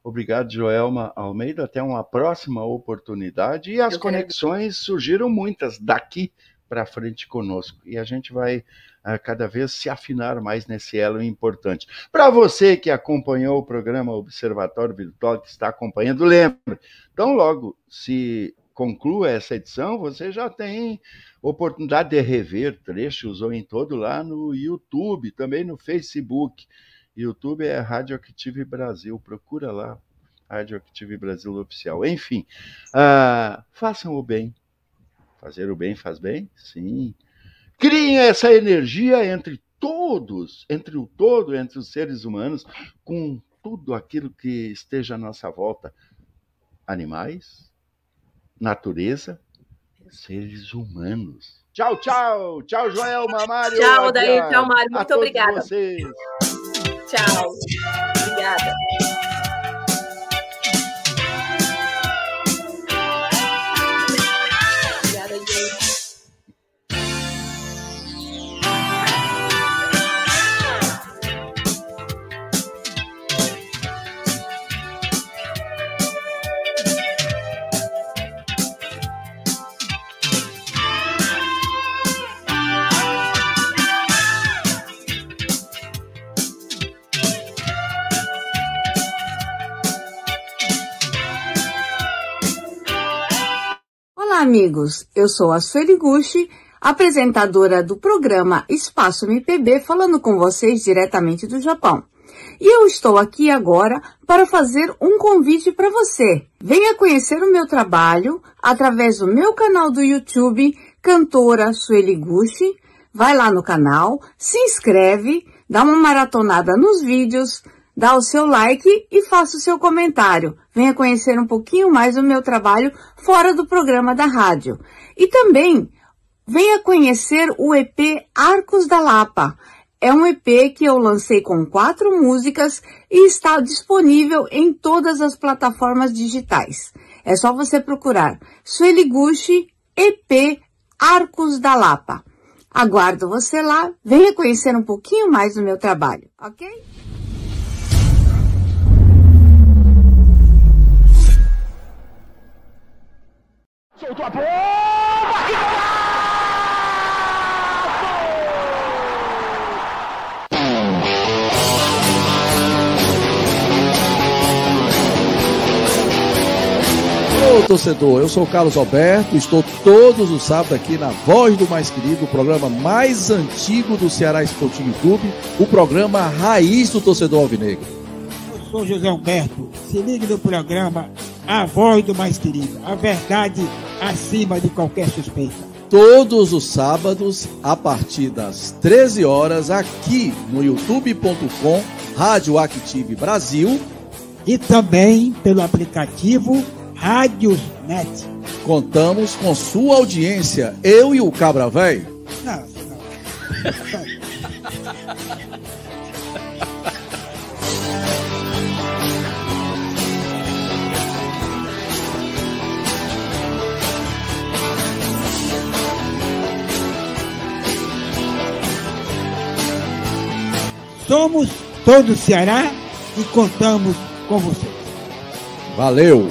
Obrigado, Joelma Almeida. Até uma próxima oportunidade. E as conexões surgiram muitas daqui para frente conosco. E a gente vai cada vez se afinar mais nesse elo importante. Para você que acompanhou o programa Observatório Virtual, que está acompanhando, lembre, então logo se conclua essa edição, você já tem oportunidade de rever trechos ou em todo lá no YouTube, também no Facebook. YouTube é Rádio Active Brasil, procura lá, Rádio Active Brasil Oficial. Enfim, façam o bem. Fazer o bem faz bem? Sim. Criem essa energia entre todos, entre o todo, entre os seres humanos, com tudo aquilo que esteja à nossa volta. Animais, natureza, seres humanos. Tchau, tchau. Tchau, Joelma, Mário. Tchau, Odair. Tchau, Mário. Muito obrigada. Vocês. Tchau. Obrigada. Olá, amigos. Eu sou a Sueli Gucci, apresentadora do programa Espaço MPB, falando com vocês diretamente do Japão. E eu estou aqui agora para fazer um convite para você. Venha conhecer o meu trabalho através do meu canal do YouTube, Cantora Sueli Gucci. Vai lá no canal, se inscreve, dá uma maratonada nos vídeos, dá o seu like e faça o seu comentário. Venha conhecer um pouquinho mais o meu trabalho fora do programa da rádio. E também venha conhecer o EP Arcos da Lapa. É um EP que eu lancei com 4 músicas e está disponível em todas as plataformas digitais. É só você procurar Sueli Gucci EP Arcos da Lapa. Aguardo você lá, venha conhecer um pouquinho mais do meu trabalho, ok? Soltou a bomba! Que Ô torcedor, eu sou o Carlos Alberto, estou todos os sábados aqui na Voz do Mais Querido, o programa mais antigo do Ceará Esportivo Clube, o programa raiz do torcedor alvinegro. Eu sou José Humberto, se ligue no programa A Voz do Mais Querido, a verdade acima de qualquer suspeita. Todos os sábados, a partir das 13 horas, aqui no youtube.com, Rádio Active Brasil. E também pelo aplicativo Rádios Net. Contamos com sua audiência, eu e o Cabra Véio. Não. Somos todo o Ceará e contamos com você. Valeu!